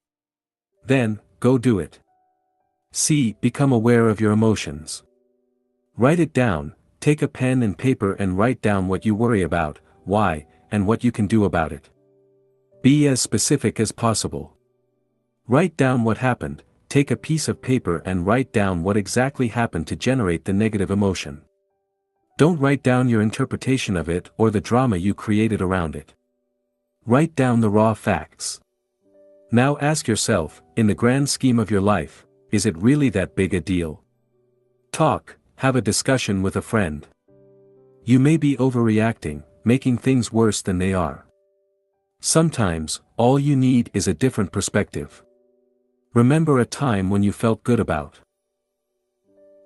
Then, go do it. C. Become aware of your emotions. Write it down. Take a pen and paper and write down what you worry about, why, and what you can do about it. Be as specific as possible. Write down what happened. Take a piece of paper and write down what exactly happened to generate the negative emotion. Don't write down your interpretation of it or the drama you created around it. Write down the raw facts. Now ask yourself, in the grand scheme of your life, is it really that big a deal? Talk, have a discussion with a friend. You may be overreacting, making things worse than they are. Sometimes, all you need is a different perspective. Remember a time when you felt good about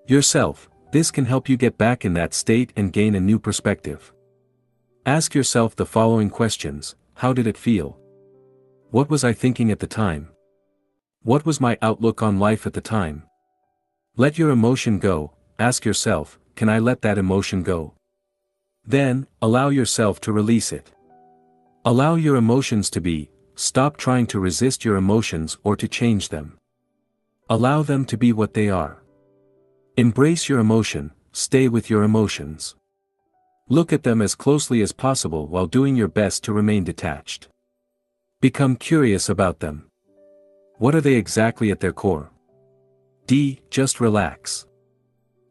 yourself. This can help you get back in that state and gain a new perspective. Ask yourself the following questions: how did it feel? What was I thinking at the time? What was my outlook on life at the time? Let your emotion go. Ask yourself, can I let that emotion go? Then, allow yourself to release it. Allow your emotions to be. Stop trying to resist your emotions or to change them. Allow them to be what they are. Embrace your emotion, stay with your emotions. Look at them as closely as possible while doing your best to remain detached. Become curious about them. What are they exactly at their core? D. Just relax.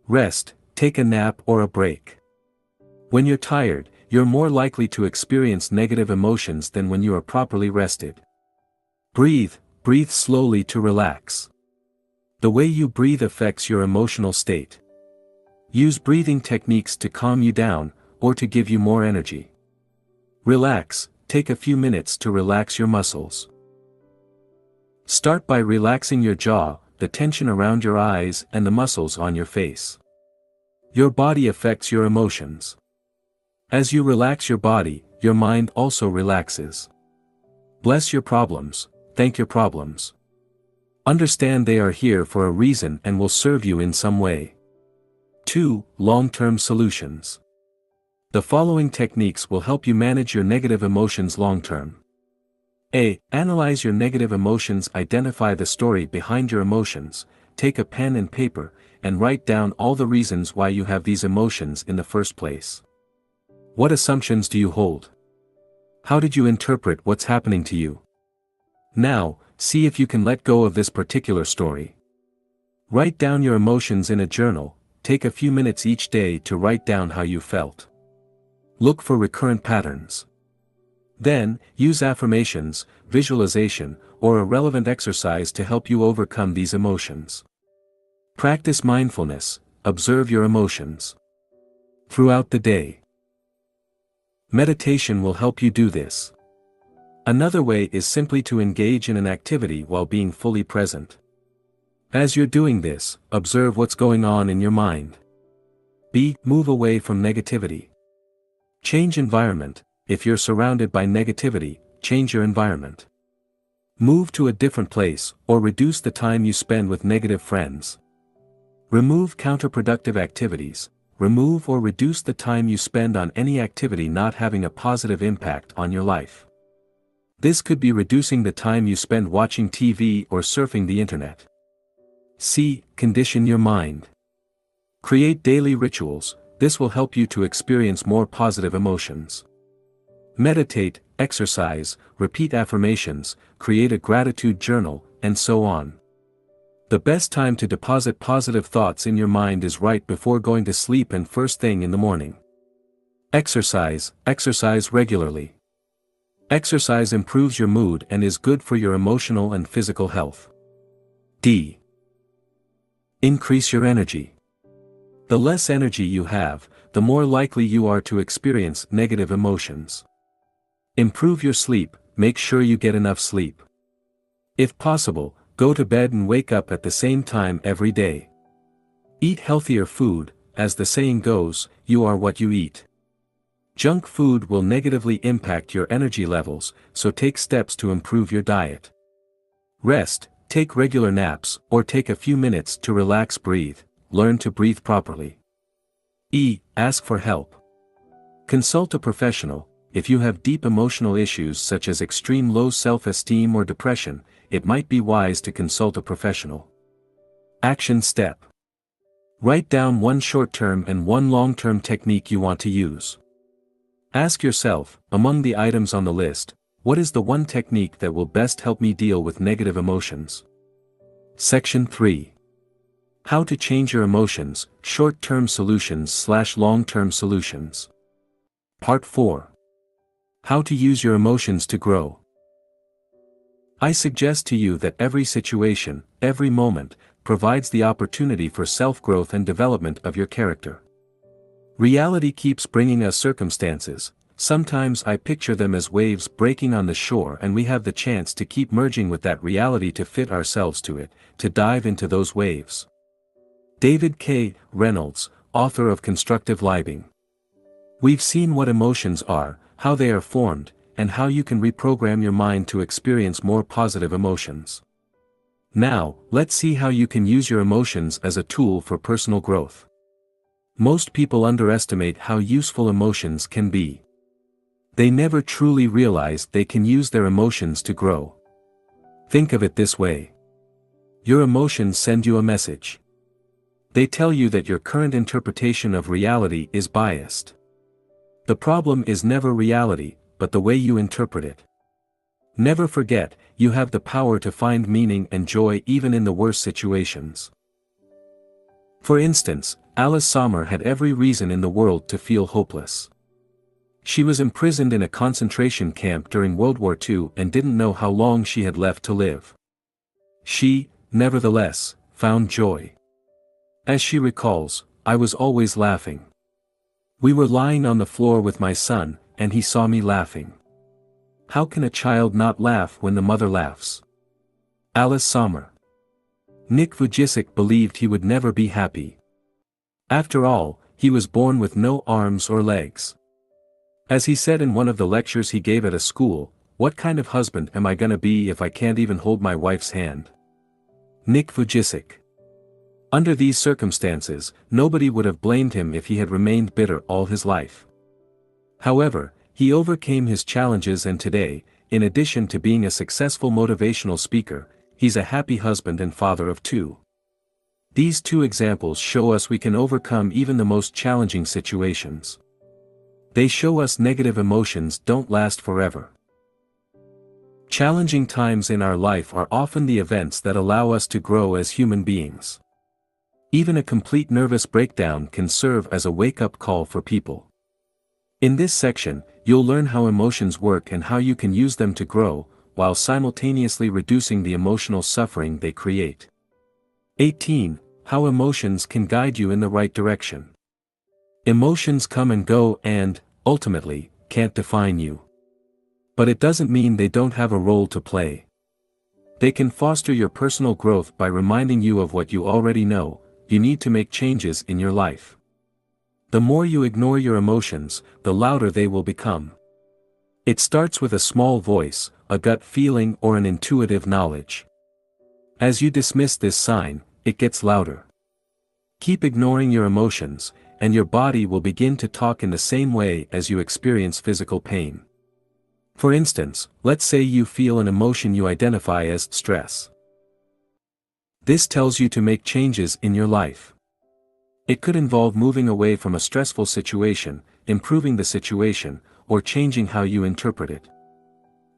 Rest, take a nap or a break. When you're tired, you're more likely to experience negative emotions than when you are properly rested. Breathe slowly to relax. The way you breathe affects your emotional state. Use breathing techniques to calm you down, or to give you more energy. Relax, take a few minutes to relax your muscles. Start by relaxing your jaw, the tension around your eyes and the muscles on your face. Your body affects your emotions. As you relax your body, your mind also relaxes. Bless your problems, thank your problems. Understand they are here for a reason and will serve you in some way. 2. Long-term solutions. The following techniques will help you manage your negative emotions long-term. A. Analyze your negative emotions. Identify the story behind your emotions. Take a pen and paper, and write down all the reasons why you have these emotions in the first place. What assumptions do you hold? How did you interpret what's happening to you? Now, see if you can let go of this particular story. Write down your emotions in a journal. Take a few minutes each day to write down how you felt. Look for recurrent patterns. Then, use affirmations, visualization, or a relevant exercise to help you overcome these emotions. Practice mindfulness, observe your emotions throughout the day. Meditation will help you do this. Another way is simply to engage in an activity while being fully present. As you're doing this, observe what's going on in your mind. B. Move away from negativity. Change environment. If you're surrounded by negativity, change your environment. Move to a different place, or reduce the time you spend with negative friends. Remove counterproductive activities. Remove or reduce the time you spend on any activity not having a positive impact on your life. This could be reducing the time you spend watching TV or surfing the internet. C. Condition your mind. Create daily rituals. This will help you to experience more positive emotions. Meditate, exercise, repeat affirmations, create a gratitude journal, and so on. The best time to deposit positive thoughts in your mind is right before going to sleep and first thing in the morning. Exercise regularly. Exercise improves your mood and is good for your emotional and physical health. D. Increase your energy. The less energy you have, the more likely you are to experience negative emotions. Improve your sleep. Make sure you get enough sleep. If possible, go to bed and wake up at the same time every day. Eat healthier food. As the saying goes, you are what you eat. Junk food will negatively impact your energy levels, so take steps to improve your diet. Rest, take regular naps, or take a few minutes to relax. Breathe, learn to breathe properly. E. Ask for help. Consult a professional. If you have deep emotional issues such as extreme low self-esteem or depression, it might be wise to consult a professional. Action step. Write down one short-term and one long-term technique you want to use. Ask yourself, among the items on the list, what is the one technique that will best help me deal with negative emotions? Section 3. How to change your emotions, short-term solutions/long-term solutions. Part 4. How to use your emotions to grow. I suggest to you that every situation, every moment, provides the opportunity for self-growth and development of your character. Reality keeps bringing us circumstances. Sometimes I picture them as waves breaking on the shore, and we have the chance to keep merging with that reality to fit ourselves to it, to dive into those waves. David K. Reynolds, author of Constructive Living. We've seen what emotions are, how they are formed, and how you can reprogram your mind to experience more positive emotions. Now, let's see how you can use your emotions as a tool for personal growth. Most people underestimate how useful emotions can be. They never truly realize they can use their emotions to grow. Think of it this way. Your emotions send you a message. They tell you that your current interpretation of reality is biased. The problem is never reality, but the way you interpret it. Never forget, you have the power to find meaning and joy even in the worst situations. For instance, Alice Sommer had every reason in the world to feel hopeless. She was imprisoned in a concentration camp during World War II and didn't know how long she had left to live. She, nevertheless, found joy. As she recalls, I was always laughing. We were lying on the floor with my son, and he saw me laughing. How can a child not laugh when the mother laughs? Alice Sommer. Nick Vujicic believed he would never be happy. After all, he was born with no arms or legs. As he said in one of the lectures he gave at a school, "What kind of husband am I gonna be if I can't even hold my wife's hand?" Nick Vujicic. Under these circumstances, nobody would have blamed him if he had remained bitter all his life. However, he overcame his challenges, and today, in addition to being a successful motivational speaker, he's a happy husband and father of 2. These 2 examples show us we can overcome even the most challenging situations. They show us negative emotions don't last forever. Challenging times in our life are often the events that allow us to grow as human beings. Even a complete nervous breakdown can serve as a wake-up call for people. In this section, you'll learn how emotions work and how you can use them to grow, while simultaneously reducing the emotional suffering they create. 18. How emotions can guide you in the right direction. Emotions come and go and, ultimately, can't define you. But it doesn't mean they don't have a role to play. They can foster your personal growth by reminding you of what you already know: you need to make changes in your life. The more you ignore your emotions, the louder they will become. It starts with a small voice, a gut feeling, or an intuitive knowledge. As you dismiss this sign, it gets louder. Keep ignoring your emotions, and your body will begin to talk in the same way as you experience physical pain. For instance, let's say you feel an emotion you identify as stress. This tells you to make changes in your life. It could involve moving away from a stressful situation, improving the situation, or changing how you interpret it.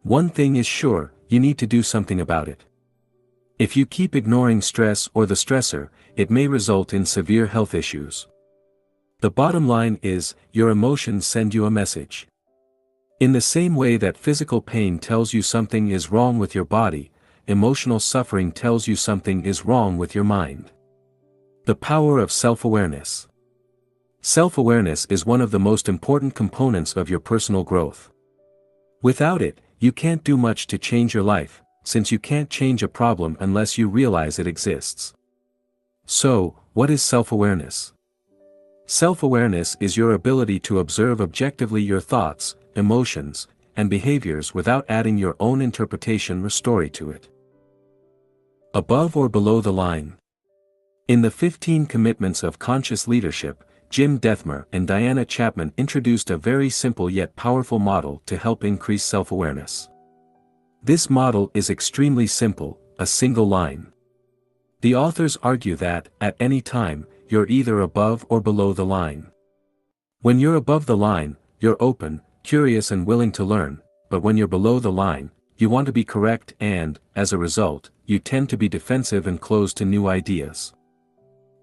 One thing is sure, you need to do something about it. If you keep ignoring stress or the stressor, it may result in severe health issues. The bottom line is, your emotions send you a message. In the same way that physical pain tells you something is wrong with your body, emotional suffering tells you something is wrong with your mind. The power of self-awareness. Self-awareness is one of the most important components of your personal growth. Without it, you can't do much to change your life, since you can't change a problem unless you realize it exists. So, what is self-awareness? Self-awareness is your ability to observe objectively your thoughts, emotions, and behaviors without adding your own interpretation or story to it. Above or below the line? In the 15 Commitments of Conscious Leadership, Jim Dethmer and Diana Chapman introduced a very simple yet powerful model to help increase self-awareness. This model is extremely simple, a single line. The authors argue that, at any time, you're either above or below the line. When you're above the line, you're open, curious and willing to learn, but when you're below the line, you want to be correct and, as a result, you tend to be defensive and closed to new ideas.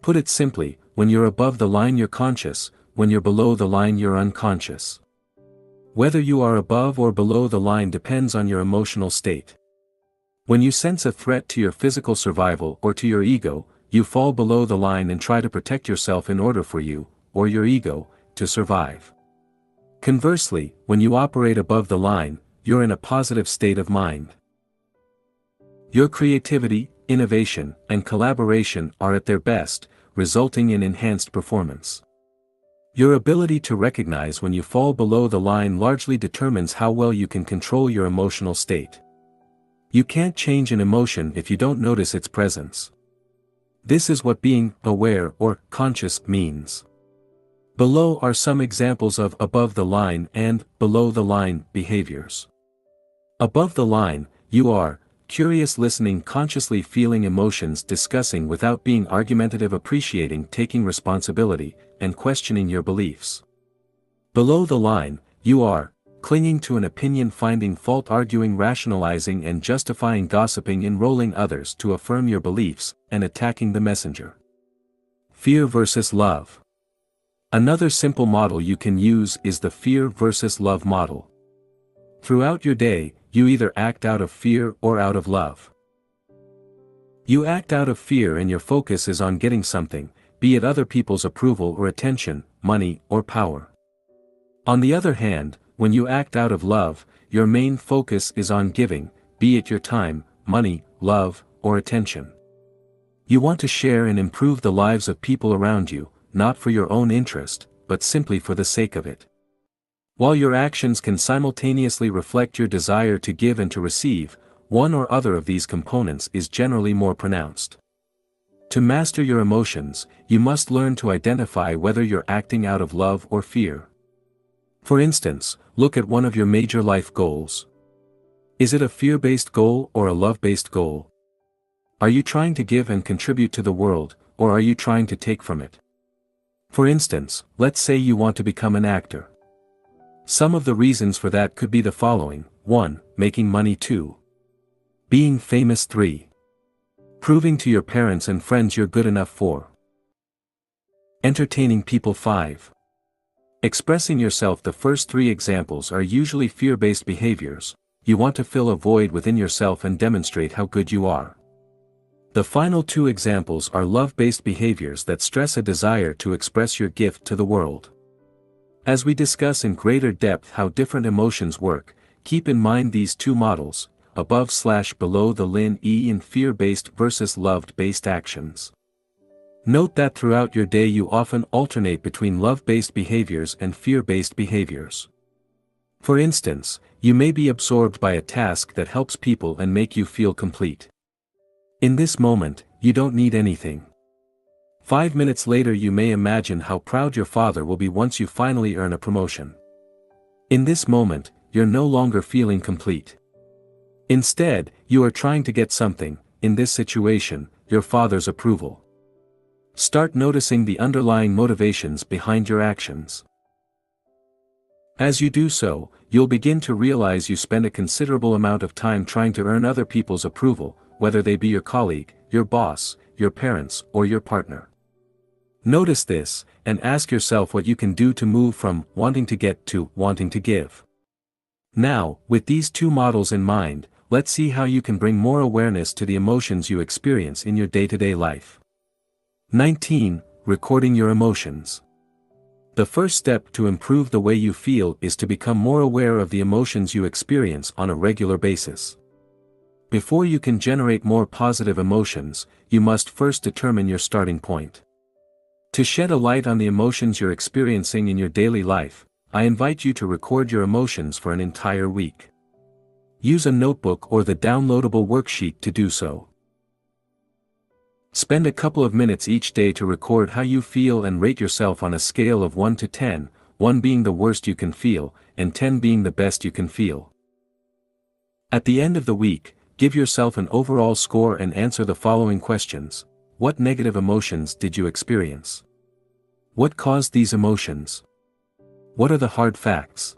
Put it simply, when you're above the line you're conscious, when you're below the line you're unconscious. Whether you are above or below the line depends on your emotional state. When you sense a threat to your physical survival or to your ego, you fall below the line and try to protect yourself in order for you, or your ego, to survive. Conversely, when you operate above the line, you're in a positive state of mind. Your creativity, innovation, and collaboration are at their best, resulting in enhanced performance. Your ability to recognize when you fall below the line largely determines how well you can control your emotional state. You can't change an emotion if you don't notice its presence. This is what being aware or conscious means. Below are some examples of above the line and below the line behaviors. Above the line, you are curious, listening, consciously feeling emotions, discussing without being argumentative, appreciating, taking responsibility, and questioning your beliefs. Below the line, you are clinging to an opinion, finding fault, arguing, rationalizing and justifying, gossiping, enrolling others to affirm your beliefs, and attacking the messenger. Fear versus love. Another simple model you can use is the fear versus love model. Throughout your day, you either act out of fear or out of love. You act out of fear and your focus is on getting something, be it other people's approval or attention, money or power. On the other hand, when you act out of love, your main focus is on giving, be it your time, money, love, or attention. You want to share and improve the lives of people around you, not for your own interest, but simply for the sake of it. While your actions can simultaneously reflect your desire to give and to receive, one or other of these components is generally more pronounced. To master your emotions, you must learn to identify whether you're acting out of love or fear. For instance, look at one of your major life goals. Is it a fear-based goal or a love-based goal? Are you trying to give and contribute to the world, or are you trying to take from it? For instance, let's say you want to become an actor. Some of the reasons for that could be the following: 1. Making money. 2. Being famous. 3. Proving to your parents and friends you're good enough. 4. Entertaining people. 5. Expressing yourself. The first 3 examples are usually fear-based behaviors. You want to fill a void within yourself and demonstrate how good you are. The final 2 examples are love-based behaviors that stress a desire to express your gift to the world. As we discuss in greater depth how different emotions work, keep in mind these 2 models, above/below the line in fear-based versus love-based actions. Note that throughout your day you often alternate between love-based behaviors and fear-based behaviors. For instance, you may be absorbed by a task that helps people and make you feel complete. In this moment, you don't need anything. 5 minutes later you may imagine how proud your father will be once you finally earn a promotion. In this moment, you're no longer feeling complete. Instead, you are trying to get something, in this situation, your father's approval. Start noticing the underlying motivations behind your actions. As you do so, you'll begin to realize you spend a considerable amount of time trying to earn other people's approval, whether they be your colleague, your boss, your parents, or your partner. Notice this, and ask yourself what you can do to move from wanting to get to wanting to give. Now, with these 2 models in mind, let's see how you can bring more awareness to the emotions you experience in your day-to-day life. 19. Recording your emotions. The first step to improve the way you feel is to become more aware of the emotions you experience on a regular basis. Before you can generate more positive emotions, you must first determine your starting point. To shed a light on the emotions you're experiencing in your daily life, I invite you to record your emotions for an entire week. Use a notebook or the downloadable worksheet to do so. Spend a couple of minutes each day to record how you feel and rate yourself on a scale of 1 to 10, 1 being the worst you can feel, and 10 being the best you can feel. At the end of the week, give yourself an overall score and answer the following questions. What negative emotions did you experience? What caused these emotions? What are the hard facts?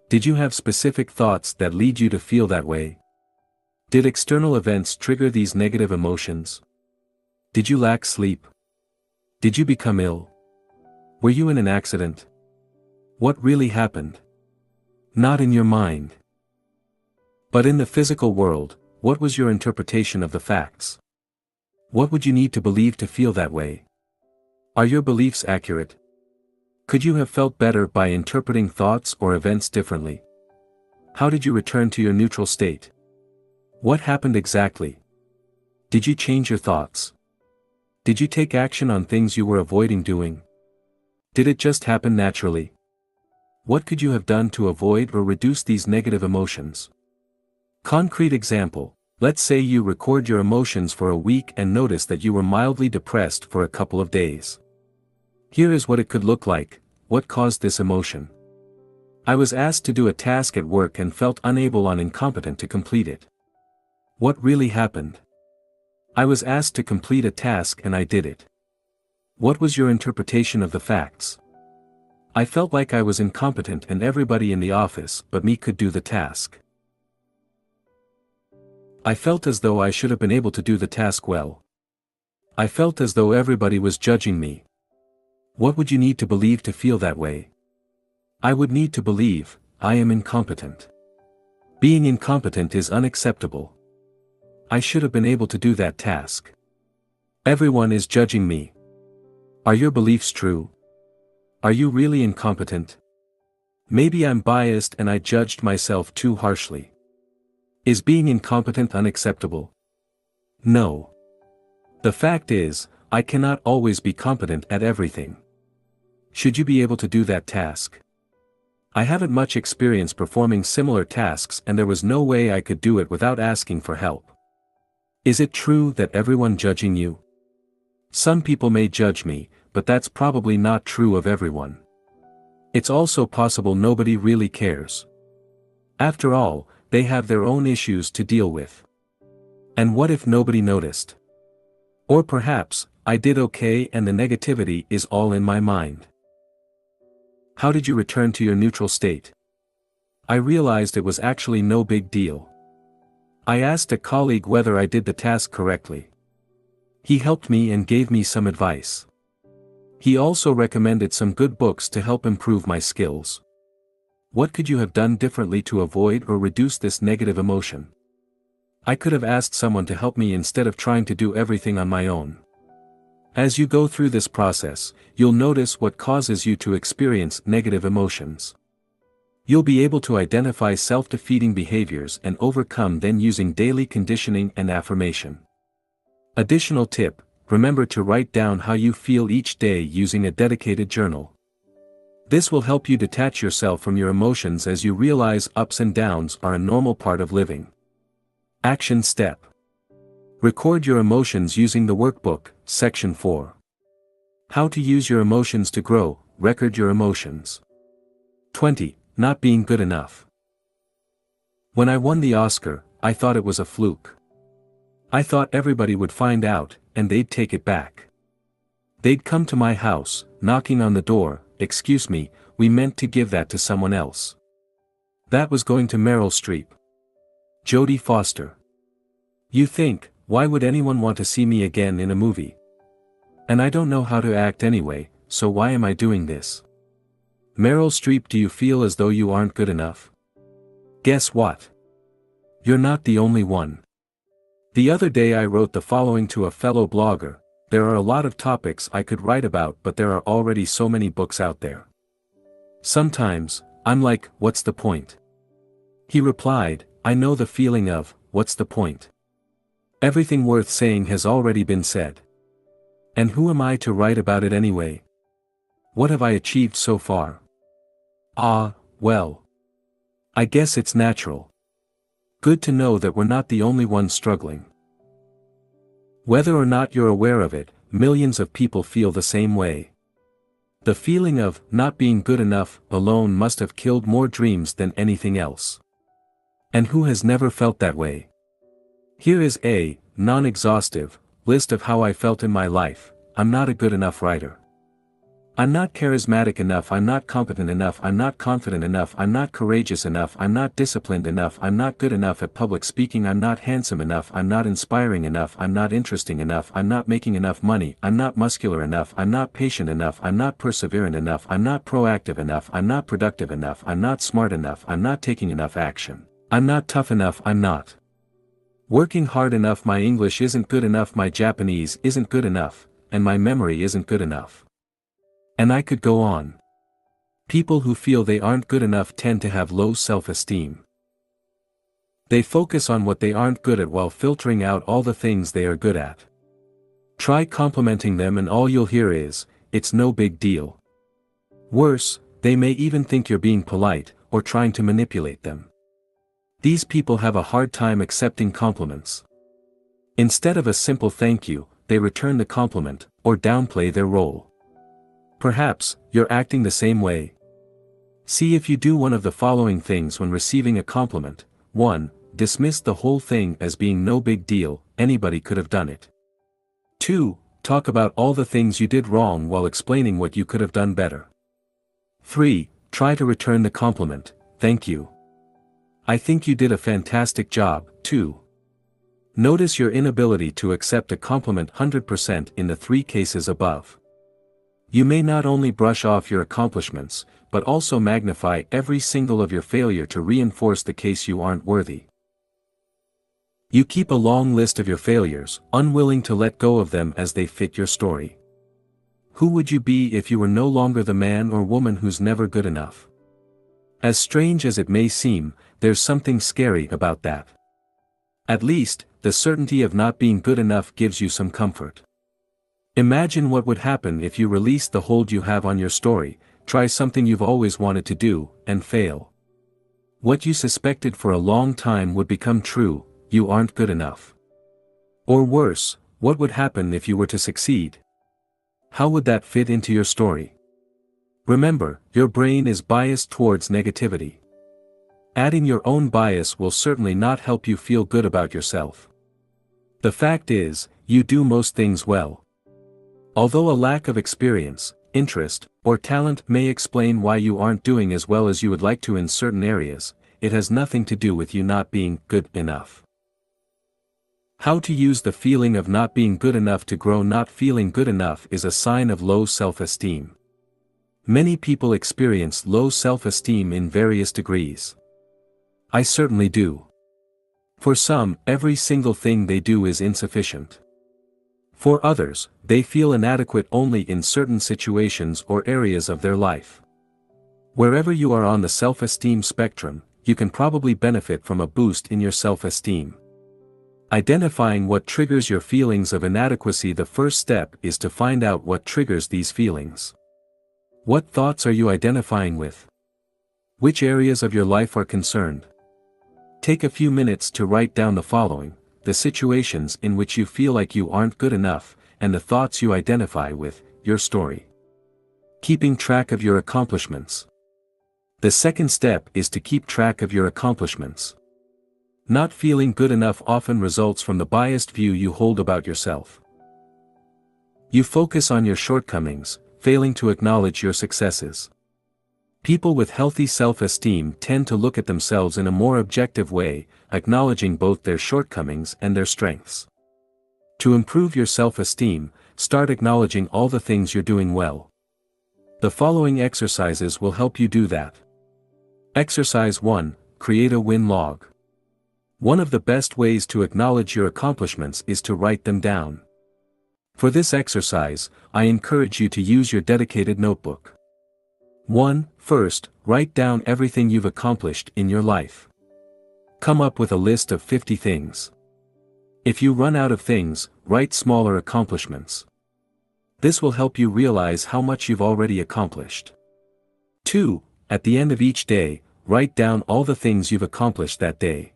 Did you have specific thoughts that lead you to feel that way? Did external events trigger these negative emotions? Did you lack sleep? Did you become ill? Were you in an accident? What really happened? Not in your mind, but in the physical world. What was your interpretation of the facts? What would you need to believe to feel that way? Are your beliefs accurate? Could you have felt better by interpreting thoughts or events differently? How did you return to your neutral state? What happened exactly? Did you change your thoughts? Did you take action on things you were avoiding doing? Did it just happen naturally? What could you have done to avoid or reduce these negative emotions? Concrete example. Let's say you record your emotions for a week and notice that you were mildly depressed for a couple of days. Here is what it could look like. What caused this emotion? I was asked to do a task at work and felt unable or incompetent to complete it. What really happened? I was asked to complete a task and I did it. What was your interpretation of the facts? I felt like I was incompetent and everybody in the office but me could do the task. I felt as though I should have been able to do the task well. I felt as though everybody was judging me. What would you need to believe to feel that way? I would need to believe, I am incompetent. Being incompetent is unacceptable. I should have been able to do that task. Everyone is judging me. Are your beliefs true? Are you really incompetent? Maybe I'm biased and I judged myself too harshly. Is being incompetent unacceptable? No. The fact is, I cannot always be competent at everything. Should you be able to do that task? I haven't much experience performing similar tasks and there was no way I could do it without asking for help. Is it true that everyone judging you? Some people may judge me, but that's probably not true of everyone. It's also possible nobody really cares. After all, they have their own issues to deal with. And what if nobody noticed? Or perhaps, I did okay and the negativity is all in my mind. How did you return to your neutral state? I realized it was actually no big deal. I asked a colleague whether I did the task correctly. He helped me and gave me some advice. He also recommended some good books to help improve my skills. What could you have done differently to avoid or reduce this negative emotion? I could have asked someone to help me instead of trying to do everything on my own. As you go through this process, you'll notice what causes you to experience negative emotions. You'll be able to identify self-defeating behaviors and overcome them using daily conditioning and affirmation. Additional tip: remember to write down how you feel each day using a dedicated journal. This will help you detach yourself from your emotions as you realize ups and downs are a normal part of living. Action step: record your emotions using the workbook, section 4. How to use your emotions to grow. Record your emotions. 20. Not being good enough. When I won the Oscar, I thought it was a fluke. I thought everybody would find out, and they'd take it back. They'd come to my house, knocking on the door. Excuse me, we meant to give that to someone else. That was going to Meryl Streep. Jodie Foster. You think, why would anyone want to see me again in a movie? And I don't know how to act anyway, so why am I doing this? Meryl Streep, do you feel as though you aren't good enough? Guess what? You're not the only one. The other day I wrote the following to a fellow blogger: there are a lot of topics I could write about, but there are already so many books out there. Sometimes, I'm like, what's the point? He replied, I know the feeling of, what's the point? Everything worth saying has already been said. And who am I to write about it anyway? What have I achieved so far? Ah, well. I guess it's natural. Good to know that we're not the only ones struggling. Whether or not you're aware of it, millions of people feel the same way. The feeling of not being good enough alone must have killed more dreams than anything else. And who has never felt that way? Here is a non-exhaustive list of how I felt in my life. I'm not a good enough writer. I'm not charismatic enough, I'm not competent enough, I'm not confident enough, I'm not courageous enough, I'm not disciplined enough, I'm not good enough at public speaking, I'm not handsome enough, I'm not inspiring enough, I'm not interesting enough, I'm not making enough money, I'm not muscular enough, I'm not patient enough, I'm not perseverant enough, I'm not proactive enough, I'm not productive enough, I'm not smart enough, I'm not taking enough action, I'm not tough enough, I'm not working hard enough, my English isn't good enough, my Japanese isn't good enough, and my memory isn't good enough. And I could go on. People who feel they aren't good enough tend to have low self-esteem. They focus on what they aren't good at while filtering out all the things they are good at. Try complimenting them and all you'll hear is, "It's no big deal." Worse, they may even think you're being polite, or trying to manipulate them. These people have a hard time accepting compliments. Instead of a simple thank you, they return the compliment, or downplay their role. Perhaps, you're acting the same way. See if you do one of the following things when receiving a compliment. 1. Dismiss the whole thing as being no big deal, anybody could have done it. 2. Talk about all the things you did wrong while explaining what you could have done better. 3. Try to return the compliment, "Thank you. I think you did a fantastic job, too." Notice your inability to accept a compliment 100% in the 3 cases above. You may not only brush off your accomplishments, but also magnify every single of your failure to reinforce the case you aren't worthy. You keep a long list of your failures, unwilling to let go of them as they fit your story. Who would you be if you were no longer the man or woman who's never good enough? As strange as it may seem, there's something scary about that. At least, the certainty of not being good enough gives you some comfort. Imagine what would happen if you released the hold you have on your story, try something you've always wanted to do, and fail. What you suspected for a long time would become true: you aren't good enough. Or worse, what would happen if you were to succeed? How would that fit into your story? Remember, your brain is biased towards negativity. Adding your own bias will certainly not help you feel good about yourself. The fact is, you do most things well. Although a lack of experience, interest, or talent may explain why you aren't doing as well as you would like to in certain areas, it has nothing to do with you not being good enough. How to use the feeling of not being good enough to grow. Not feeling good enough is a sign of low self-esteem. Many people experience low self-esteem in various degrees. I certainly do. For some, every single thing they do is insufficient. For others, they feel inadequate only in certain situations or areas of their life. Wherever you are on the self-esteem spectrum, you can probably benefit from a boost in your self-esteem. Identifying what triggers your feelings of inadequacy. The first step is to find out what triggers these feelings. What thoughts are you identifying with? Which areas of your life are concerned? Take a few minutes to write down the following: the situations in which you feel like you aren't good enough, and the thoughts you identify with, your story. Keeping track of your accomplishments. The second step is to keep track of your accomplishments. Not feeling good enough often results from the biased view you hold about yourself. You focus on your shortcomings, failing to acknowledge your successes. People with healthy self-esteem tend to look at themselves in a more objective way, acknowledging both their shortcomings and their strengths. To improve your self-esteem, start acknowledging all the things you're doing well. The following exercises will help you do that. Exercise 1: Create a win log. One of the best ways to acknowledge your accomplishments is to write them down. For this exercise, I encourage you to use your dedicated notebook. 1. First, write down everything you've accomplished in your life. Come up with a list of 50 things. If you run out of things, write smaller accomplishments. This will help you realize how much you've already accomplished. 2. At the end of each day, write down all the things you've accomplished that day.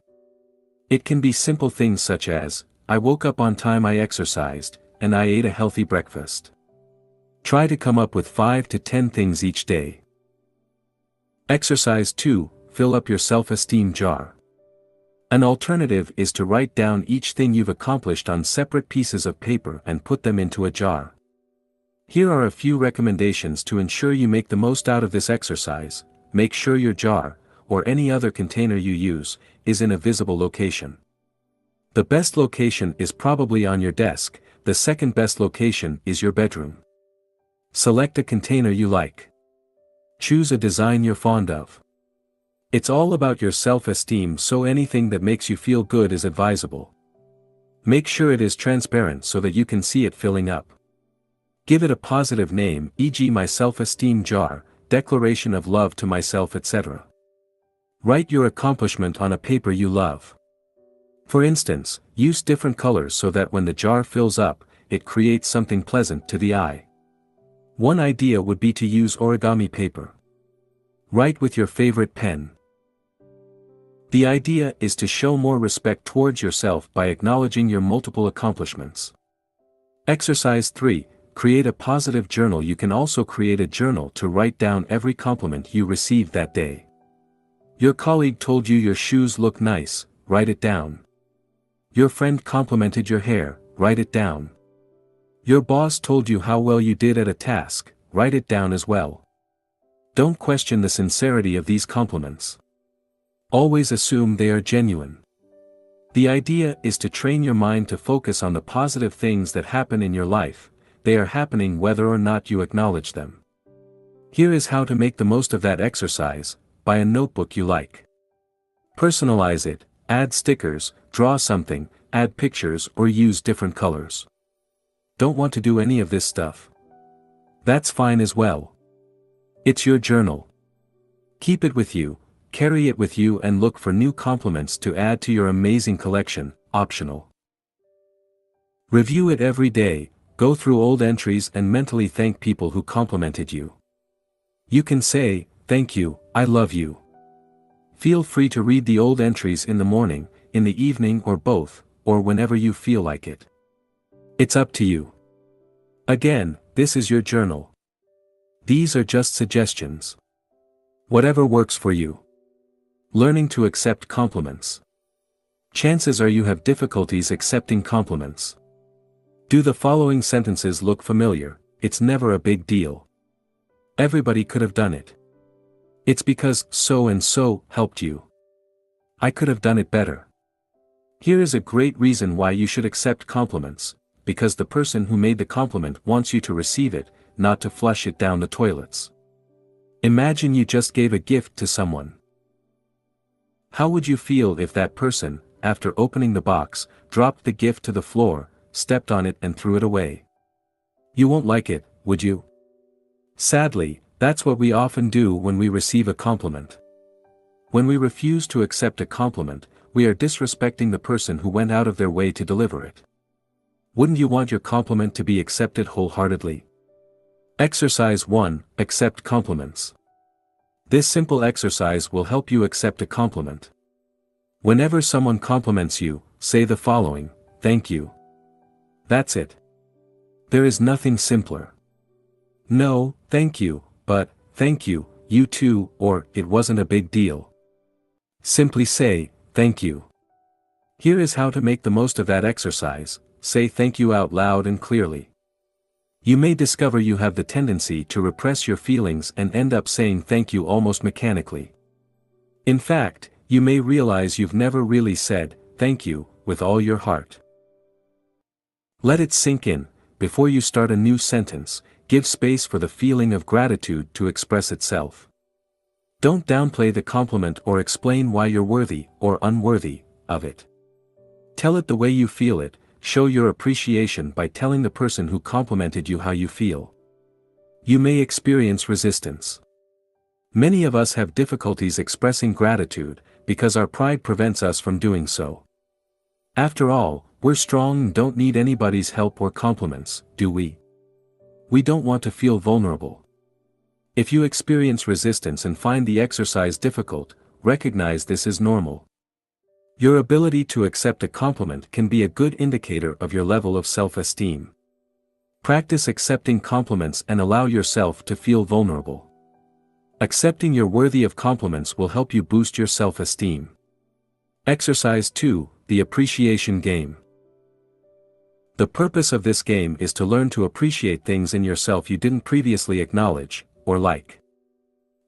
It can be simple things such as, I woke up on time, I exercised, and I ate a healthy breakfast. Try to come up with 5 to 10 things each day. Exercise 2. Fill up your self-esteem jar. An alternative is to write down each thing you've accomplished on separate pieces of paper and put them into a jar. Here are a few recommendations to ensure you make the most out of this exercise. Make sure your jar, or any other container you use, is in a visible location. The best location is probably on your desk, the second best location is your bedroom. Select a container you like. Choose a design you're fond of. It's all about your self-esteem, so anything that makes you feel good is advisable. Make sure it is transparent so that you can see it filling up. Give it a positive name, e.g. my self-esteem jar, declaration of love to myself, etc. Write your accomplishment on a paper you love. For instance, use different colors so that when the jar fills up, it creates something pleasant to the eye. One idea would be to use origami paper. Write with your favorite pen. The idea is to show more respect towards yourself by acknowledging your multiple accomplishments. Exercise 3. Create a positive journal. You can also create a journal to write down every compliment you received that day. Your colleague told you your shoes look nice, write it down. Your friend complimented your hair, write it down. Your boss told you how well you did at a task, write it down as well. Don't question the sincerity of these compliments. Always assume they are genuine. The idea is to train your mind to focus on the positive things that happen in your life. They are happening whether or not you acknowledge them. Here is how to make the most of that exercise. Buy a notebook you like. Personalize it, add stickers, draw something, add pictures, or use different colors. Don't want to do any of this stuff? That's fine as well. It's your journal. Keep it with you, carry it with you, and look for new compliments to add to your amazing collection, optional. Review it every day, go through old entries and mentally thank people who complimented you. You can say, thank you, I love you. Feel free to read the old entries in the morning, in the evening, or both, or whenever you feel like it. It's up to you. Again, this is your journal. These are just suggestions. Whatever works for you. Learning to accept compliments. Chances are you have difficulties accepting compliments. Do the following sentences look familiar? It's never a big deal. Everybody could have done it. It's because so and so helped you. I could have done it better. Here is a great reason why you should accept compliments, because the person who made the compliment wants you to receive it, not to flush it down the toilets. Imagine you just gave a gift to someone. How would you feel if that person, after opening the box, dropped the gift to the floor, stepped on it and threw it away? You won't like it, would you? Sadly, that's what we often do when we receive a compliment. When we refuse to accept a compliment, we are disrespecting the person who went out of their way to deliver it. Wouldn't you want your compliment to be accepted wholeheartedly? Exercise 1. Accept compliments. This simple exercise will help you accept a compliment. Whenever someone compliments you, say the following: thank you. That's it. There is nothing simpler. No, thank you, but, thank you, you too, or, it wasn't a big deal. Simply say, thank you. Here is how to make the most of that exercise. Say thank you out loud and clearly. You may discover you have the tendency to repress your feelings and end up saying thank you almost mechanically. In fact, you may realize you've never really said, thank you, with all your heart. Let it sink in. Before you start a new sentence, give space for the feeling of gratitude to express itself. Don't downplay the compliment or explain why you're worthy or unworthy of it. Tell it the way you feel it. Show your appreciation by telling the person who complimented you how you feel. You may experience resistance. Many of us have difficulties expressing gratitude, because our pride prevents us from doing so. After all, we're strong and don't need anybody's help or compliments, do we? We don't want to feel vulnerable. If you experience resistance and find the exercise difficult, recognize this is normal. Your ability to accept a compliment can be a good indicator of your level of self-esteem. Practice accepting compliments and allow yourself to feel vulnerable. Accepting you're worthy of compliments will help you boost your self-esteem. Exercise 2, the appreciation game. The purpose of this game is to learn to appreciate things in yourself you didn't previously acknowledge, or like.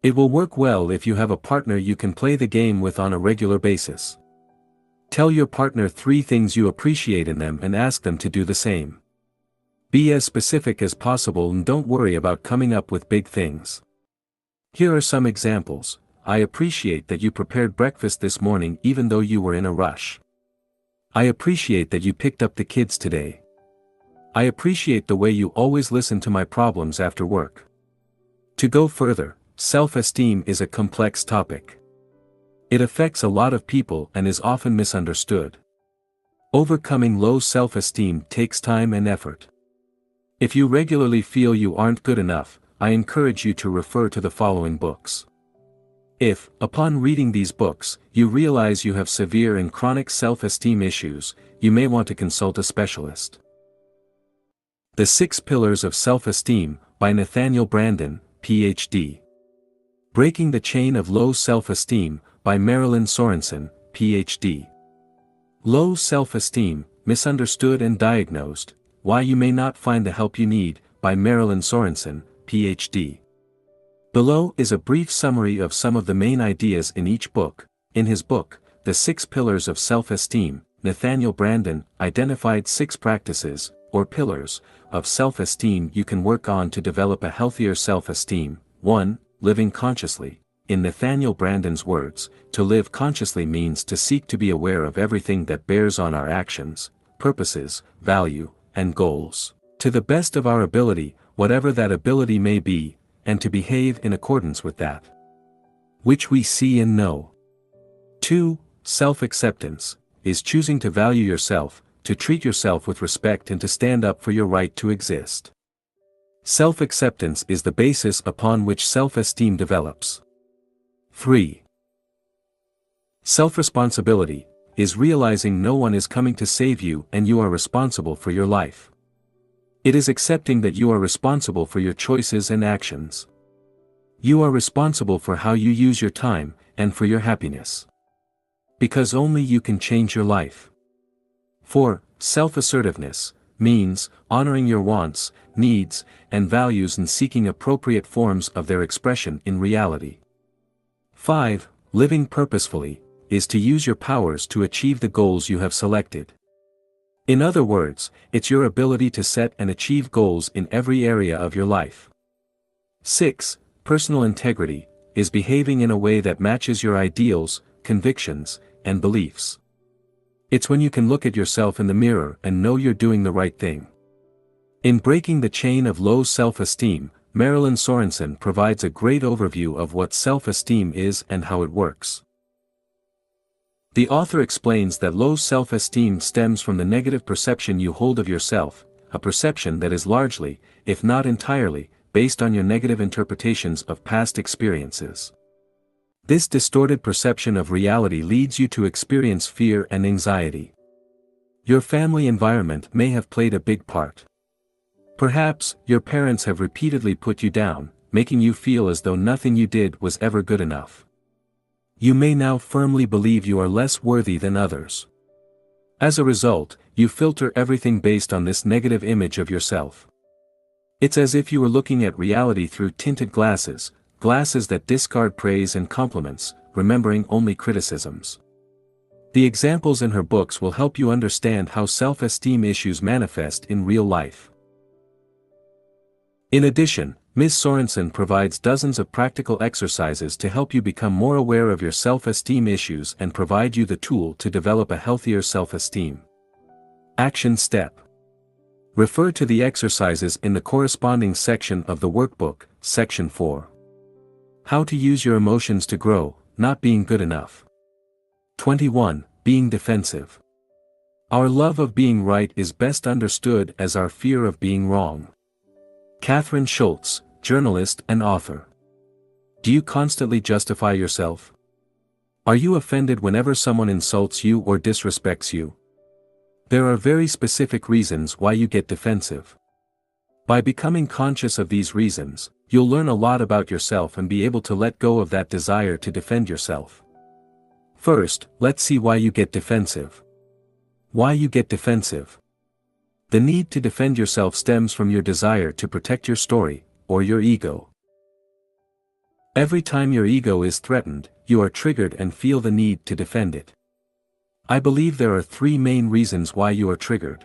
It will work well if you have a partner you can play the game with on a regular basis. Tell your partner 3 things you appreciate in them and ask them to do the same. Be as specific as possible and don't worry about coming up with big things. Here are some examples. I appreciate that you prepared breakfast this morning even though you were in a rush. I appreciate that you picked up the kids today. I appreciate the way you always listen to my problems after work. To go further, self-esteem is a complex topic. It affects a lot of people and is often misunderstood. Overcoming low self-esteem takes time and effort. If you regularly feel you aren't good enough, I encourage you to refer to the following books. If, upon reading these books, you realize you have severe and chronic self-esteem issues, you may want to consult a specialist. The 6 Pillars of Self-Esteem, by Nathaniel Branden, Ph.D. Breaking the Chain of Low Self-Esteem, by Marilyn Sorensen, Ph.D. Low Self-Esteem, Misunderstood and Diagnosed, Why You May Not Find the Help You Need, by Marilyn Sorensen, Ph.D. Below is a brief summary of some of the main ideas in each book. In his book, The 6 Pillars of Self-Esteem, Nathaniel Branden identified 6 practices, or pillars, of self-esteem you can work on to develop a healthier self-esteem. 1. Living consciously. In Nathaniel Branden's words, to live consciously means to seek to be aware of everything that bears on our actions, purposes, value, and goals, to the best of our ability, whatever that ability may be, and to behave in accordance with that which we see and know. 2. Self-acceptance, is choosing to value yourself, to treat yourself with respect and to stand up for your right to exist. Self-acceptance is the basis upon which self-esteem develops. 3. Self-responsibility, is realizing no one is coming to save you and you are responsible for your life. It is accepting that you are responsible for your choices and actions. You are responsible for how you use your time, and for your happiness. Because only you can change your life. 4. Self-assertiveness, means honoring your wants, needs, and values and seeking appropriate forms of their expression in reality. 5. Living purposefully, is to use your powers to achieve the goals you have selected. In other words, it's your ability to set and achieve goals in every area of your life. 6. Personal integrity, is behaving in a way that matches your ideals, convictions, and beliefs. It's when you can look at yourself in the mirror and know you're doing the right thing. In Breaking the Chain of Low Self-Esteem, Marilyn Sorensen provides a great overview of what self-esteem is and how it works. The author explains that low self-esteem stems from the negative perception you hold of yourself, a perception that is largely, if not entirely, based on your negative interpretations of past experiences. This distorted perception of reality leads you to experience fear and anxiety. Your family environment may have played a big part. Perhaps, your parents have repeatedly put you down, making you feel as though nothing you did was ever good enough. You may now firmly believe you are less worthy than others. As a result, you filter everything based on this negative image of yourself. It's as if you were looking at reality through tinted glasses, glasses that discard praise and compliments, remembering only criticisms. The examples in her books will help you understand how self-esteem issues manifest in real life. In addition, Ms. Sorensen provides dozens of practical exercises to help you become more aware of your self-esteem issues and provide you the tool to develop a healthier self-esteem. Action Step. Refer to the exercises in the corresponding section of the workbook, Section 4. How to use your emotions to grow, not being good enough. 21. Being defensive. Our love of being right is best understood as our fear of being wrong. Catherine Schultz, journalist and author. Do you constantly justify yourself? Are you offended whenever someone insults you or disrespects you? There are very specific reasons why you get defensive. By becoming conscious of these reasons, you'll learn a lot about yourself and be able to let go of that desire to defend yourself. First, let's see why you get defensive. Why you get defensive. The need to defend yourself stems from your desire to protect your story, or your ego. Every time your ego is threatened, you are triggered and feel the need to defend it. I believe there are three main reasons why you are triggered.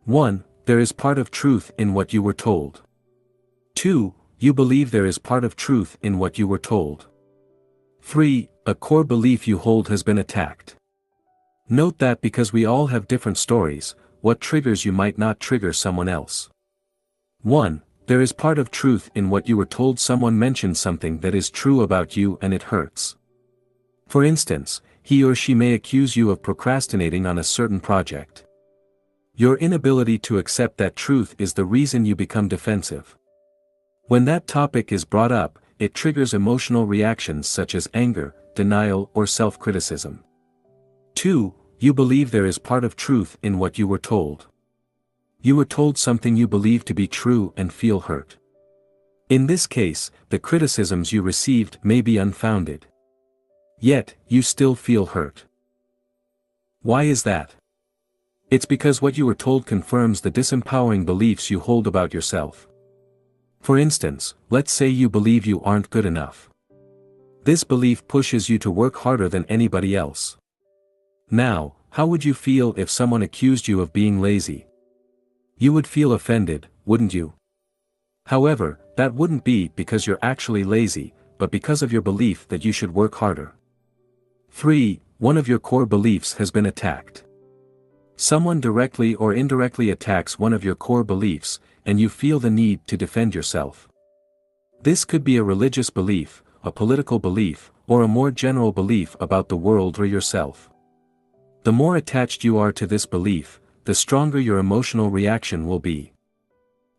1. There is part of truth in what you were told. 2. You believe there is part of truth in what you were told. 3. A core belief you hold has been attacked. Note that because we all have different stories, what triggers you might not trigger someone else. 1. There is part of truth in what you were told. Someone mentioned something that is true about you and it hurts. For instance, he or she may accuse you of procrastinating on a certain project. Your inability to accept that truth is the reason you become defensive. When that topic is brought up, it triggers emotional reactions such as anger, denial, or self-criticism. 2. You believe there is part of truth in what you were told. You were told something you believe to be true and feel hurt. In this case, the criticisms you received may be unfounded. Yet, you still feel hurt. Why is that? It's because what you were told confirms the disempowering beliefs you hold about yourself. For instance, let's say you believe you aren't good enough. This belief pushes you to work harder than anybody else. Now, how would you feel if someone accused you of being lazy? You would feel offended, wouldn't you? However, that wouldn't be because you're actually lazy, but because of your belief that you should work harder. 3. One of your core beliefs has been attacked. Someone directly or indirectly attacks one of your core beliefs, and you feel the need to defend yourself. This could be a religious belief, a political belief, or a more general belief about the world or yourself. The more attached you are to this belief, the stronger your emotional reaction will be.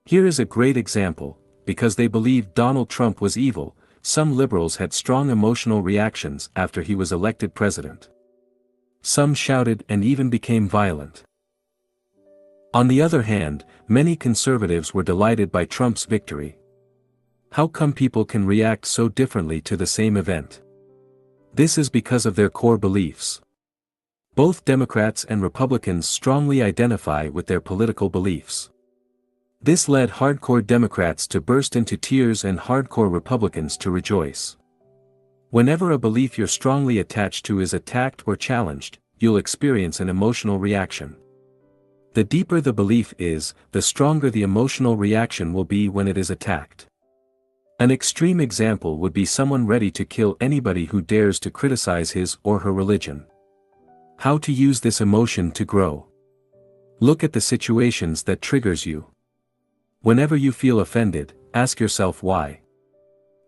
Here is a great example: because they believed Donald Trump was evil, some liberals had strong emotional reactions after he was elected president. Some shouted and even became violent. On the other hand, many conservatives were delighted by Trump's victory. How come people can react so differently to the same event? This is because of their core beliefs. Both Democrats and Republicans strongly identify with their political beliefs. This led hardcore Democrats to burst into tears and hardcore Republicans to rejoice. Whenever a belief you're strongly attached to is attacked or challenged, you'll experience an emotional reaction. The deeper the belief is, the stronger the emotional reaction will be when it is attacked. An extreme example would be someone ready to kill anybody who dares to criticize his or her religion. How to use this emotion to grow. Look at the situations that triggers you. Whenever you feel offended, ask yourself why.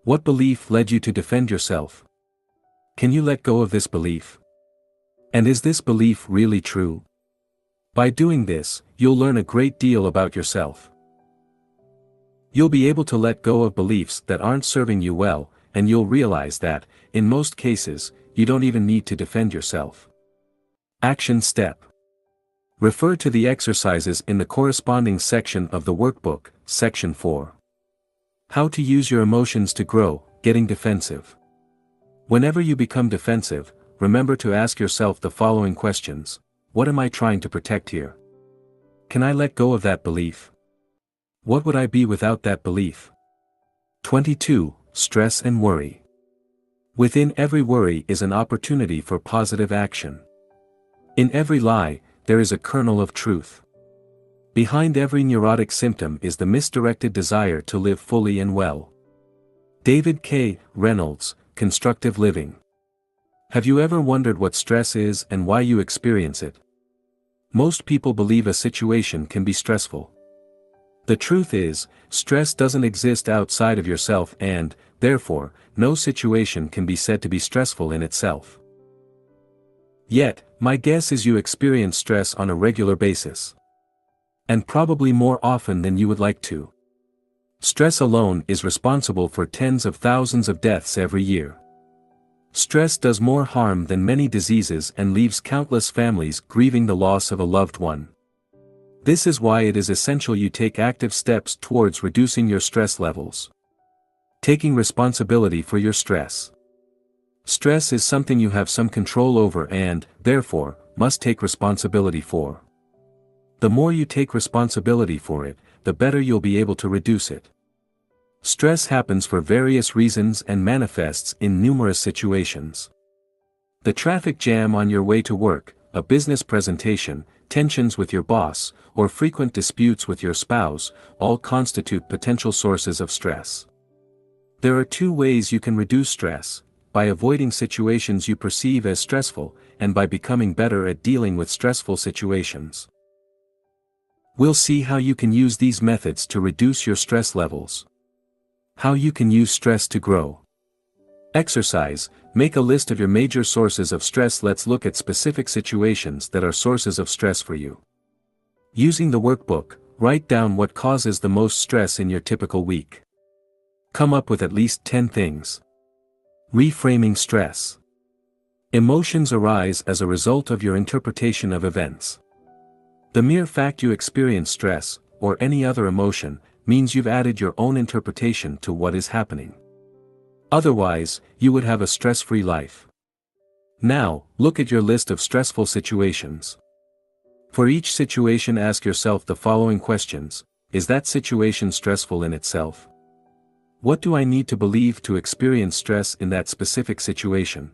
What belief led you to defend yourself? Can you let go of this belief? And is this belief really true? By doing this, you'll learn a great deal about yourself. You'll be able to let go of beliefs that aren't serving you well, and you'll realize that, in most cases, you don't even need to defend yourself. Action step. Refer to the exercises in the corresponding section of the workbook, Section 4. How to use your emotions to grow, getting defensive. Whenever you become defensive, remember to ask yourself the following questions. What am I trying to protect here? Can I let go of that belief? What would I be without that belief? 22. Stress and worry. Within every worry is an opportunity for positive action. In every lie, there is a kernel of truth. Behind every neurotic symptom is the misdirected desire to live fully and well. David K. Reynolds, Constructive Living. Have you ever wondered what stress is and why you experience it? Most people believe a situation can be stressful. The truth is, stress doesn't exist outside of yourself and, therefore, no situation can be said to be stressful in itself. Yet, my guess is you experience stress on a regular basis. And probably more often than you would like to. Stress alone is responsible for tens of thousands of deaths every year. Stress does more harm than many diseases and leaves countless families grieving the loss of a loved one. This is why it is essential you take active steps towards reducing your stress levels. Taking responsibility for your stress. Stress is something you have some control over and, therefore, must take responsibility for. The more you take responsibility for it, the better you'll be able to reduce it. Stress happens for various reasons and manifests in numerous situations. The traffic jam on your way to work, a business presentation, tensions with your boss, or frequent disputes with your spouse, all constitute potential sources of stress. There are two ways you can reduce stress: by avoiding situations you perceive as stressful, and by becoming better at dealing with stressful situations. We'll see how you can use these methods to reduce your stress levels. How you can use stress to grow. Exercise. Make a list of your major sources of stress. Let's look at specific situations that are sources of stress for you. Using the workbook, write down what causes the most stress in your typical week. Come up with at least 10 things. Reframing stress. Emotions arise as a result of your interpretation of events. The mere fact you experience stress, or any other emotion, means you've added your own interpretation to what is happening. Otherwise, you would have a stress-free life. Now, look at your list of stressful situations. For each situation, ask yourself the following questions: is that situation stressful in itself? What do I need to believe to experience stress in that specific situation?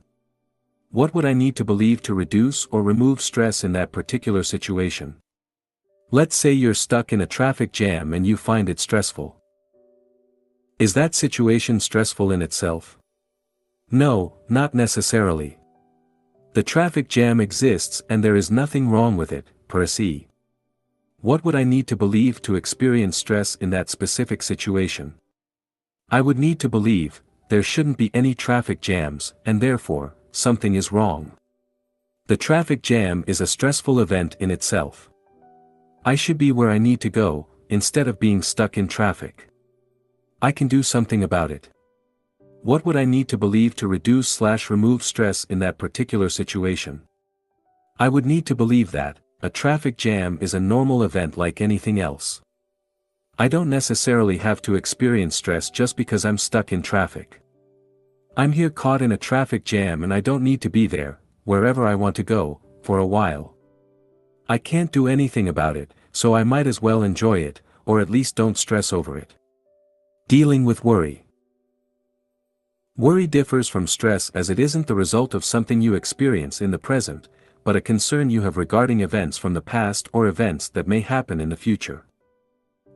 What would I need to believe to reduce or remove stress in that particular situation? Let's say you're stuck in a traffic jam and you find it stressful. Is that situation stressful in itself? No, not necessarily. The traffic jam exists and there is nothing wrong with it, per se. What would I need to believe to experience stress in that specific situation? I would need to believe there shouldn't be any traffic jams, and therefore, something is wrong. The traffic jam is a stressful event in itself. I should be where I need to go, instead of being stuck in traffic. I can do something about it. What would I need to believe to reduce/remove stress in that particular situation? I would need to believe that a traffic jam is a normal event like anything else. I don't necessarily have to experience stress just because I'm stuck in traffic. I'm here caught in a traffic jam and I don't need to be there, wherever I want to go, for a while. I can't do anything about it, so I might as well enjoy it, or at least don't stress over it. Dealing with worry. Worry differs from stress as it isn't the result of something you experience in the present, but a concern you have regarding events from the past or events that may happen in the future.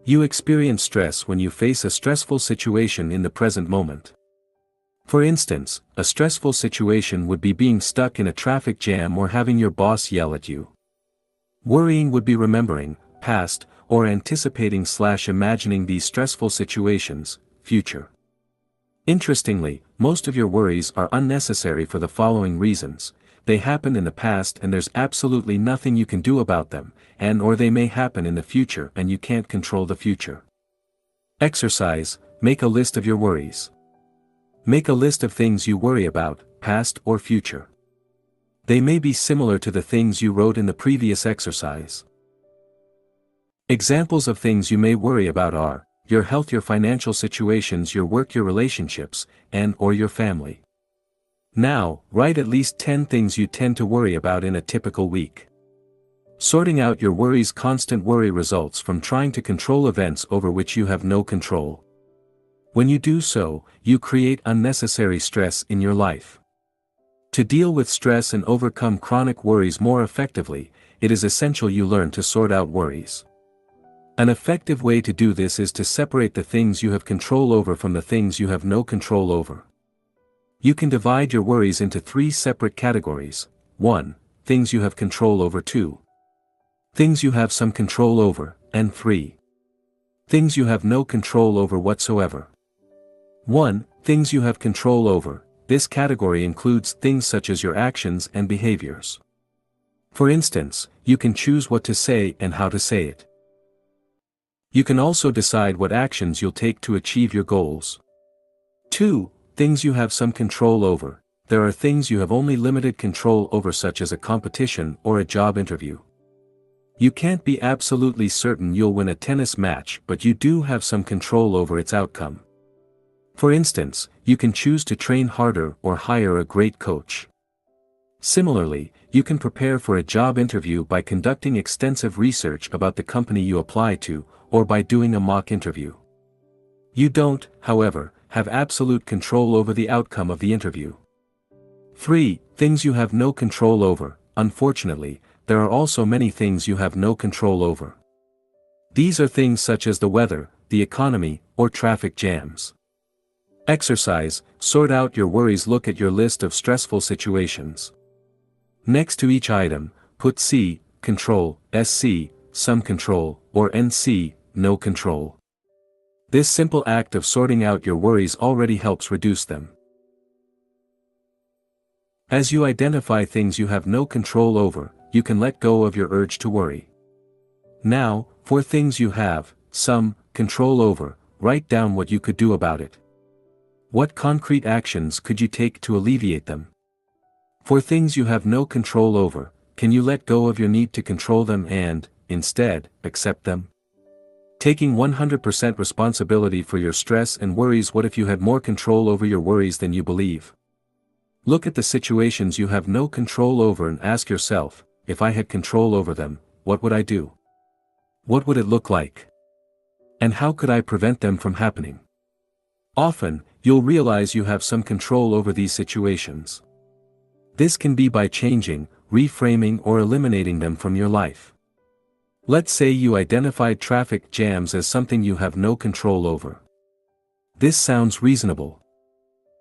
You experience stress when you face a stressful situation in the present moment. For instance, a stressful situation would be being stuck in a traffic jam or having your boss yell at you. Worrying would be remembering, past, or anticipating/imagining these stressful situations, future. Interestingly, most of your worries are unnecessary for the following reasons: they happened in the past and there's absolutely nothing you can do about them, or they may happen in the future and you can't control the future. Exercise. Make a list of your worries. Make a list of things you worry about, past or future. They may be similar to the things you wrote in the previous exercise. Examples of things you may worry about are your health, your financial situations, your work, your relationships, and/or your family. Now, write at least 10 things you tend to worry about in a typical week. Sorting out your worries. Constant worry results from trying to control events over which you have no control. When you do so, you create unnecessary stress in your life. To deal with stress and overcome chronic worries more effectively, it is essential you learn to sort out worries. An effective way to do this is to separate the things you have control over from the things you have no control over. You can divide your worries into 3 separate categories: 1. Things you have control over; 2. Things you have some control over; and 3. Things you have no control over whatsoever. 1. Things you have control over. This category includes things such as your actions and behaviors. For instance, you can choose what to say and how to say it. You can also decide what actions you'll take to achieve your goals. 2. Things you have some control over. There are things you have only limited control over, such as a competition or a job interview. You can't be absolutely certain you'll win a tennis match, but you do have some control over its outcome. For instance, you can choose to train harder or hire a great coach. Similarly, you can prepare for a job interview by conducting extensive research about the company you apply to, or by doing a mock interview. You don't, however, have absolute control over the outcome of the interview. 3. Things you have no control over. Unfortunately, there are also many things you have no control over. These are things such as the weather, the economy, or traffic jams. Exercise. Sort out your worries. Look at your list of stressful situations. Next to each item, put C, control, SC, some control, or NC, no control. This simple act of sorting out your worries already helps reduce them. As you identify things you have no control over, you can let go of your urge to worry. Now, for things you have some control over, write down what you could do about it. What concrete actions could you take to alleviate them? For things you have no control over, can you let go of your need to control them and, instead, accept them? Taking 100% responsibility for your stress and worries. What if you had more control over your worries than you believe? Look at the situations you have no control over and ask yourself, if I had control over them, what would I do? What would it look like? And how could I prevent them from happening? Often, you'll realize you have some control over these situations. This can be by changing, reframing, or eliminating them from your life. Let's say you identified traffic jams as something you have no control over. This sounds reasonable.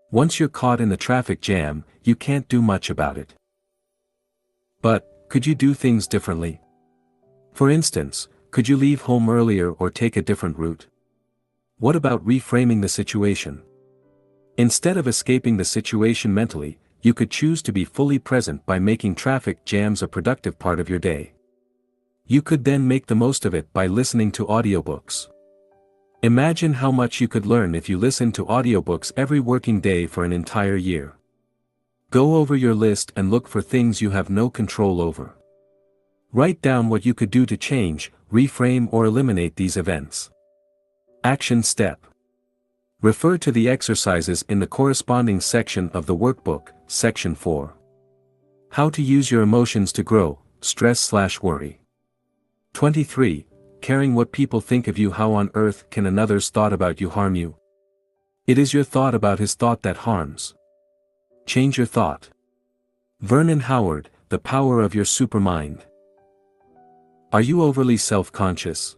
Once you're caught in the traffic jam, you can't do much about it. But, could you do things differently? For instance, could you leave home earlier or take a different route? What about reframing the situation? Instead of escaping the situation mentally, you could choose to be fully present by making traffic jams a productive part of your day. You could then make the most of it by listening to audiobooks. Imagine how much you could learn if you listened to audiobooks every working day for an entire year. Go over your list and look for things you have no control over. Write down what you could do to change, reframe, or eliminate these events. Action step. Refer to the exercises in the corresponding section of the workbook, Section 4. How to use your emotions to grow, stress/worry. 23. Caring what people think of you. How on earth can another's thought about you harm you? It is your thought about his thought that harms. Change your thought. Vernon Howard, The Power of Your Supermind. Are you overly self-conscious?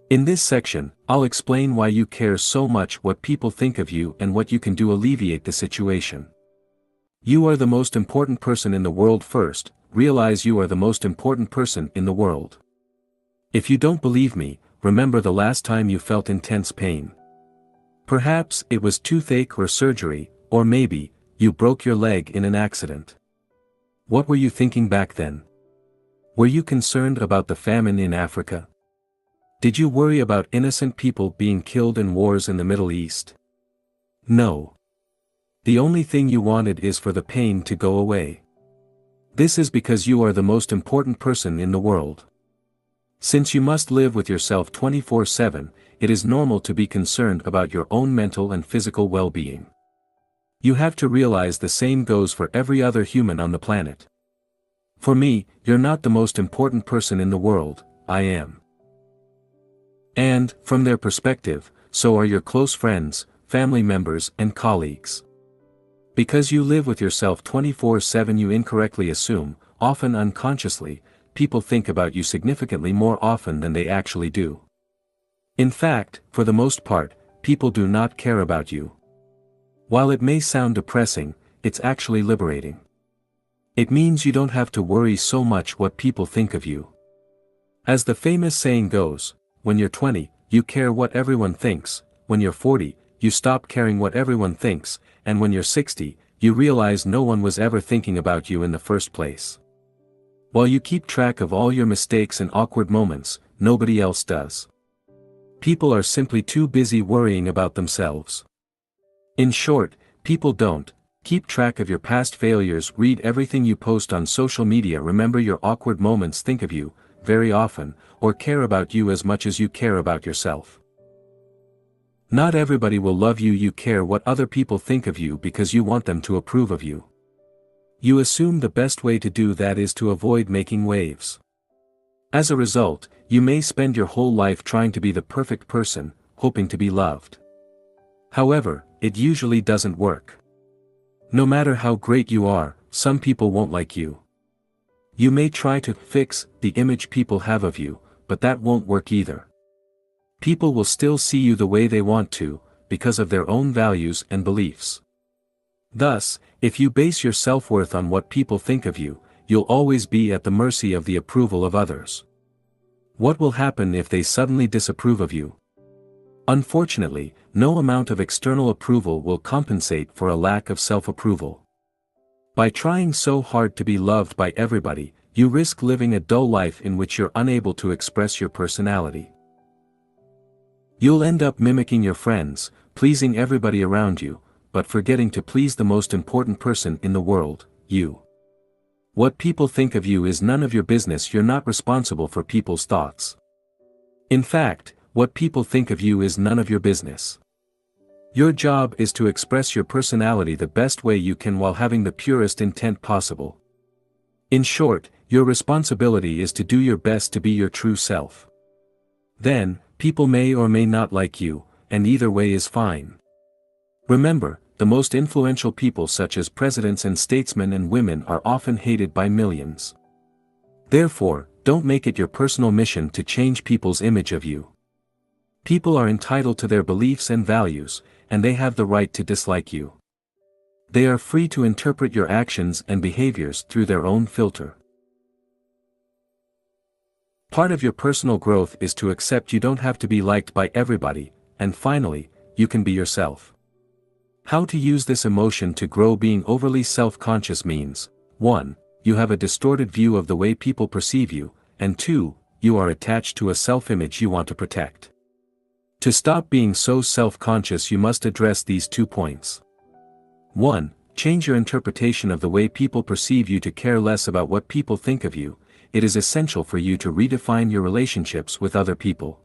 In this section, I'll explain why you care so much what people think of you and what you can do to alleviate the situation. You are the most important person in the world. First, realize you are the most important person in the world. If you don't believe me, remember the last time you felt intense pain. Perhaps it was toothache or surgery, or maybe, you broke your leg in an accident. What were you thinking back then? Were you concerned about the famine in Africa? Did you worry about innocent people being killed in wars in the Middle East? No. The only thing you wanted is for the pain to go away. This is because you are the most important person in the world. Since you must live with yourself 24/7, it is normal to be concerned about your own mental and physical well-being. You have to realize the same goes for every other human on the planet. For me, you're not the most important person in the world, I am. And, from their perspective, so are your close friends, family members, and colleagues. Because you live with yourself 24/7, you incorrectly assume, often unconsciously, people think about you significantly more often than they actually do. In fact, for the most part, people do not care about you. While it may sound depressing, it's actually liberating. It means you don't have to worry so much what people think of you. As the famous saying goes, when you're 20, you care what everyone thinks, when you're 40, you stop caring what everyone thinks, and when you're 60, you realize no one was ever thinking about you in the first place. While you keep track of all your mistakes and awkward moments, nobody else does. People are simply too busy worrying about themselves. In short, people don't keep track of your past failures, read everything you post on social media, remember your awkward moments, think of you very often, or care about you as much as you care about yourself. Not everybody will love you. You care what other people think of you because you want them to approve of you. You assume the best way to do that is to avoid making waves. As a result, you may spend your whole life trying to be the perfect person, hoping to be loved. However, it usually doesn't work. No matter how great you are, some people won't like you. You may try to fix the image people have of you, but that won't work either. People will still see you the way they want to, because of their own values and beliefs. Thus, if you base your self-worth on what people think of you, you'll always be at the mercy of the approval of others. What will happen if they suddenly disapprove of you? Unfortunately, no amount of external approval will compensate for a lack of self-approval. By trying so hard to be loved by everybody, you risk living a dull life in which you're unable to express your personality. You'll end up mimicking your friends, pleasing everybody around you, but forgetting to please the most important person in the world, you. What people think of you is none of your business. You're not responsible for people's thoughts. In fact, what people think of you is none of your business. Your job is to express your personality the best way you can while having the purest intent possible. In short, your responsibility is to do your best to be your true self. Then, people may or may not like you, and either way is fine. Remember, the most influential people such as presidents and statesmen and women are often hated by millions. Therefore, don't make it your personal mission to change people's image of you. People are entitled to their beliefs and values, and they have the right to dislike you. They are free to interpret your actions and behaviors through their own filter. Part of your personal growth is to accept you don't have to be liked by everybody, and finally, you can be yourself. How to use this emotion to grow? Being overly self-conscious means, 1. You have a distorted view of the way people perceive you, and 2. You are attached to a self-image you want to protect. To stop being so self-conscious, you must address these 2 points. 1. Change your interpretation of the way people perceive you to care less about what people think of you. It is essential for you to redefine your relationships with other people.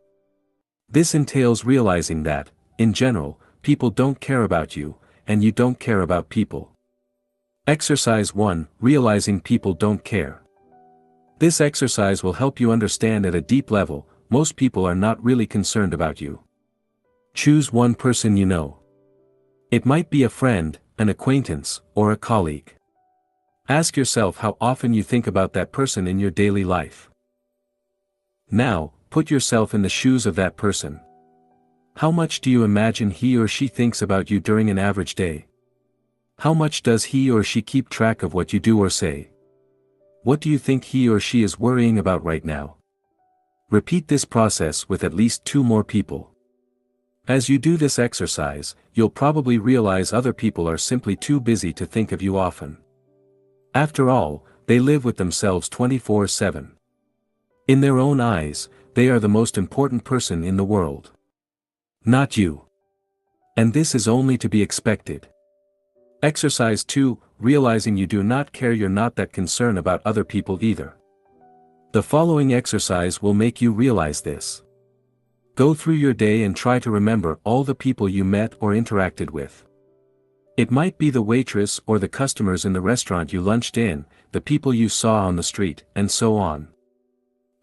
This entails realizing that, in general, people don't care about you, and you don't care about people. Exercise 1. Realizing people don't care. This exercise will help you understand at a deep level, most people are not really concerned about you. Choose one person you know. It might be a friend, an acquaintance, or a colleague. Ask yourself how often you think about that person in your daily life. Now, put yourself in the shoes of that person. How much do you imagine he or she thinks about you during an average day? How much does he or she keep track of what you do or say? What do you think he or she is worrying about right now? Repeat this process with at least 2 more people. As you do this exercise, you'll probably realize other people are simply too busy to think of you often. After all, they live with themselves 24/7. In their own eyes, they are the most important person in the world. Not you. And this is only to be expected. Exercise 2, realizing you do not care. You're not that concerned about other people either. The following exercise will make you realize this. Go through your day and try to remember all the people you met or interacted with. It might be the waitress or the customers in the restaurant you lunched in, the people you saw on the street, and so on.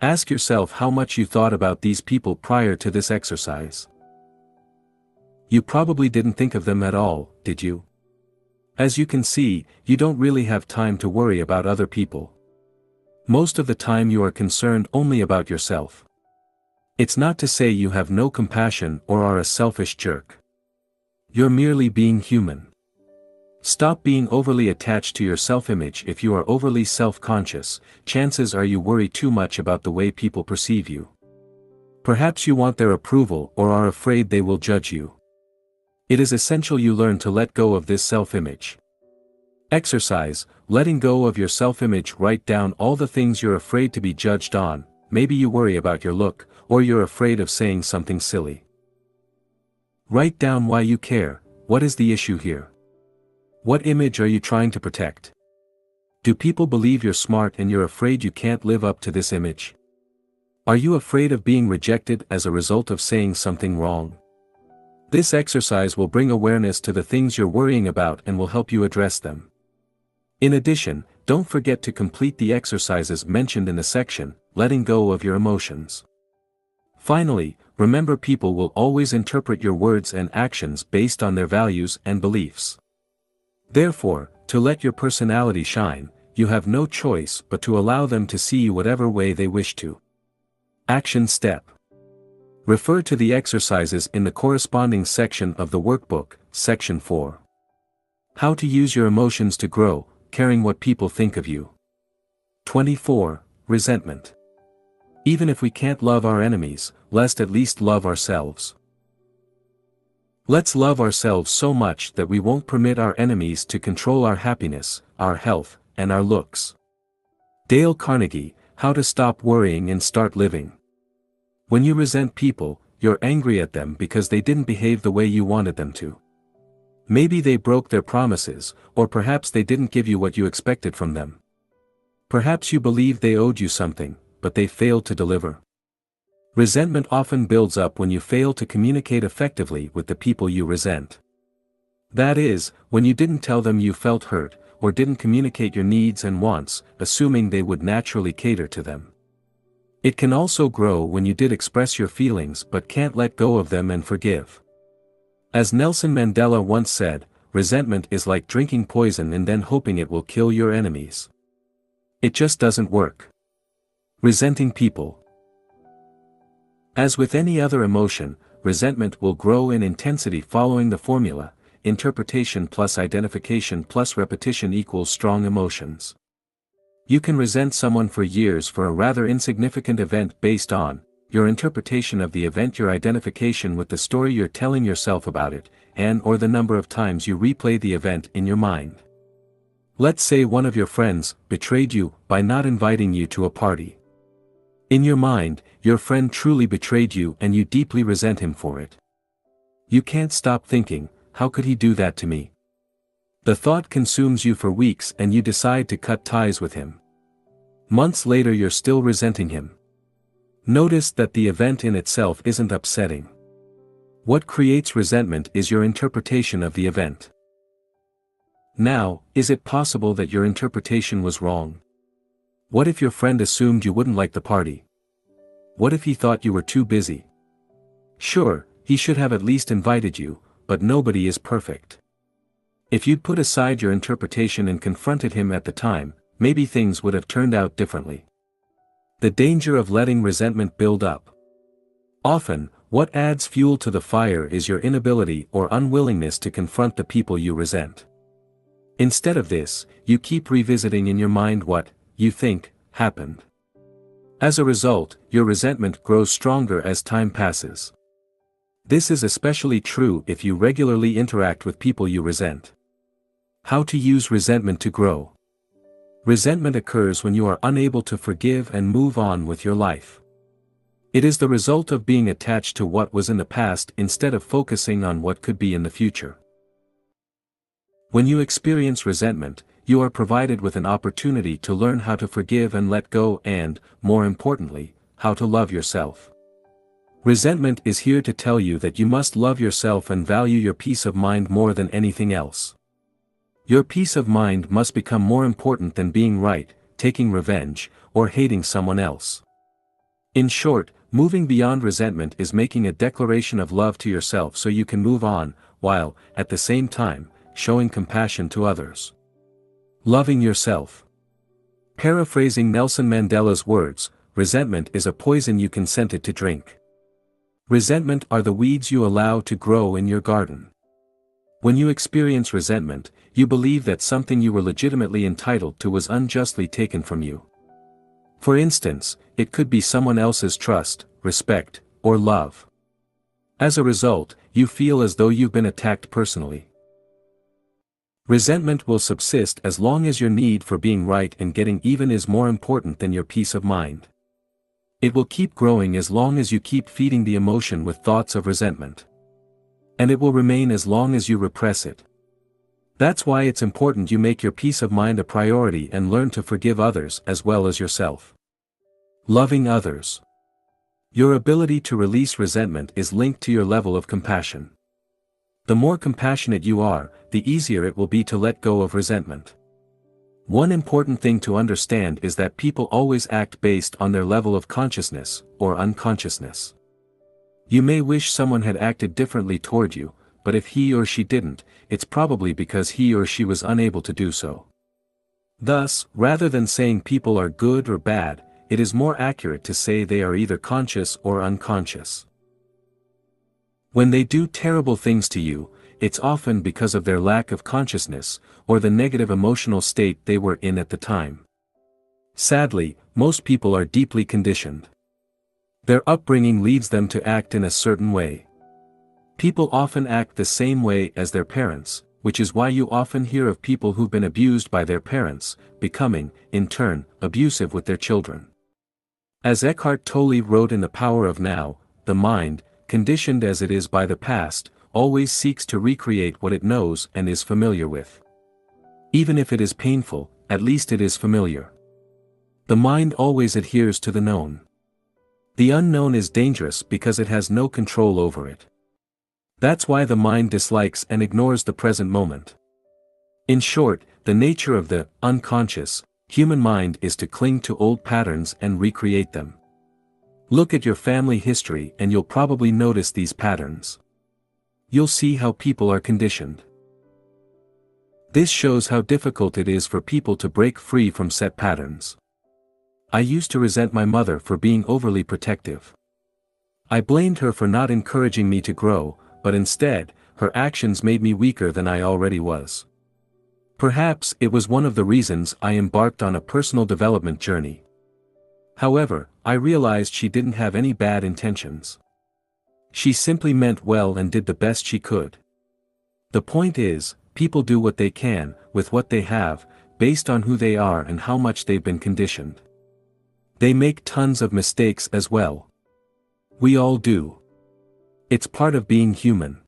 Ask yourself how much you thought about these people prior to this exercise. You probably didn't think of them at all, did you? As you can see, you don't really have time to worry about other people. Most of the time you are concerned only about yourself. It's not to say you have no compassion or are a selfish jerk. You're merely being human. Stop being overly attached to your self-image. If you are overly self-conscious, chances are you worry too much about the way people perceive you. Perhaps you want their approval or are afraid they will judge you. It is essential you learn to let go of this self-image. Exercise, letting go of your self-image. Write down all the things you're afraid to be judged on, maybe you worry about your look, or you're afraid of saying something silly. Write down why you care. What is the issue here? What image are you trying to protect? Do people believe you're smart and you're afraid you can't live up to this image? Are you afraid of being rejected as a result of saying something wrong? This exercise will bring awareness to the things you're worrying about and will help you address them. In addition, don't forget to complete the exercises mentioned in the section, letting go of your emotions. Finally, remember people will always interpret your words and actions based on their values and beliefs. Therefore, to let your personality shine, you have no choice but to allow them to see you whatever way they wish to. Action step. Refer to the exercises in the corresponding section of the workbook, Section 4. How to use your emotions to grow, caring what people think of you. 24. Resentment. Even if we can't love our enemies, let's at least love ourselves. Let's love ourselves so much that we won't permit our enemies to control our happiness, our health, and our looks. Dale Carnegie, How to Stop Worrying and Start Living. When you resent people, you're angry at them because they didn't behave the way you wanted them to. Maybe they broke their promises, or perhaps they didn't give you what you expected from them. Perhaps you believed they owed you something, but they failed to deliver. Resentment often builds up when you fail to communicate effectively with the people you resent. That is, when you didn't tell them you felt hurt, or didn't communicate your needs and wants, assuming they would naturally cater to them. It can also grow when you did express your feelings but can't let go of them and forgive. As Nelson Mandela once said, resentment is like drinking poison and then hoping it will kill your enemies. It just doesn't work. Resenting people. As with any other emotion, resentment will grow in intensity following the formula, interpretation plus identification plus repetition equals strong emotions. You can resent someone for years for a rather insignificant event based on your interpretation of the event, your identification with the story you're telling yourself about it, and/or the number of times you replay the event in your mind. Let's say one of your friends betrayed you by not inviting you to a party. In your mind, your friend truly betrayed you and you deeply resent him for it. You can't stop thinking, how could he do that to me? The thought consumes you for weeks and you decide to cut ties with him. Months later you're still resenting him. Notice that the event in itself isn't upsetting. What creates resentment is your interpretation of the event. Now, is it possible that your interpretation was wrong? What if your friend assumed you wouldn't like the party? What if he thought you were too busy? Sure, he should have at least invited you, but nobody is perfect. If you'd put aside your interpretation and confronted him at the time, maybe things would have turned out differently. The danger of letting resentment build up. Often, what adds fuel to the fire is your inability or unwillingness to confront the people you resent. Instead of this, you keep revisiting in your mind what you think happened. As a result, your resentment grows stronger as time passes. This is especially true if you regularly interact with people you resent. How to use resentment to grow. Resentment occurs when you are unable to forgive and move on with your life. It is the result of being attached to what was in the past instead of focusing on what could be in the future. When you experience resentment, you are provided with an opportunity to learn how to forgive and let go and, more importantly, how to love yourself. Resentment is here to tell you that you must love yourself and value your peace of mind more than anything else. Your peace of mind must become more important than being right, taking revenge, or hating someone else. In short, moving beyond resentment is making a declaration of love to yourself so you can move on, while, at the same time, showing compassion to others. Loving yourself. Paraphrasing Nelson Mandela's words, resentment is a poison you consented to drink. Resentment are the weeds you allow to grow in your garden. When you experience resentment, you believe that something you were legitimately entitled to was unjustly taken from you. For instance, it could be someone else's trust, respect, or love. As a result, you feel as though you've been attacked personally. Resentment will subsist as long as your need for being right and getting even is more important than your peace of mind. It will keep growing as long as you keep feeding the emotion with thoughts of resentment. And it will remain as long as you repress it. That's why it's important you make your peace of mind a priority and learn to forgive others as well as yourself. Loving others. Your ability to release resentment is linked to your level of compassion. The more compassionate you are, the easier it will be to let go of resentment. One important thing to understand is that people always act based on their level of consciousness, or unconsciousness. You may wish someone had acted differently toward you, but if he or she didn't, it's probably because he or she was unable to do so. Thus, rather than saying people are good or bad, it is more accurate to say they are either conscious or unconscious. When they do terrible things to you, it's often because of their lack of consciousness, or the negative emotional state they were in at the time. Sadly, most people are deeply conditioned. Their upbringing leads them to act in a certain way. People often act the same way as their parents, which is why you often hear of people who've been abused by their parents, becoming, in turn, abusive with their children. As Eckhart Tolle wrote in The Power of Now, the mind, conditioned as it is by the past, always seeks to recreate what it knows and is familiar with. Even if it is painful, at least it is familiar. The mind always adheres to the known. The unknown is dangerous because it has no control over it. That's why the mind dislikes and ignores the present moment. In short, the nature of the unconscious human mind is to cling to old patterns and recreate them. Look at your family history and you'll probably notice these patterns. You'll see how people are conditioned. This shows how difficult it is for people to break free from set patterns. I used to resent my mother for being overly protective. I blamed her for not encouraging me to grow, but instead, her actions made me weaker than I already was. Perhaps it was one of the reasons I embarked on a personal development journey. However, I realized she didn't have any bad intentions. She simply meant well and did the best she could. The point is, people do what they can, with what they have, based on who they are and how much they've been conditioned. They make tons of mistakes as well. We all do. It's part of being human.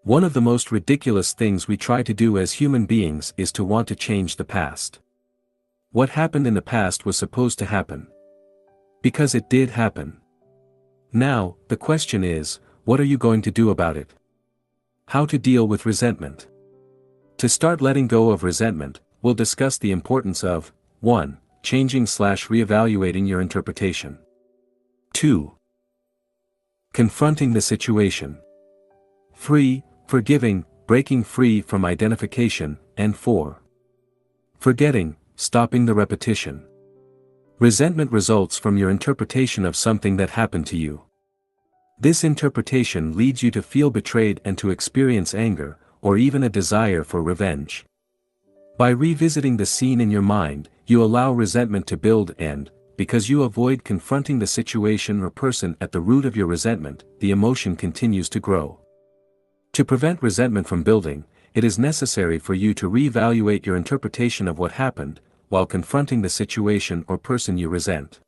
One of the most ridiculous things we try to do as human beings is to want to change the past. What happened in the past was supposed to happen. Because it did happen. Now, the question is, what are you going to do about it? How to deal with resentment. To start letting go of resentment, we'll discuss the importance of 1. Changing/reevaluating your interpretation. 2. Confronting the situation. 3. Forgiving, breaking free from identification, and 4. Forgetting, stopping the repetition. Resentment results from your interpretation of something that happened to you. This interpretation leads you to feel betrayed and to experience anger, or even a desire for revenge. By revisiting the scene in your mind, you allow resentment to build and, because you avoid confronting the situation or person at the root of your resentment, the emotion continues to grow. To prevent resentment from building, it is necessary for you to reevaluate your interpretation of what happened, while confronting the situation or person you resent.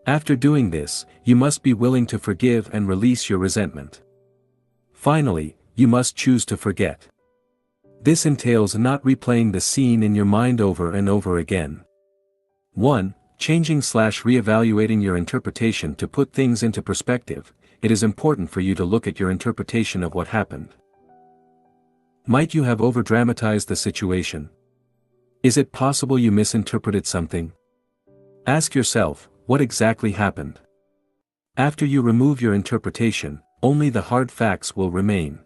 After doing this, you must be willing to forgive and release your resentment. Finally, you must choose to forget. This entails not replaying the scene in your mind over and over again. 1. Changing/reevaluating your interpretation. To put things into perspective, it is important for you to look at your interpretation of what happened. Might you have overdramatized the situation? Is it possible you misinterpreted something? Ask yourself, what exactly happened? After you remove your interpretation, only the hard facts will remain.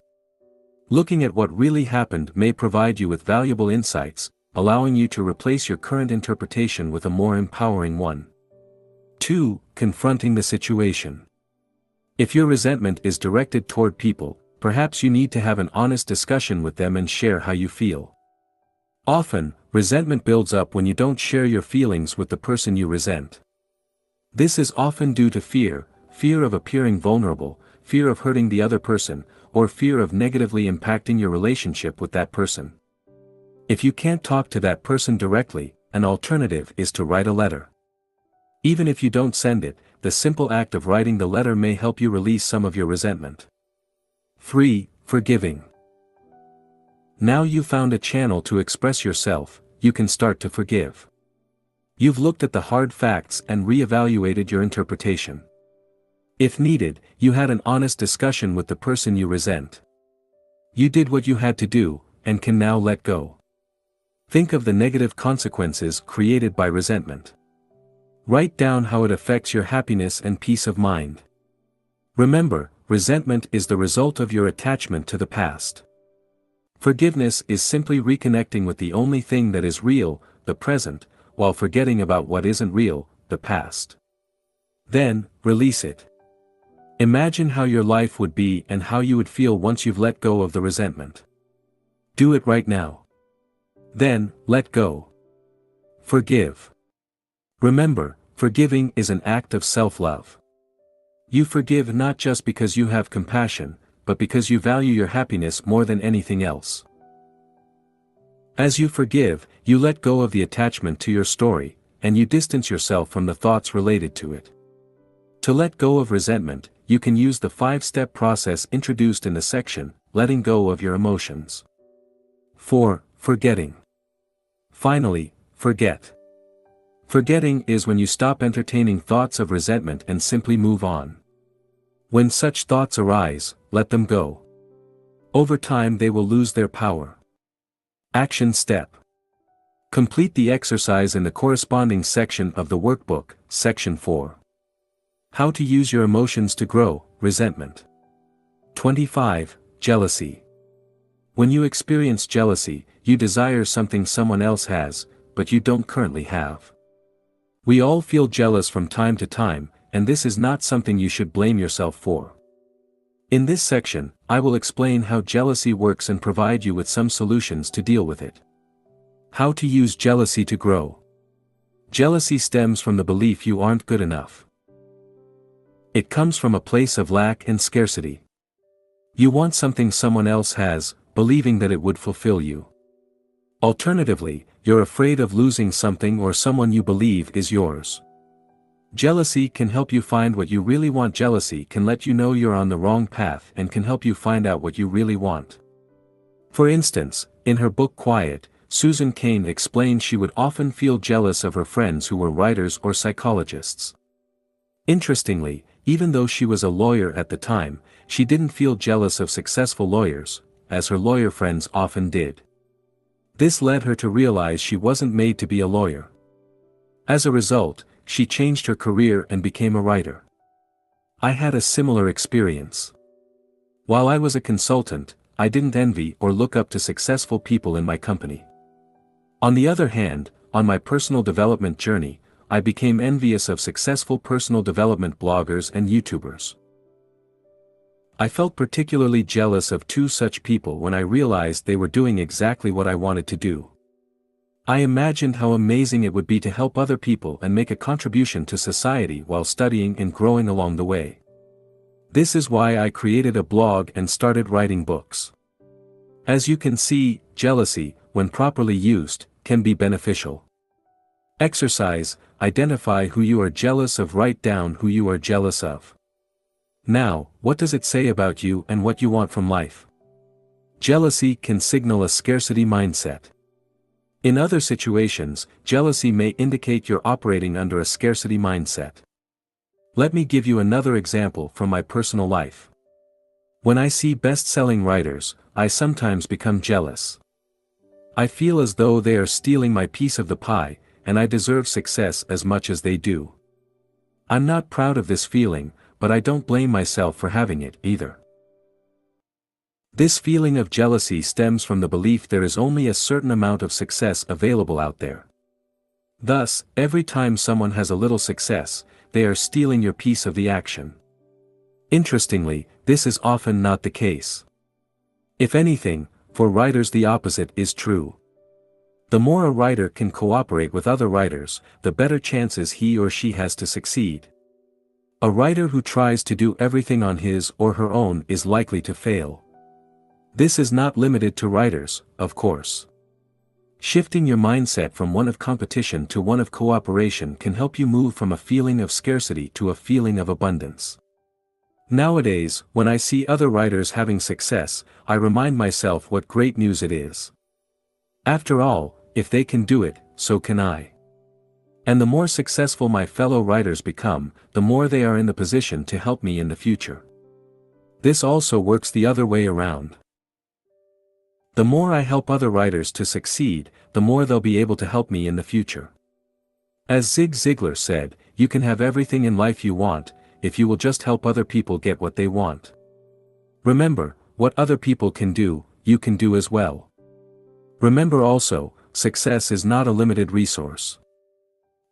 Looking at what really happened may provide you with valuable insights, allowing you to replace your current interpretation with a more empowering one. 2. Confronting the situation. If your resentment is directed toward people, perhaps you need to have an honest discussion with them and share how you feel. Often, resentment builds up when you don't share your feelings with the person you resent. This is often due to fear of appearing vulnerable, fear of hurting the other person, or fear of negatively impacting your relationship with that person. If you can't talk to that person directly, an alternative is to write a letter. Even if you don't send it, the simple act of writing the letter may help you release some of your resentment. 3. Forgiving. Now you've found a channel to express yourself, you can start to forgive. You've looked at the hard facts and re-evaluated your interpretation. If needed, you had an honest discussion with the person you resent. You did what you had to do, and can now let go. Think of the negative consequences created by resentment. Write down how it affects your happiness and peace of mind. Remember, resentment is the result of your attachment to the past. Forgiveness is simply reconnecting with the only thing that is real, the present, while forgetting about what isn't real, the past. Then, release it. Imagine how your life would be and how you would feel once you've let go of the resentment. Do it right now. Then, let go. Forgive. Remember, forgiving is an act of self-love. You forgive not just because you have compassion, but because you value your happiness more than anything else. As you forgive, you let go of the attachment to your story, and you distance yourself from the thoughts related to it. To let go of resentment, you can use the 5-step process introduced in the section, Letting Go of Your Emotions. 4. Forgetting. Finally, forget. Forgetting is when you stop entertaining thoughts of resentment and simply move on. When such thoughts arise, let them go. Over time they will lose their power. Action step. Complete the exercise in the corresponding section of the workbook, Section 4. How to use your emotions to grow, resentment. 25. Jealousy. When you experience jealousy, you desire something someone else has, but you don't currently have. We all feel jealous from time to time, and this is not something you should blame yourself for. In this section, I will explain how jealousy works and provide you with some solutions to deal with it. How to use jealousy to grow. Jealousy stems from the belief you aren't good enough. It comes from a place of lack and scarcity. You want something someone else has, believing that it would fulfill you. Alternatively, you're afraid of losing something or someone you believe is yours. Jealousy can help you find what you really want. Jealousy can let you know you're on the wrong path and can help you find out what you really want. For instance, in her book Quiet, Susan Cain explained she would often feel jealous of her friends who were writers or psychologists. Interestingly, even though she was a lawyer at the time, she didn't feel jealous of successful lawyers, as her lawyer friends often did. This led her to realize she wasn't made to be a lawyer. As a result, she changed her career and became a writer. I had a similar experience. While I was a consultant, I didn't envy or look up to successful people in my company. On the other hand, on my personal development journey, I became envious of successful personal development bloggers and YouTubers. I felt particularly jealous of 2 such people when I realized they were doing exactly what I wanted to do. I imagined how amazing it would be to help other people and make a contribution to society while studying and growing along the way. This is why I created a blog and started writing books. As you can see, jealousy, when properly used, can be beneficial. Exercise, identify who you are jealous of. Write down who you are jealous of. Now, what does it say about you and what you want from life? Jealousy can signal a scarcity mindset. In other situations, jealousy may indicate you're operating under a scarcity mindset. Let me give you another example from my personal life. When I see best-selling writers, I sometimes become jealous. I feel as though they are stealing my piece of the pie, and I deserve success as much as they do. I'm not proud of this feeling, but I don't blame myself for having it either. This feeling of jealousy stems from the belief there is only a certain amount of success available out there. Thus, every time someone has a little success, they are stealing your piece of the action. Interestingly, this is often not the case. If anything, for writers the opposite is true. The more a writer can cooperate with other writers, the better chances he or she has to succeed. A writer who tries to do everything on his or her own is likely to fail. This is not limited to writers, of course. Shifting your mindset from one of competition to one of cooperation can help you move from a feeling of scarcity to a feeling of abundance. Nowadays, when I see other writers having success, I remind myself what great news it is. After all, if they can do it, so can I. And the more successful my fellow writers become, the more they are in the position to help me in the future. This also works the other way around. The more I help other writers to succeed, the more they'll be able to help me in the future. As Zig Ziglar said, you can have everything in life you want, if you will just help other people get what they want. Remember, what other people can do, you can do as well. Remember also, success is not a limited resource.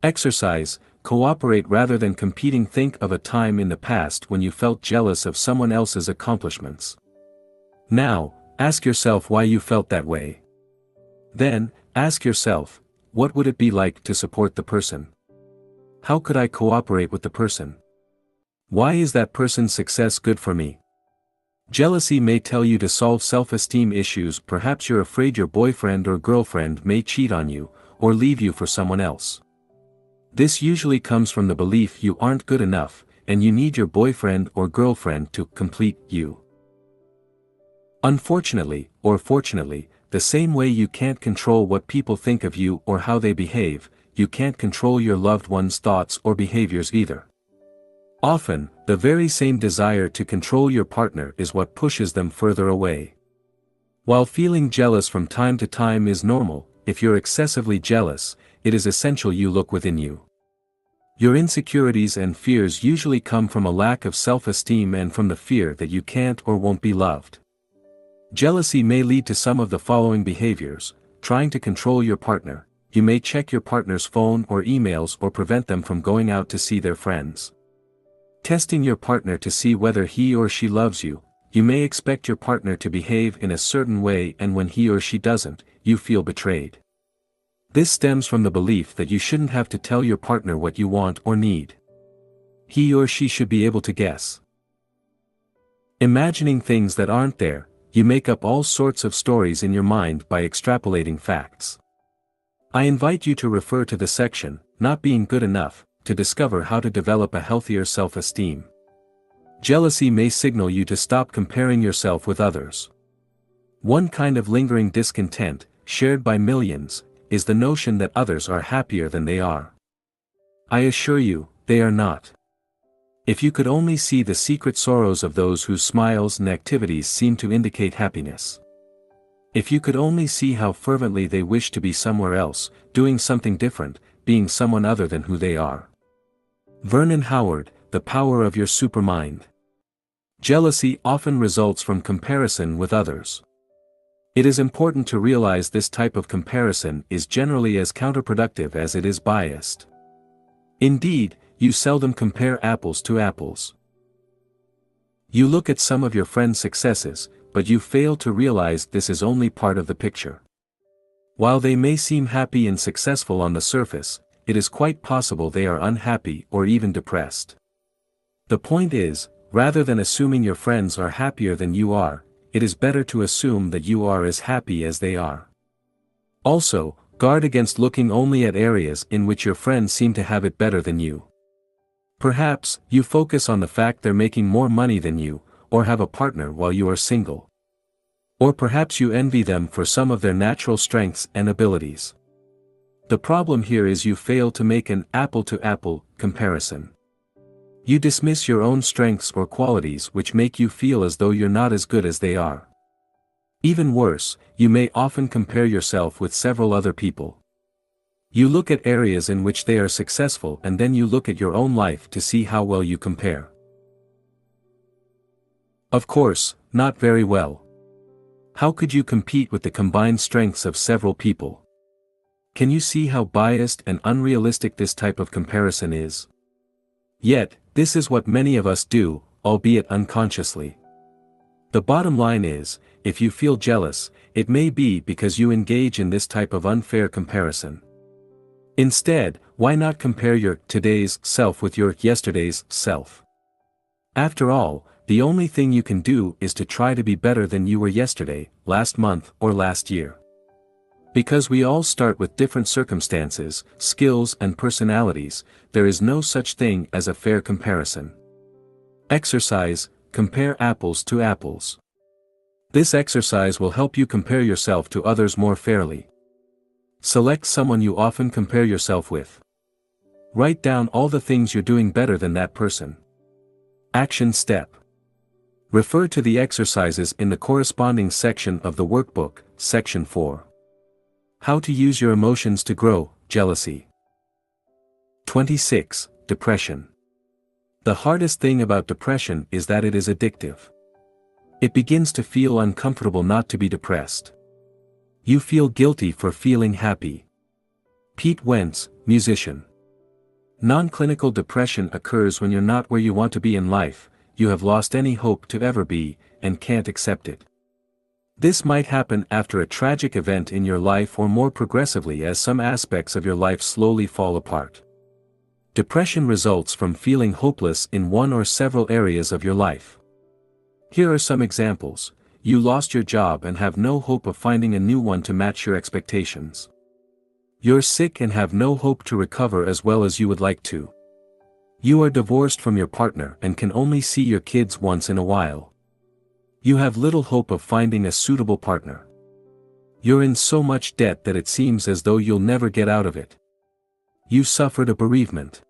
Exercise, cooperate rather than competing. Think of a time in the past when you felt jealous of someone else's accomplishments. Now, ask yourself why you felt that way. Then, ask yourself, what would it be like to support the person? How could I cooperate with the person? Why is that person's success good for me? Jealousy may tell you to solve self-esteem issues. Perhaps you're afraid your boyfriend or girlfriend may cheat on you, or leave you for someone else. This usually comes from the belief you aren't good enough, and you need your boyfriend or girlfriend to complete you. Unfortunately, or fortunately, the same way you can't control what people think of you or how they behave, you can't control your loved one's thoughts or behaviors either. Often, the very same desire to control your partner is what pushes them further away. While feeling jealous from time to time is normal, if you're excessively jealous, it is essential you look within you. Your insecurities and fears usually come from a lack of self-esteem and from the fear that you can't or won't be loved. Jealousy may lead to some of the following behaviors: trying to control your partner. You may check your partner's phone or emails or prevent them from going out to see their friends. Testing your partner to see whether he or she loves you. You may expect your partner to behave in a certain way, and when he or she doesn't, you feel betrayed. This stems from the belief that you shouldn't have to tell your partner what you want or need. He or she should be able to guess. Imagining things that aren't there. You make up all sorts of stories in your mind by extrapolating facts. I invite you to refer to the section, Not Being Good Enough, to discover how to develop a healthier self-esteem. Jealousy may signal you to stop comparing yourself with others. One kind of lingering discontent, shared by millions, is the notion that others are happier than they are. I assure you, they are not. If you could only see the secret sorrows of those whose smiles and activities seem to indicate happiness. If you could only see how fervently they wish to be somewhere else, doing something different, being someone other than who they are. Vernon Howard, The Power of Your Supermind. Jealousy often results from comparison with others. It is important to realize this type of comparison is generally as counterproductive as it is biased. Indeed, you seldom compare apples to apples. You look at some of your friends' successes, but you fail to realize this is only part of the picture. While they may seem happy and successful on the surface, it is quite possible they are unhappy or even depressed. The point is, rather than assuming your friends are happier than you are, it is better to assume that you are as happy as they are. Also, guard against looking only at areas in which your friends seem to have it better than you. Perhaps, you focus on the fact they're making more money than you, or have a partner while you are single. Or perhaps you envy them for some of their natural strengths and abilities. The problem here is you fail to make an apple-to-apple comparison. You dismiss your own strengths or qualities which make you feel as though you're not as good as they are. Even worse, you may often compare yourself with several other people. You look at areas in which they are successful and then you look at your own life to see how well you compare. Of course, not very well. How could you compete with the combined strengths of several people? Can you see how biased and unrealistic this type of comparison is? Yet, this is what many of us do, albeit unconsciously. The bottom line is, if you feel jealous, it may be because you engage in this type of unfair comparison. Instead, why not compare your today's self with your yesterday's self? After all, the only thing you can do is to try to be better than you were yesterday, last month, or last year. Because we all start with different circumstances, skills and personalities, there is no such thing as a fair comparison. Exercise: compare apples to apples. This exercise will help you compare yourself to others more fairly. Select someone you often compare yourself with. Write down all the things you're doing better than that person. Action step: refer to the exercises in the corresponding section of the workbook, Section 4. How to use your emotions to grow: jealousy. 26. Depression. The hardest thing about depression is that it is addictive. It begins to feel uncomfortable not to be depressed. You feel guilty for feeling happy. Pete Wentz, musician. Non-clinical depression occurs when you're not where you want to be in life, you have lost any hope to ever be, and can't accept it. This might happen after a tragic event in your life or more progressively as some aspects of your life slowly fall apart. Depression results from feeling hopeless in one or several areas of your life. Here are some examples: you lost your job and have no hope of finding a new one to match your expectations. You're sick and have no hope to recover as well as you would like to. You are divorced from your partner and can only see your kids once in a while. You have little hope of finding a suitable partner. You're in so much debt that it seems as though you'll never get out of it. You suffered a bereavement.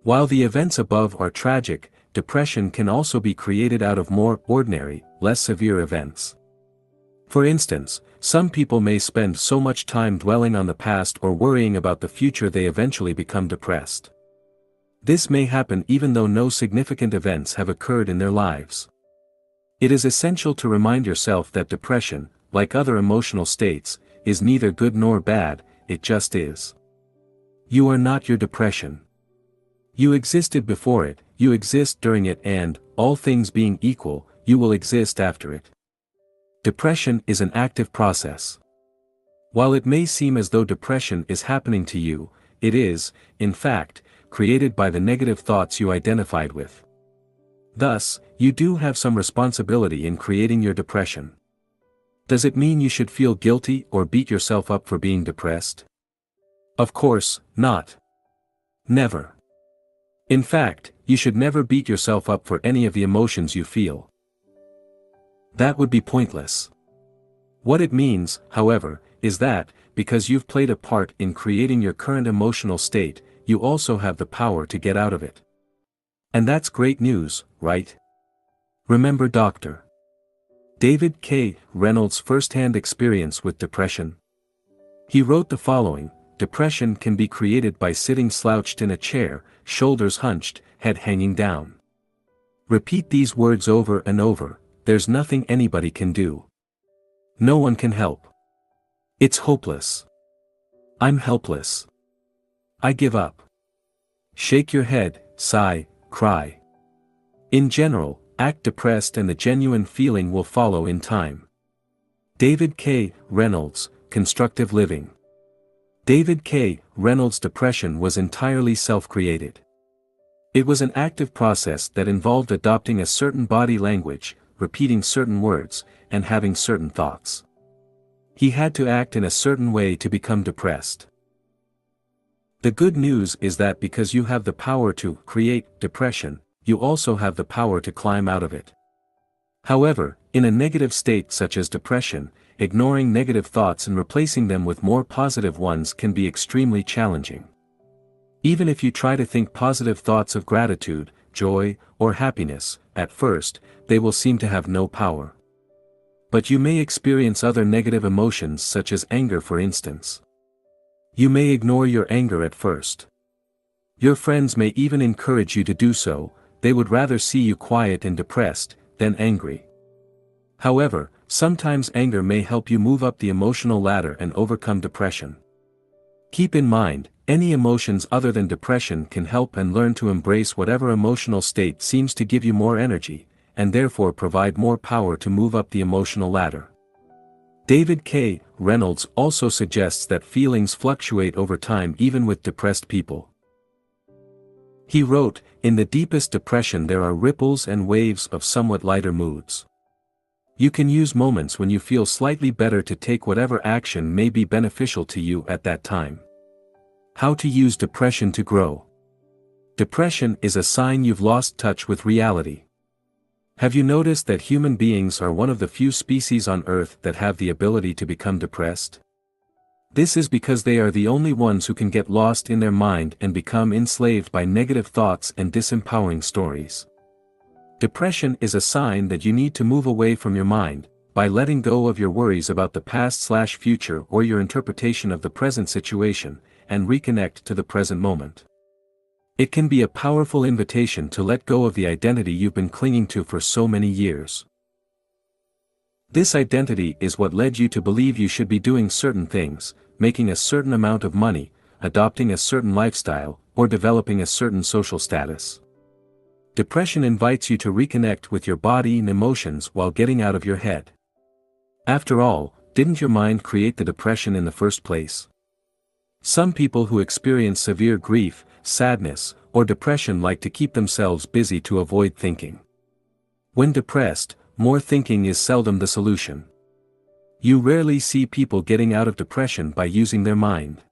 While the events above are tragic, depression can also be created out of more ordinary, less severe events. For instance, some people may spend so much time dwelling on the past or worrying about the future they eventually become depressed. This may happen even though no significant events have occurred in their lives. It is essential to remind yourself that depression, like other emotional states, is neither good nor bad, it just is. You are not your depression. You existed before it, you exist during it, and, all things being equal, you will exist after it. Depression is an active process. While it may seem as though depression is happening to you, it is, in fact, created by the negative thoughts you identified with. Thus, you do have some responsibility in creating your depression. Does it mean you should feel guilty or beat yourself up for being depressed? Of course, not. Never. In fact, you should never beat yourself up for any of the emotions you feel. That would be pointless. What it means, however, is that, because you've played a part in creating your current emotional state, you also have the power to get out of it. And that's great news, right? Remember Dr. David K. Reynolds' first-hand experience with depression? He wrote the following: depression can be created by sitting slouched in a chair, shoulders hunched, head hanging down. Repeat these words over and over: there's nothing anybody can do. No one can help. It's hopeless. I'm helpless. I give up. Shake your head, sigh, cry. In general, act depressed and the genuine feeling will follow in time. David K. Reynolds, Constructive Living. David K. Reynolds' depression was entirely self-created. It was an active process that involved adopting a certain body language, repeating certain words, and having certain thoughts. He had to act in a certain way to become depressed. The good news is that because you have the power to create depression, you also have the power to climb out of it. However, in a negative state such as depression, ignoring negative thoughts and replacing them with more positive ones can be extremely challenging. Even if you try to think positive thoughts of gratitude, joy, or happiness, at first, they will seem to have no power. But you may experience other negative emotions such as anger, for instance. You may ignore your anger at first. Your friends may even encourage you to do so. They would rather see you quiet and depressed than angry. However, sometimes anger may help you move up the emotional ladder and overcome depression. Keep in mind, any emotions other than depression can help, and learn to embrace whatever emotional state seems to give you more energy, and therefore provide more power to move up the emotional ladder. David K. Reynolds also suggests that feelings fluctuate over time even with depressed people. He wrote, "In the deepest depression there are ripples and waves of somewhat lighter moods. You can use moments when you feel slightly better to take whatever action may be beneficial to you at that time. How to use depression to grow. Depression is a sign you've lost touch with reality. Have you noticed that human beings are one of the few species on Earth that have the ability to become depressed? This is because they are the only ones who can get lost in their mind and become enslaved by negative thoughts and disempowering stories. Depression is a sign that you need to move away from your mind, by letting go of your worries about the past/future or your interpretation of the present situation, and reconnect to the present moment. It can be a powerful invitation to let go of the identity you've been clinging to for so many years. This identity is what led you to believe you should be doing certain things, making a certain amount of money, adopting a certain lifestyle, or developing a certain social status. Depression invites you to reconnect with your body and emotions while getting out of your head. After all, didn't your mind create the depression in the first place? Some people who experience severe grief, sadness, or depression like to keep themselves busy to avoid thinking. When depressed, more thinking is seldom the solution. You rarely see people getting out of depression by using their mind.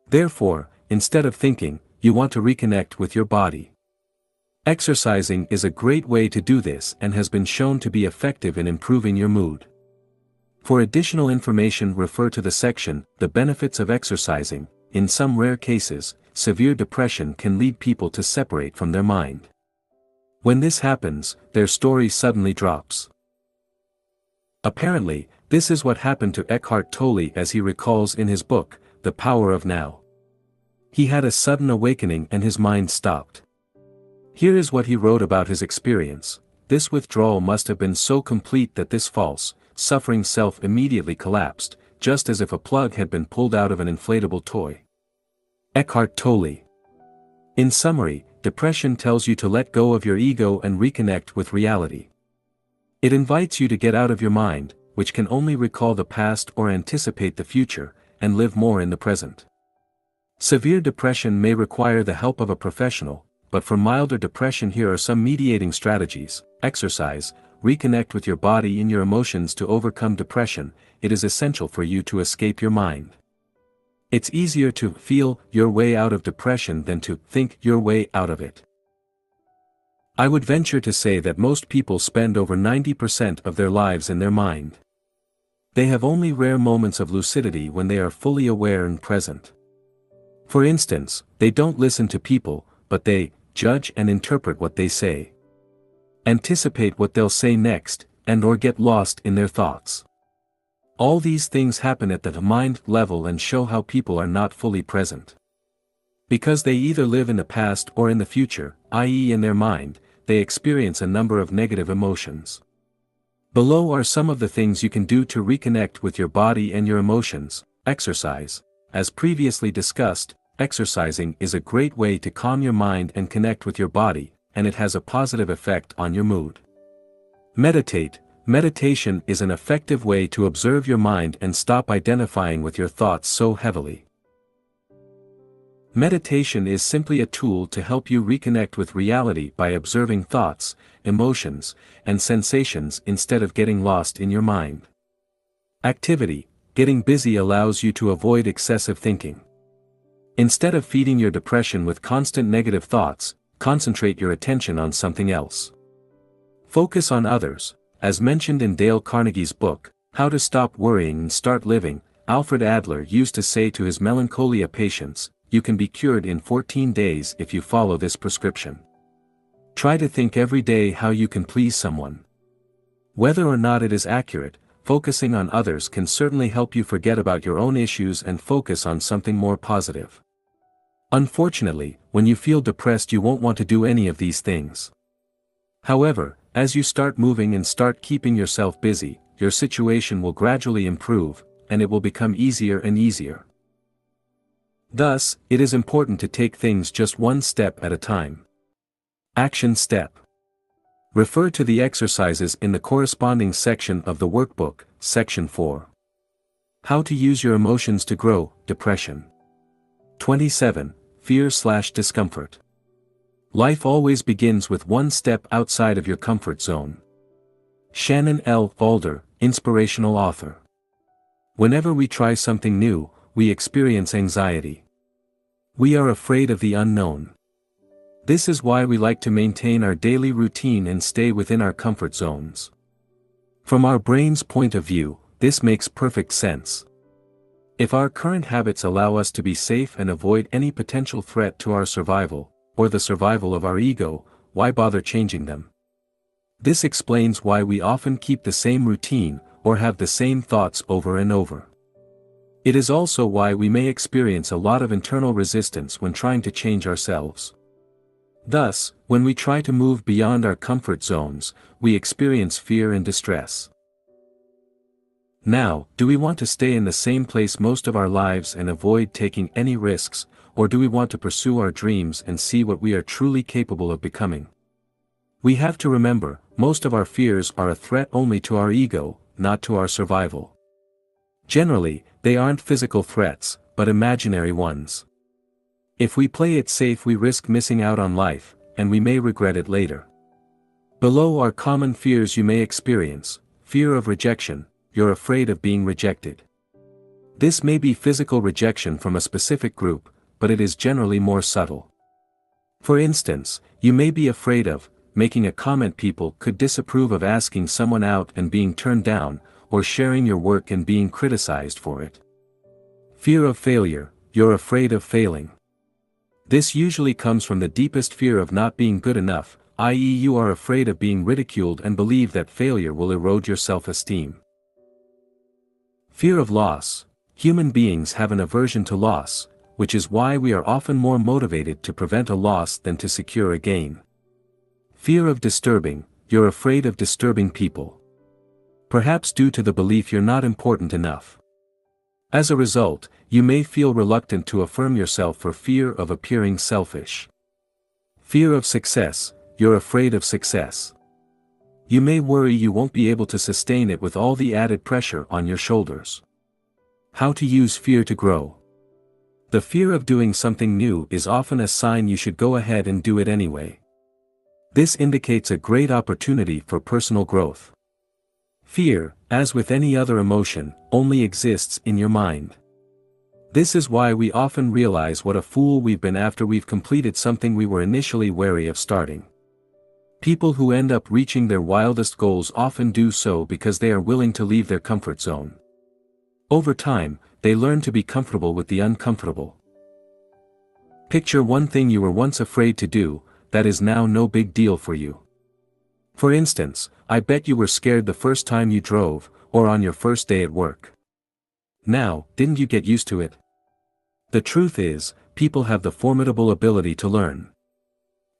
Therefore, instead of thinking, you want to reconnect with your body. Exercising is a great way to do this and has been shown to be effective in improving your mood. For additional information, refer to the section, The Benefits of Exercising. In some rare cases, severe depression can lead people to separate from their mind. When this happens, their story suddenly drops. Apparently, this is what happened to Eckhart Tolle, as he recalls in his book, The Power of Now. He had a sudden awakening and his mind stopped. Here is what he wrote about his experience. This withdrawal must have been so complete that this false, suffering self immediately collapsed, just as if a plug had been pulled out of an inflatable toy. Eckhart Tolle. In summary, depression tells you to let go of your ego and reconnect with reality. It invites you to get out of your mind, which can only recall the past or anticipate the future, and live more in the present. Severe depression may require the help of a professional, but for milder depression here are some mediating strategies. Exercise, reconnect with your body and your emotions to overcome depression. It is essential for you to escape your mind. It's easier to feel your way out of depression than to think your way out of it. I would venture to say that most people spend over 90% of their lives in their mind. They have only rare moments of lucidity when they are fully aware and present. For instance, they don't listen to people, but they judge and interpret what they say. Anticipate what they'll say next, and/or get lost in their thoughts. All these things happen at the mind level and show how people are not fully present. Because they either live in the past or in the future, i.e. in their mind, they experience a number of negative emotions. Below are some of the things you can do to reconnect with your body and your emotions. Exercise. As previously discussed, exercising is a great way to calm your mind and connect with your body, and it has a positive effect on your mood. Meditate. Meditation is an effective way to observe your mind and stop identifying with your thoughts so heavily. Meditation is simply a tool to help you reconnect with reality by observing thoughts, emotions, and sensations instead of getting lost in your mind. Activity. Getting busy allows you to avoid excessive thinking. Instead of feeding your depression with constant negative thoughts, concentrate your attention on something else. Focus on others. As mentioned in Dale Carnegie's book, How to Stop Worrying and Start Living, Alfred Adler used to say to his melancholia patients, "You can be cured in 14 days if you follow this prescription. Try to think every day how you can please someone." Whether or not it is accurate, focusing on others can certainly help you forget about your own issues and focus on something more positive. Unfortunately, when you feel depressed you won't want to do any of these things. However, as you start moving and start keeping yourself busy, your situation will gradually improve, and it will become easier and easier. Thus, it is important to take things just one step at a time. Action step. Refer to the exercises in the corresponding section of the workbook, Section 4. How to use your emotions to grow, depression. 27. Fear/discomfort. Life always begins with one step outside of your comfort zone. Shannon L. Alder, inspirational author. Whenever we try something new, we experience anxiety. We are afraid of the unknown. This is why we like to maintain our daily routine and stay within our comfort zones. From our brain's point of view, this makes perfect sense. If our current habits allow us to be safe and avoid any potential threat to our survival, or the survival of our ego, why bother changing them? This explains why we often keep the same routine, or have the same thoughts over and over. It is also why we may experience a lot of internal resistance when trying to change ourselves. Thus, when we try to move beyond our comfort zones, we experience fear and distress. Now, do we want to stay in the same place most of our lives and avoid taking any risks, or do we want to pursue our dreams and see what we are truly capable of becoming? We have to remember, most of our fears are a threat only to our ego, not to our survival. Generally, they aren't physical threats, but imaginary ones. If we play it safe, we risk missing out on life, and we may regret it later. Below are common fears you may experience: fear of rejection, you're afraid of being rejected. This may be physical rejection from a specific group, but it is generally more subtle. For instance, you may be afraid of making a comment people could disapprove of, asking someone out and being turned down, or sharing your work and being criticized for it. Fear of failure, you're afraid of failing. This usually comes from the deepest fear of not being good enough, i.e., you are afraid of being ridiculed and believe that failure will erode your self-esteem. Fear of loss, human beings have an aversion to loss, which is why we are often more motivated to prevent a loss than to secure a gain. Fear of disturbing, you're afraid of disturbing people. Perhaps due to the belief you're not important enough. As a result, you may feel reluctant to affirm yourself for fear of appearing selfish. Fear of success, you're afraid of success. You may worry you won't be able to sustain it with all the added pressure on your shoulders. How to use fear to grow. The fear of doing something new is often a sign you should go ahead and do it anyway. This indicates a great opportunity for personal growth. Fear, as with any other emotion, only exists in your mind. This is why we often realize what a fool we've been after we've completed something we were initially wary of starting. People who end up reaching their wildest goals often do so because they are willing to leave their comfort zone. Over time, they learn to be comfortable with the uncomfortable. Picture one thing you were once afraid to do, that is now no big deal for you. For instance, I bet you were scared the first time you drove, or on your first day at work. Now, didn't you get used to it? The truth is, people have the formidable ability to learn.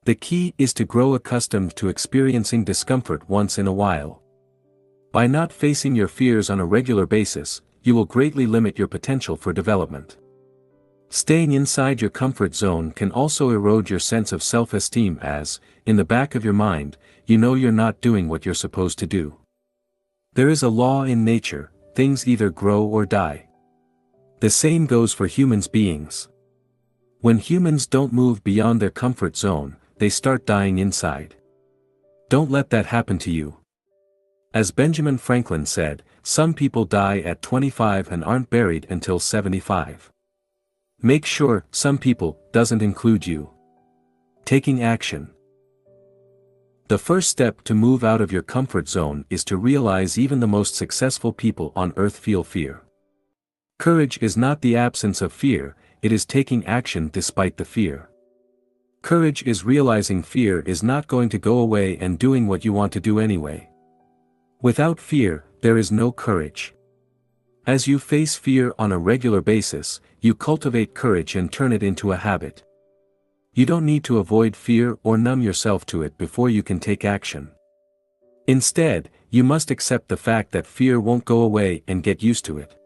The key is to grow accustomed to experiencing discomfort once in a while. By not facing your fears on a regular basis, you will greatly limit your potential for development. Staying inside your comfort zone can also erode your sense of self-esteem as, in the back of your mind, you know you're not doing what you're supposed to do. There is a law in nature: things either grow or die. The same goes for human beings. When humans don't move beyond their comfort zone, they start dying inside. Don't let that happen to you. As Benjamin Franklin said, some people die at 25 and aren't buried until 75. Make sure "some people" doesn't include you. Taking action. The first step to move out of your comfort zone is to realize even the most successful people on earth feel fear. Courage is not the absence of fear, it is taking action despite the fear. Courage is realizing fear is not going to go away and doing what you want to do anyway. Without fear, there is no courage. As you face fear on a regular basis, you cultivate courage and turn it into a habit. You don't need to avoid fear or numb yourself to it before you can take action. Instead, you must accept the fact that fear won't go away and get used to it.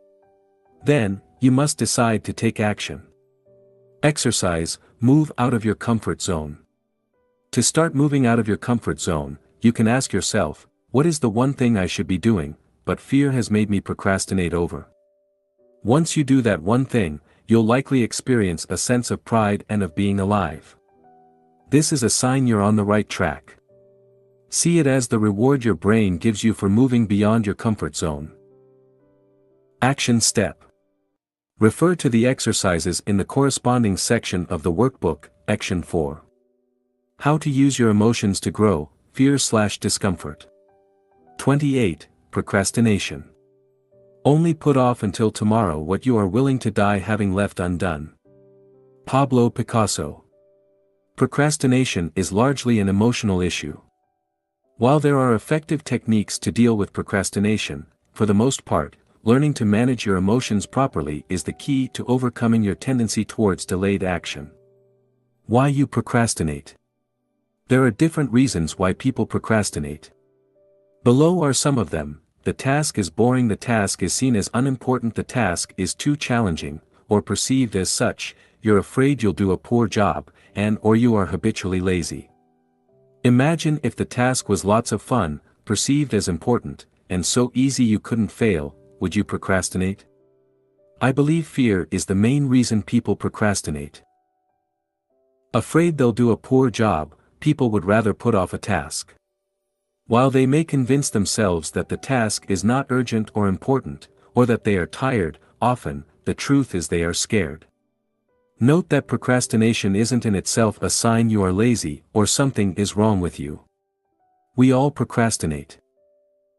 Then, you must decide to take action. Exercise, move out of your comfort zone. To start moving out of your comfort zone, you can ask yourself, what is the one thing I should be doing, but fear has made me procrastinate over? Once you do that one thing, you'll likely experience a sense of pride and of being alive. This is a sign you're on the right track. See it as the reward your brain gives you for moving beyond your comfort zone. Action step. Refer to the exercises in the corresponding section of the workbook, Action 4. How to use your emotions to grow, fear/discomfort. 28. Procrastination. Only put off until tomorrow what you are willing to die having left undone. Pablo Picasso. Procrastination is largely an emotional issue. While there are effective techniques to deal with procrastination, for the most part, learning to manage your emotions properly is the key to overcoming your tendency towards delayed action. Why you procrastinate. There are different reasons why people procrastinate. Below are some of them. The task is boring, the task is seen as unimportant, the task is too challenging, or perceived as such, you're afraid you'll do a poor job, or you are habitually lazy. Imagine if the task was lots of fun, perceived as important, and so easy you couldn't fail, would you procrastinate? I believe fear is the main reason people procrastinate. Afraid they'll do a poor job, people would rather put off a task. While they may convince themselves that the task is not urgent or important, or that they are tired, often, the truth is they are scared. Note that procrastination isn't in itself a sign you are lazy or something is wrong with you. We all procrastinate.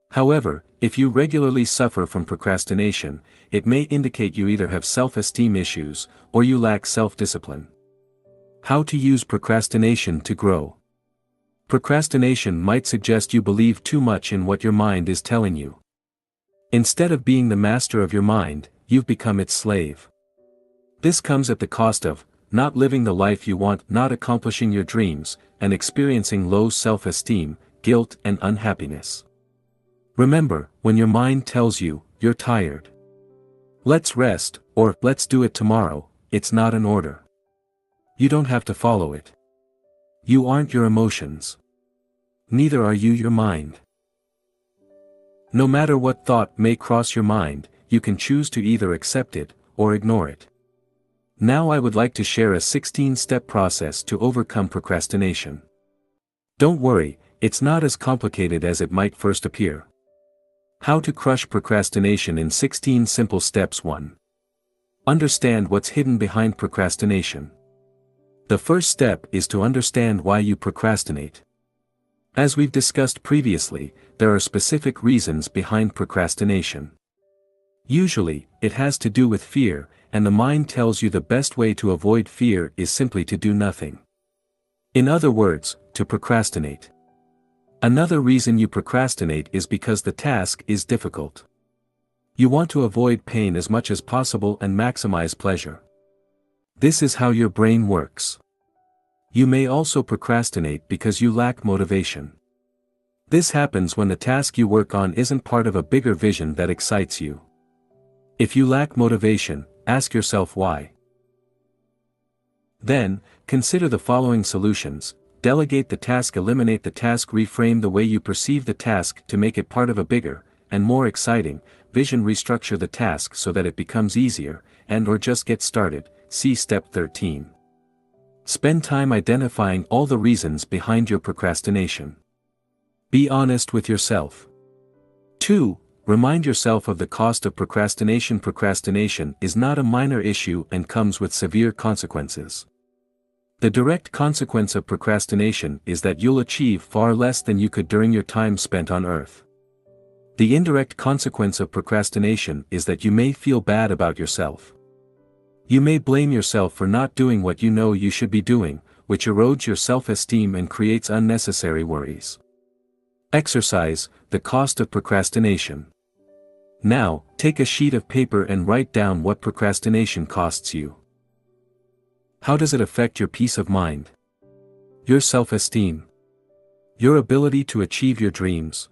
However, if you regularly suffer from procrastination, it may indicate you either have self-esteem issues, or you lack self-discipline. How to use procrastination to grow. Procrastination might suggest you believe too much in what your mind is telling you. Instead of being the master of your mind, you've become its slave. This comes at the cost of not living the life you want, not accomplishing your dreams, and experiencing low self-esteem, guilt, and unhappiness. Remember, when your mind tells you, you're tired. Let's rest, or let's do it tomorrow, it's not an order. You don't have to follow it. You aren't your emotions. Neither are you your mind. No matter what thought may cross your mind, you can choose to either accept it, or ignore it. Now I would like to share a 16-step process to overcome procrastination. Don't worry, it's not as complicated as it might first appear. How to crush procrastination in 16 simple steps. 1. Understand what's hidden behind procrastination. The first step is to understand why you procrastinate. As we've discussed previously, there are specific reasons behind procrastination. Usually, it has to do with fear, and the mind tells you the best way to avoid fear is simply to do nothing. In other words, to procrastinate. Another reason you procrastinate is because the task is difficult. You want to avoid pain as much as possible and maximize pleasure. This is how your brain works. You may also procrastinate because you lack motivation. This happens when the task you work on isn't part of a bigger vision that excites you. If you lack motivation, ask yourself why. Then, consider the following solutions: delegate the task, eliminate the task, reframe the way you perceive the task to make it part of a bigger, and more exciting, vision, restructure the task so that it becomes easier, or just get started. See Step 13. Spend time identifying all the reasons behind your procrastination. Be honest with yourself. 2. Remind yourself of the cost of procrastination. Procrastination is not a minor issue and comes with severe consequences. The direct consequence of procrastination is that you'll achieve far less than you could during your time spent on Earth. The indirect consequence of procrastination is that you may feel bad about yourself. You may blame yourself for not doing what you know you should be doing, which erodes your self-esteem and creates unnecessary worries. Exercise, the cost of procrastination. Now, take a sheet of paper and write down what procrastination costs you. How does it affect your peace of mind? Your self-esteem? Your ability to achieve your dreams?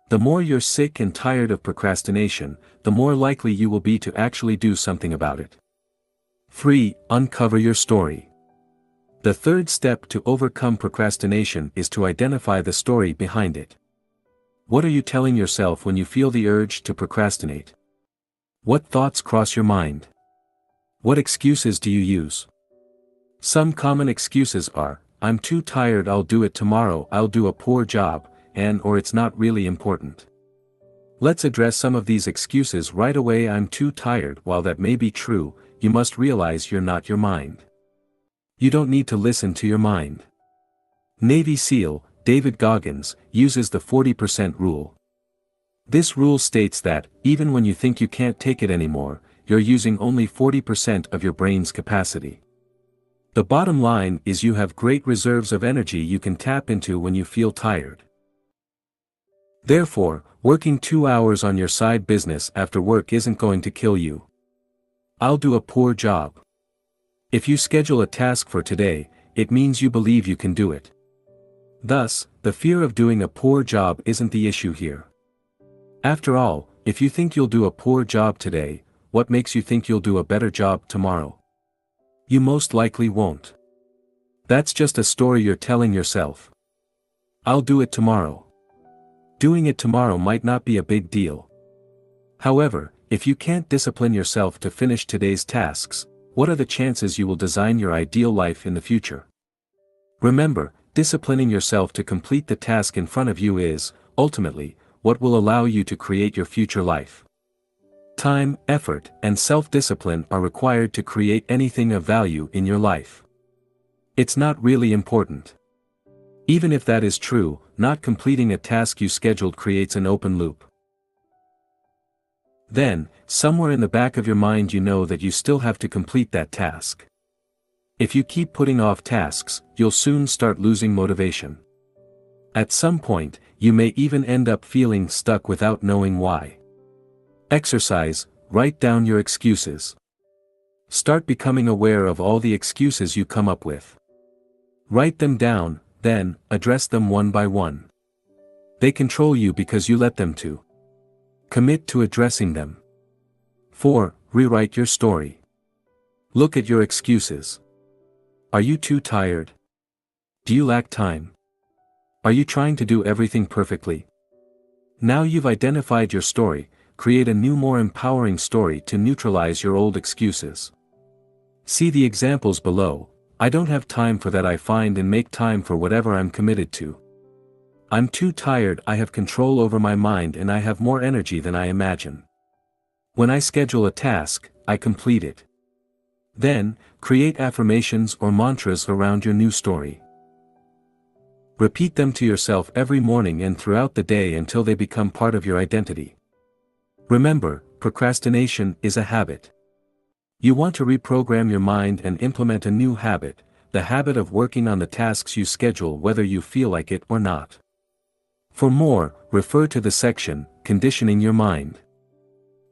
The more you're sick and tired of procrastination, the more likely you will be to actually do something about it. 3. Uncover your story. The third step to overcome procrastination is to identify the story behind it. What are you telling yourself when you feel the urge to procrastinate? What thoughts cross your mind? What excuses do you use? Some common excuses are, I'm too tired, I'll do it tomorrow, I'll do a poor job, and or it's not really important. Let's address some of these excuses right away. I'm too tired. While that may be true, you must realize you're not your mind. You don't need to listen to your mind. Navy SEAL, David Goggins, uses the 40% rule. This rule states that, even when you think you can't take it anymore, you're using only 40% of your brain's capacity. The bottom line is you have great reserves of energy you can tap into when you feel tired. Therefore, working 2 hours on your side business after work isn't going to kill you. I'll do a poor job. If you schedule a task for today, it means you believe you can do it. Thus, the fear of doing a poor job isn't the issue here. After all, if you think you'll do a poor job today, what makes you think you'll do a better job tomorrow? You most likely won't. That's just a story you're telling yourself. I'll do it tomorrow. Doing it tomorrow might not be a big deal. However, if you can't discipline yourself to finish today's tasks, what are the chances you will design your ideal life in the future? Remember, disciplining yourself to complete the task in front of you is, ultimately, what will allow you to create your future life. Time, effort, and self-discipline are required to create anything of value in your life. It's not really important. Even if that is true, not completing a task you scheduled creates an open loop. Then, somewhere in the back of your mind you know that you still have to complete that task. If you keep putting off tasks, you'll soon start losing motivation. At some point, you may even end up feeling stuck without knowing why. Exercise, write down your excuses. Start becoming aware of all the excuses you come up with. Write them down, then, address them one by one. They control you because you let them to. Commit to addressing them. 4. Rewrite your story. Look at your excuses. Are you too tired? Do you lack time? Are you trying to do everything perfectly? Now you've identified your story, create a new, more empowering story to neutralize your old excuses. See the examples below. I don't have time for that. I find and make time for whatever I'm committed to. I'm too tired. I have control over my mind and I have more energy than I imagine. When I schedule a task, I complete it. Then, create affirmations or mantras around your new story. Repeat them to yourself every morning and throughout the day until they become part of your identity. Remember, procrastination is a habit. You want to reprogram your mind and implement a new habit, the habit of working on the tasks you schedule whether you feel like it or not. For more, refer to the section, Conditioning Your Mind.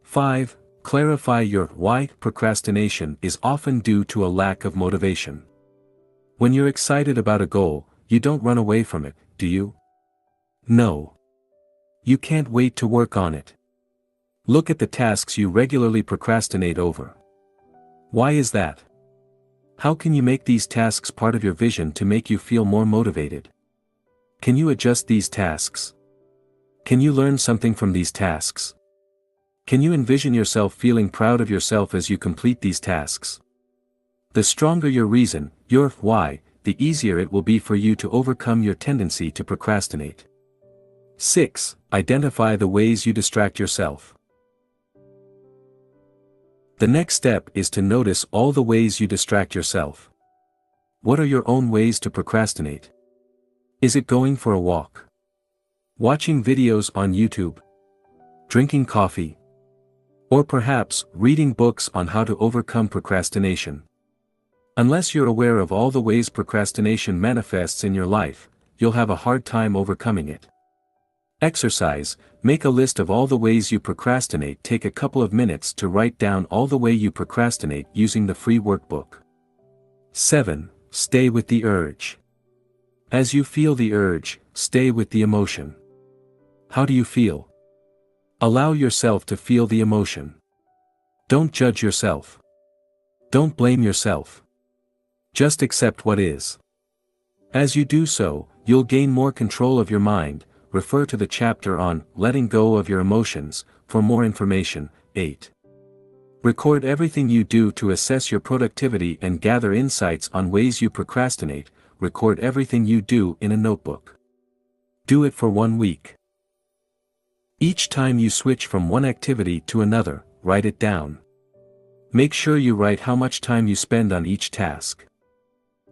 5. Clarify your why. Procrastination is often due to a lack of motivation. When you're excited about a goal, you don't run away from it, do you? No. You can't wait to work on it. Look at the tasks you regularly procrastinate over. Why is that? How can you make these tasks part of your vision to make you feel more motivated? Can you adjust these tasks? Can you learn something from these tasks? Can you envision yourself feeling proud of yourself as you complete these tasks? The stronger your reason, your why, the easier it will be for you to overcome your tendency to procrastinate. 6. Identify the ways you distract yourself. The next step is to notice all the ways you distract yourself. What are your own ways to procrastinate? Is it going for a walk? Watching videos on YouTube? Drinking coffee? Or perhaps reading books on how to overcome procrastination? Unless you're aware of all the ways procrastination manifests in your life, you'll have a hard time overcoming it. Exercise, make a list of all the ways you procrastinate. Take a couple of minutes to write down all the way you procrastinate using the free workbook. 7. Stay with the urge. As you feel the urge, stay with the emotion. How do you feel? Allow yourself to feel the emotion. Don't judge yourself. Don't blame yourself. Just accept what is. As you do so, you'll gain more control of your mind. Refer to the chapter on letting go of your emotions for more information. 8. Record everything you do to assess your productivity and gather insights on ways you procrastinate. record everything you do in a notebook. Do it for 1 week. Each time you switch from one activity to another, write it down. Make sure you write how much time you spend on each task.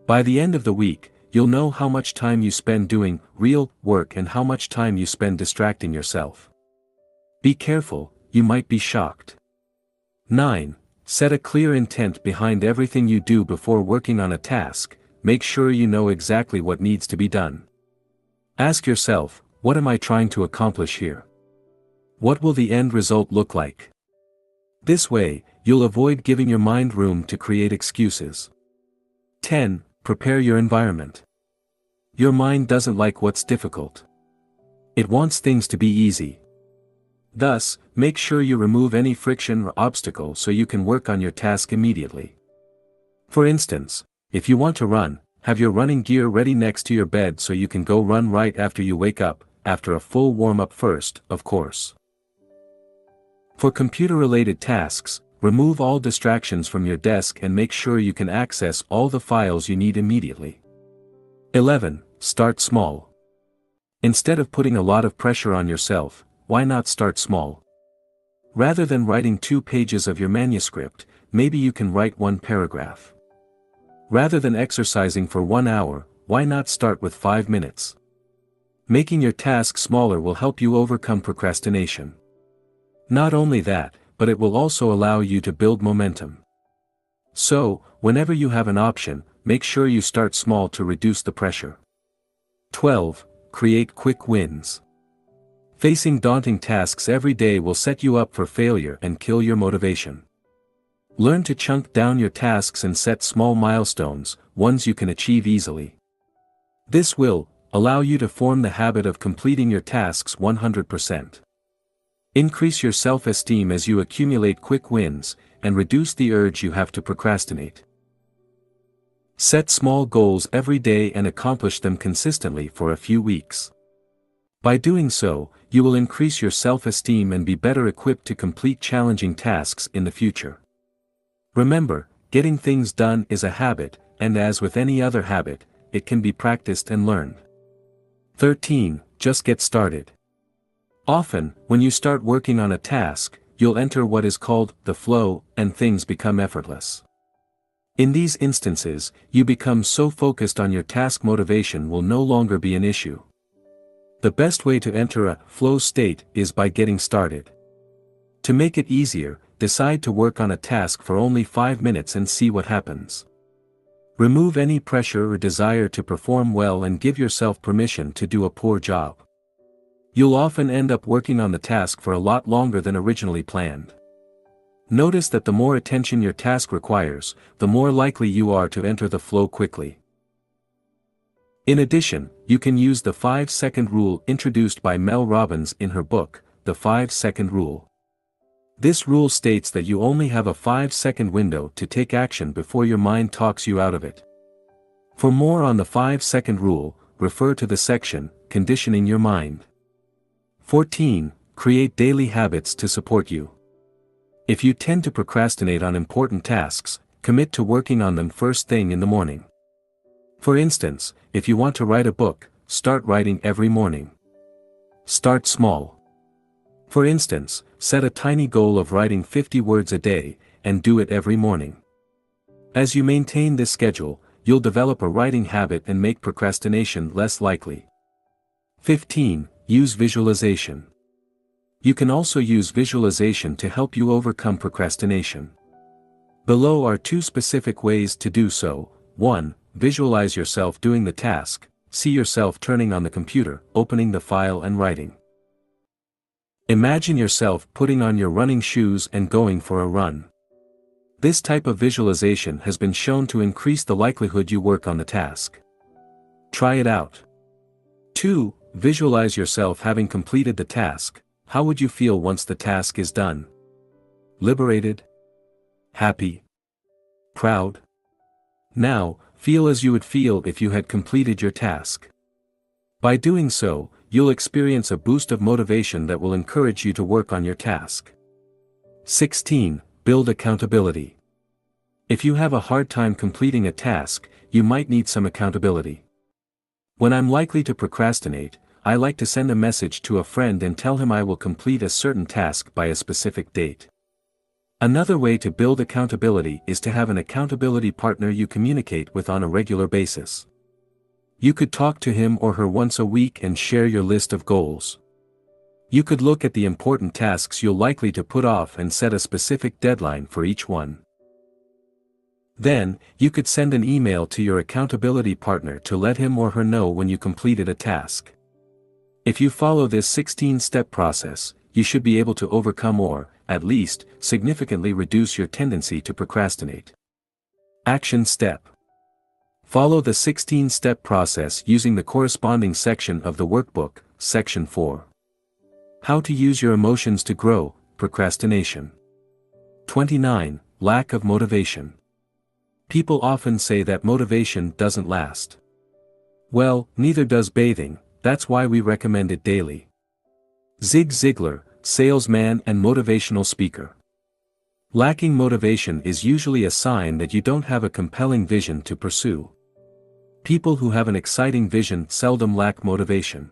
By the end of the week, you'll know how much time you spend doing real work and how much time you spend distracting yourself. Be careful, you might be shocked. 9. Set a clear intent behind everything you do before working on a task. Make sure you know exactly what needs to be done. Ask yourself, what am I trying to accomplish here? What will the end result look like? This way, you'll avoid giving your mind room to create excuses. 10. Prepare your environment. Your mind doesn't like what's difficult. It wants things to be easy. Thus, make sure you remove any friction or obstacle so you can work on your task immediately. For instance, if you want to run, have your running gear ready next to your bed so you can go run right after you wake up, after a full warm-up first, of course. For computer-related tasks, remove all distractions from your desk and make sure you can access all the files you need immediately. 11. Start small. Instead of putting a lot of pressure on yourself, why not start small? Rather than writing 2 pages of your manuscript, maybe you can write 1 paragraph. Rather than exercising for 1 hour, why not start with 5 minutes? Making your task smaller will help you overcome procrastination. Not only that, but it will also allow you to build momentum. So, whenever you have an option, make sure you start small to reduce the pressure. 12. Create quick wins. Facing daunting tasks every day will set you up for failure and kill your motivation. Learn to chunk down your tasks and set small milestones, ones you can achieve easily. This will allow you to form the habit of completing your tasks 100%. Increase your self-esteem as you accumulate quick wins, and reduce the urge you have to procrastinate. Set small goals every day and accomplish them consistently for a few weeks. By doing so, you will increase your self-esteem and be better equipped to complete challenging tasks in the future. Remember, getting things done is a habit, and as with any other habit, it can be practiced and learned. 13. Just get started. Often, when you start working on a task, you'll enter what is called the flow, and things become effortless. In these instances, you become so focused on your task motivation will no longer be an issue. The best way to enter a flow state is by getting started. To make it easier, decide to work on a task for only 5 minutes and see what happens. Remove any pressure or desire to perform well and give yourself permission to do a poor job. You'll often end up working on the task for a lot longer than originally planned. Notice that the more attention your task requires, the more likely you are to enter the flow quickly. In addition, you can use the 5-second rule introduced by Mel Robbins in her book, The 5-Second Rule. This rule states that you only have a 5-second window to take action before your mind talks you out of it. For more on the 5-second rule, refer to the section, Conditioning Your Mind. 14. Create daily habits to support you. If you tend to procrastinate on important tasks, commit to working on them first thing in the morning. For instance, if you want to write a book, start writing every morning. Start small. For instance, set a tiny goal of writing 50 words a day, and do it every morning. As you maintain this schedule, you'll develop a writing habit and make procrastination less likely. 15. Use visualization. You can also use visualization to help you overcome procrastination. Below are 2 specific ways to do so. 1. Visualize yourself doing the task. See yourself turning on the computer, opening the file and writing. Imagine yourself putting on your running shoes and going for a run. This type of visualization has been shown to increase the likelihood you work on the task. Try it out. 2. Visualize yourself having completed the task. How would you feel once the task is done? Liberated? Happy? Proud? Now, feel as you would feel if you had completed your task. By doing so, you'll experience a boost of motivation that will encourage you to work on your task. 16. Build accountability. If you have a hard time completing a task, you might need some accountability. When I'm likely to procrastinate, I like to send a message to a friend and tell him I will complete a certain task by a specific date. Another way to build accountability is to have an accountability partner you communicate with on a regular basis. You could talk to him or her once a week and share your list of goals. You could look at the important tasks you're likely to put off and set a specific deadline for each one. Then, you could send an email to your accountability partner to let him or her know when you completed a task. If you follow this 16-step process, you should be able to overcome or, at least, significantly reduce your tendency to procrastinate. Action step. Follow the 16-step process using the corresponding section of the workbook, Section 4. How to use your emotions to grow, procrastination. 29. Lack of motivation. People often say that motivation doesn't last. Well, neither does bathing, that's why we recommend it daily. Zig Ziglar, salesman and motivational speaker. Lacking motivation is usually a sign that you don't have a compelling vision to pursue. People who have an exciting vision seldom lack motivation.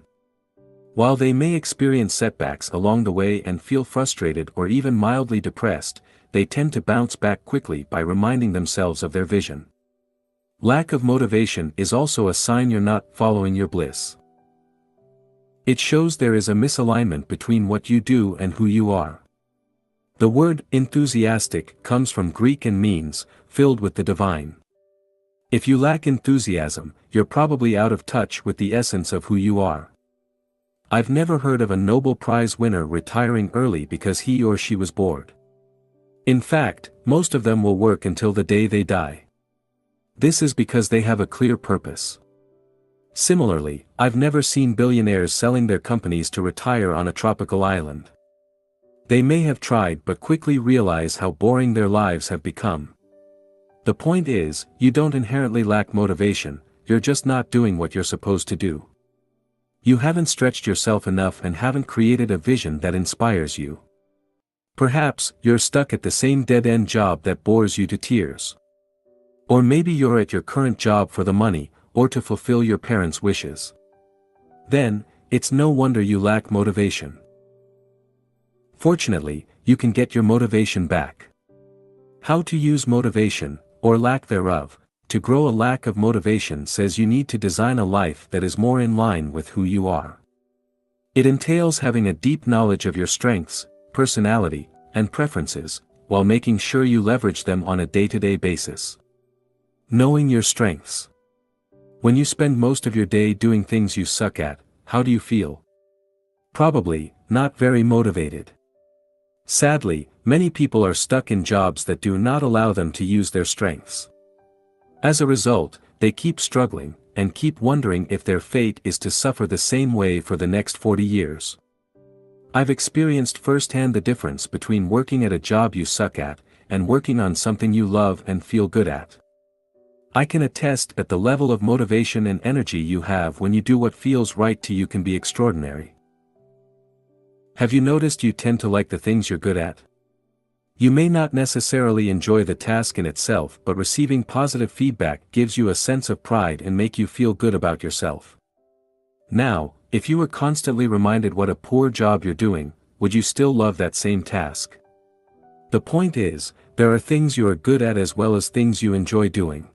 While they may experience setbacks along the way and feel frustrated or even mildly depressed, they tend to bounce back quickly by reminding themselves of their vision. Lack of motivation is also a sign you're not following your bliss. It shows there is a misalignment between what you do and who you are. The word enthusiastic comes from Greek and means filled with the divine. If you lack enthusiasm, you're probably out of touch with the essence of who you are. I've never heard of a Nobel Prize winner retiring early because he or she was bored. In fact, most of them will work until the day they die. This is because they have a clear purpose. Similarly, I've never seen billionaires selling their companies to retire on a tropical island. They may have tried but quickly realize how boring their lives have become. The point is, you don't inherently lack motivation, you're just not doing what you're supposed to do. You haven't stretched yourself enough and haven't created a vision that inspires you. Perhaps, you're stuck at the same dead-end job that bores you to tears. Or maybe you're at your current job for the money, or to fulfill your parents' wishes. Then, it's no wonder you lack motivation. Fortunately, you can get your motivation back. How to use motivation, or lack thereof, to grow a lack of motivation says you need to design a life that is more in line with who you are. It entails having a deep knowledge of your strengths, personality, and preferences, while making sure you leverage them on a day-to-day basis. Knowing your strengths. When you spend most of your day doing things you suck at, how do you feel? Probably, not very motivated. Sadly, many people are stuck in jobs that do not allow them to use their strengths. As a result, they keep struggling, and keep wondering if their fate is to suffer the same way for the next 40 years. I've experienced firsthand the difference between working at a job you suck at, and working on something you love and feel good at. I can attest that the level of motivation and energy you have when you do what feels right to you can be extraordinary. Have you noticed you tend to like the things you're good at? You may not necessarily enjoy the task in itself, but receiving positive feedback gives you a sense of pride and make you feel good about yourself. Now, if you were constantly reminded what a poor job you're doing, would you still love that same task? The point is, there are things you are good at as well as things you enjoy doing.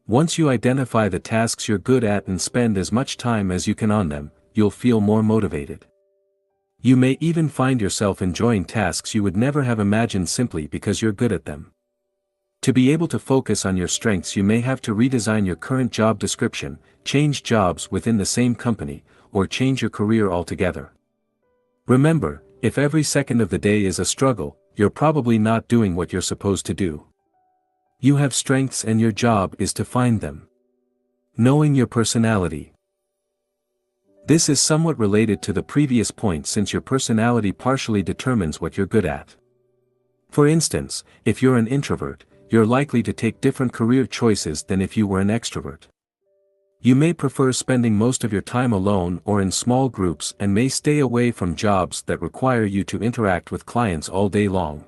Once you identify the tasks you're good at and spend as much time as you can on them, you'll feel more motivated. You may even find yourself enjoying tasks you would never have imagined simply because you're good at them. To be able to focus on your strengths, you may have to redesign your current job description, change jobs within the same company, or change your career altogether. Remember, if every second of the day is a struggle, you're probably not doing what you're supposed to do. You have strengths and your job is to find them. Knowing your personality. This is somewhat related to the previous point since your personality partially determines what you're good at. For instance, if you're an introvert, you're likely to take different career choices than if you were an extrovert. You may prefer spending most of your time alone or in small groups and may stay away from jobs that require you to interact with clients all day long.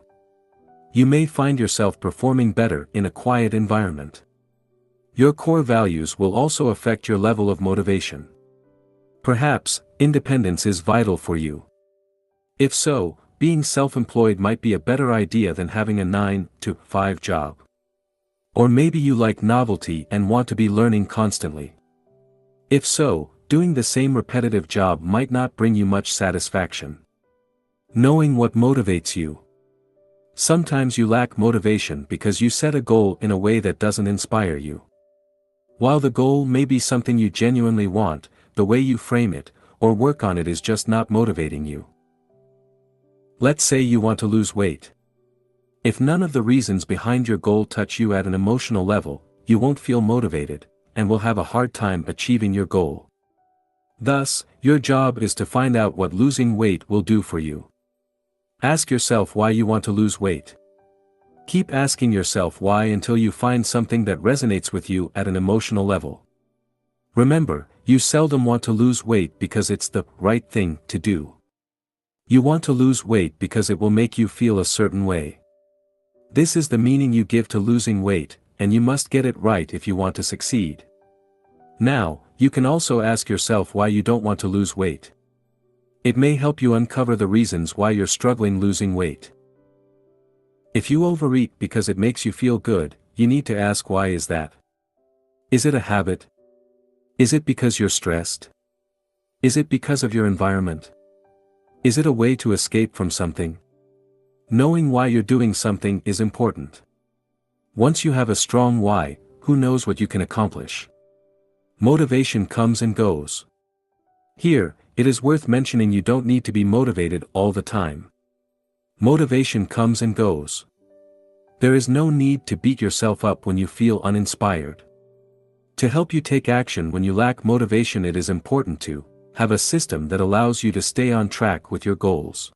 You may find yourself performing better in a quiet environment. Your core values will also affect your level of motivation. Perhaps, independence is vital for you. If so, being self-employed might be a better idea than having a 9-to-5 job. Or maybe you like novelty and want to be learning constantly. If so, doing the same repetitive job might not bring you much satisfaction. Knowing what motivates you. Sometimes you lack motivation because you set a goal in a way that doesn't inspire you. While the goal may be something you genuinely want, the way you frame it, or work on it is just not motivating you. Let's say you want to lose weight. If none of the reasons behind your goal touch you at an emotional level, you won't feel motivated, and will have a hard time achieving your goal. Thus, your job is to find out what losing weight will do for you. Ask yourself why you want to lose weight. Keep asking yourself why until you find something that resonates with you at an emotional level. Remember, you seldom want to lose weight because it's the right thing to do. You want to lose weight because it will make you feel a certain way. This is the meaning you give to losing weight, and you must get it right if you want to succeed. Now, you can also ask yourself why you don't want to lose weight. It may help you uncover the reasons why you're struggling losing weight. If you overeat because it makes you feel good, you need to ask why is that? Is it a habit? Is it because you're stressed? Is it because of your environment? Is it a way to escape from something? Knowing why you're doing something is important. Once you have a strong why, who knows what you can accomplish? Motivation comes and goes. Here, it is worth mentioning you don't need to be motivated all the time. Motivation comes and goes. There is no need to beat yourself up when you feel uninspired. To help you take action when you lack motivation, it is important to have a system that allows you to stay on track with your goals.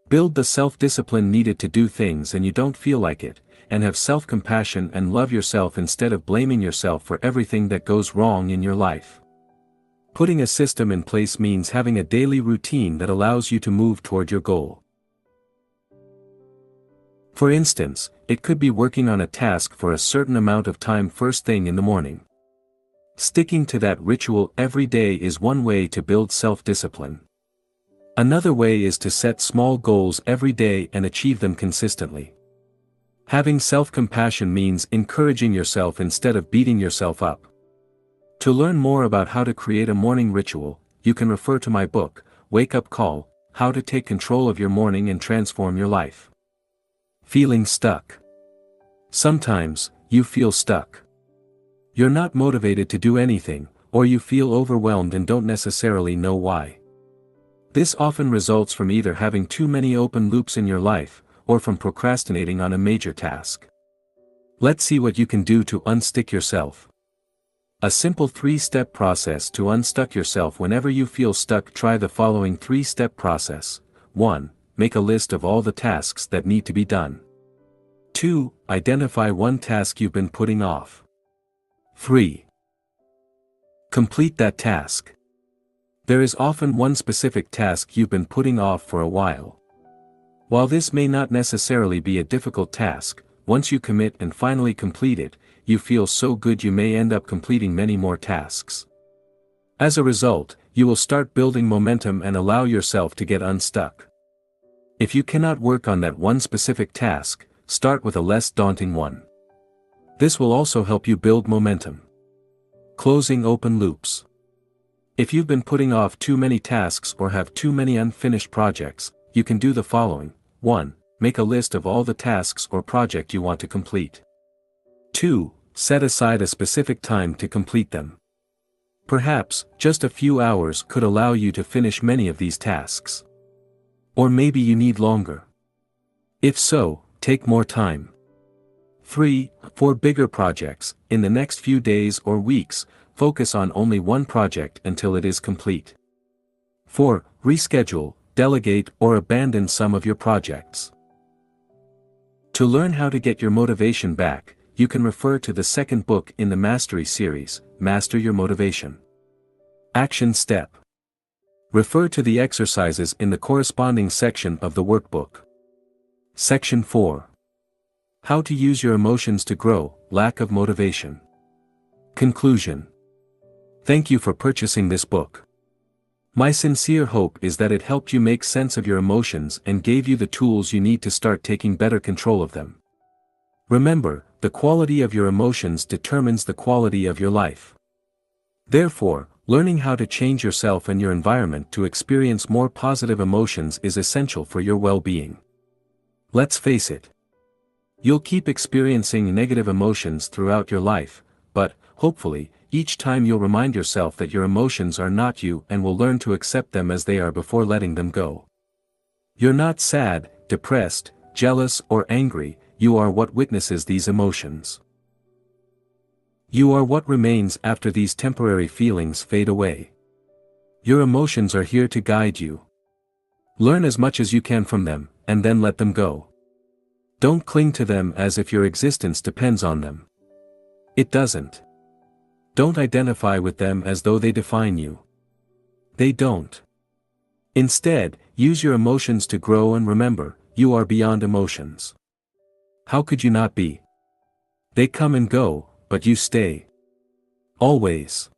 Build the self-discipline needed to do things and you don't feel like it, and have self-compassion and love yourself instead of blaming yourself for everything that goes wrong in your life. Putting a system in place means having a daily routine that allows you to move toward your goal. For instance, it could be working on a task for a certain amount of time first thing in the morning. Sticking to that ritual every day is one way to build self-discipline. Another way is to set small goals every day and achieve them consistently. Having self-compassion means encouraging yourself instead of beating yourself up. To learn more about how to create a morning ritual, you can refer to my book, Wake Up Call: How to Take Control of Your Morning and Transform Your Life. Feeling stuck. Sometimes, you feel stuck. You're not motivated to do anything, or you feel overwhelmed and don't necessarily know why. This often results from either having too many open loops in your life, or from procrastinating on a major task. Let's see what you can do to unstick yourself. A simple 3-step process to unstuck yourself whenever you feel stuck. Try the following 3-step process. 1. Make a list of all the tasks that need to be done. 2. Identify one task you've been putting off. 3. Complete that task. There is often one specific task you've been putting off for a while. While this may not necessarily be a difficult task, once you commit and finally complete it, you feel so good you may end up completing many more tasks. As a result, you will start building momentum and allow yourself to get unstuck. If you cannot work on that one specific task, start with a less daunting one. This will also help you build momentum. Closing open loops. If you've been putting off too many tasks or have too many unfinished projects, you can do the following. 1. Make a list of all the tasks or project you want to complete. 2. Set aside a specific time to complete them. Perhaps, just a few hours could allow you to finish many of these tasks. Or maybe you need longer. If so, take more time. 3. For bigger projects, in the next few days or weeks, focus on only one project until it is complete. 4. Reschedule, delegate or abandon some of your projects. To learn how to get your motivation back, you can refer to the second book in the Mastery series, Master Your Motivation. Action Step. Refer to the exercises in the corresponding section of the workbook. Section 4. How to use your emotions to grow: lack of motivation. Conclusion. Thank you for purchasing this book. My sincere hope is that it helped you make sense of your emotions and gave you the tools you need to start taking better control of them. Remember, the quality of your emotions determines the quality of your life. Therefore, learning how to change yourself and your environment to experience more positive emotions is essential for your well-being. Let's face it. You'll keep experiencing negative emotions throughout your life, but, hopefully, each time you'll remind yourself that your emotions are not you and will learn to accept them as they are before letting them go. You're not sad, depressed, jealous or angry, you are what witnesses these emotions. You are what remains after these temporary feelings fade away. Your emotions are here to guide you. Learn as much as you can from them, and then let them go. Don't cling to them as if your existence depends on them. It doesn't. Don't identify with them as though they define you. They don't. Instead, use your emotions to grow and remember, you are beyond emotions. How could you not be? They come and go, but you stay. Always.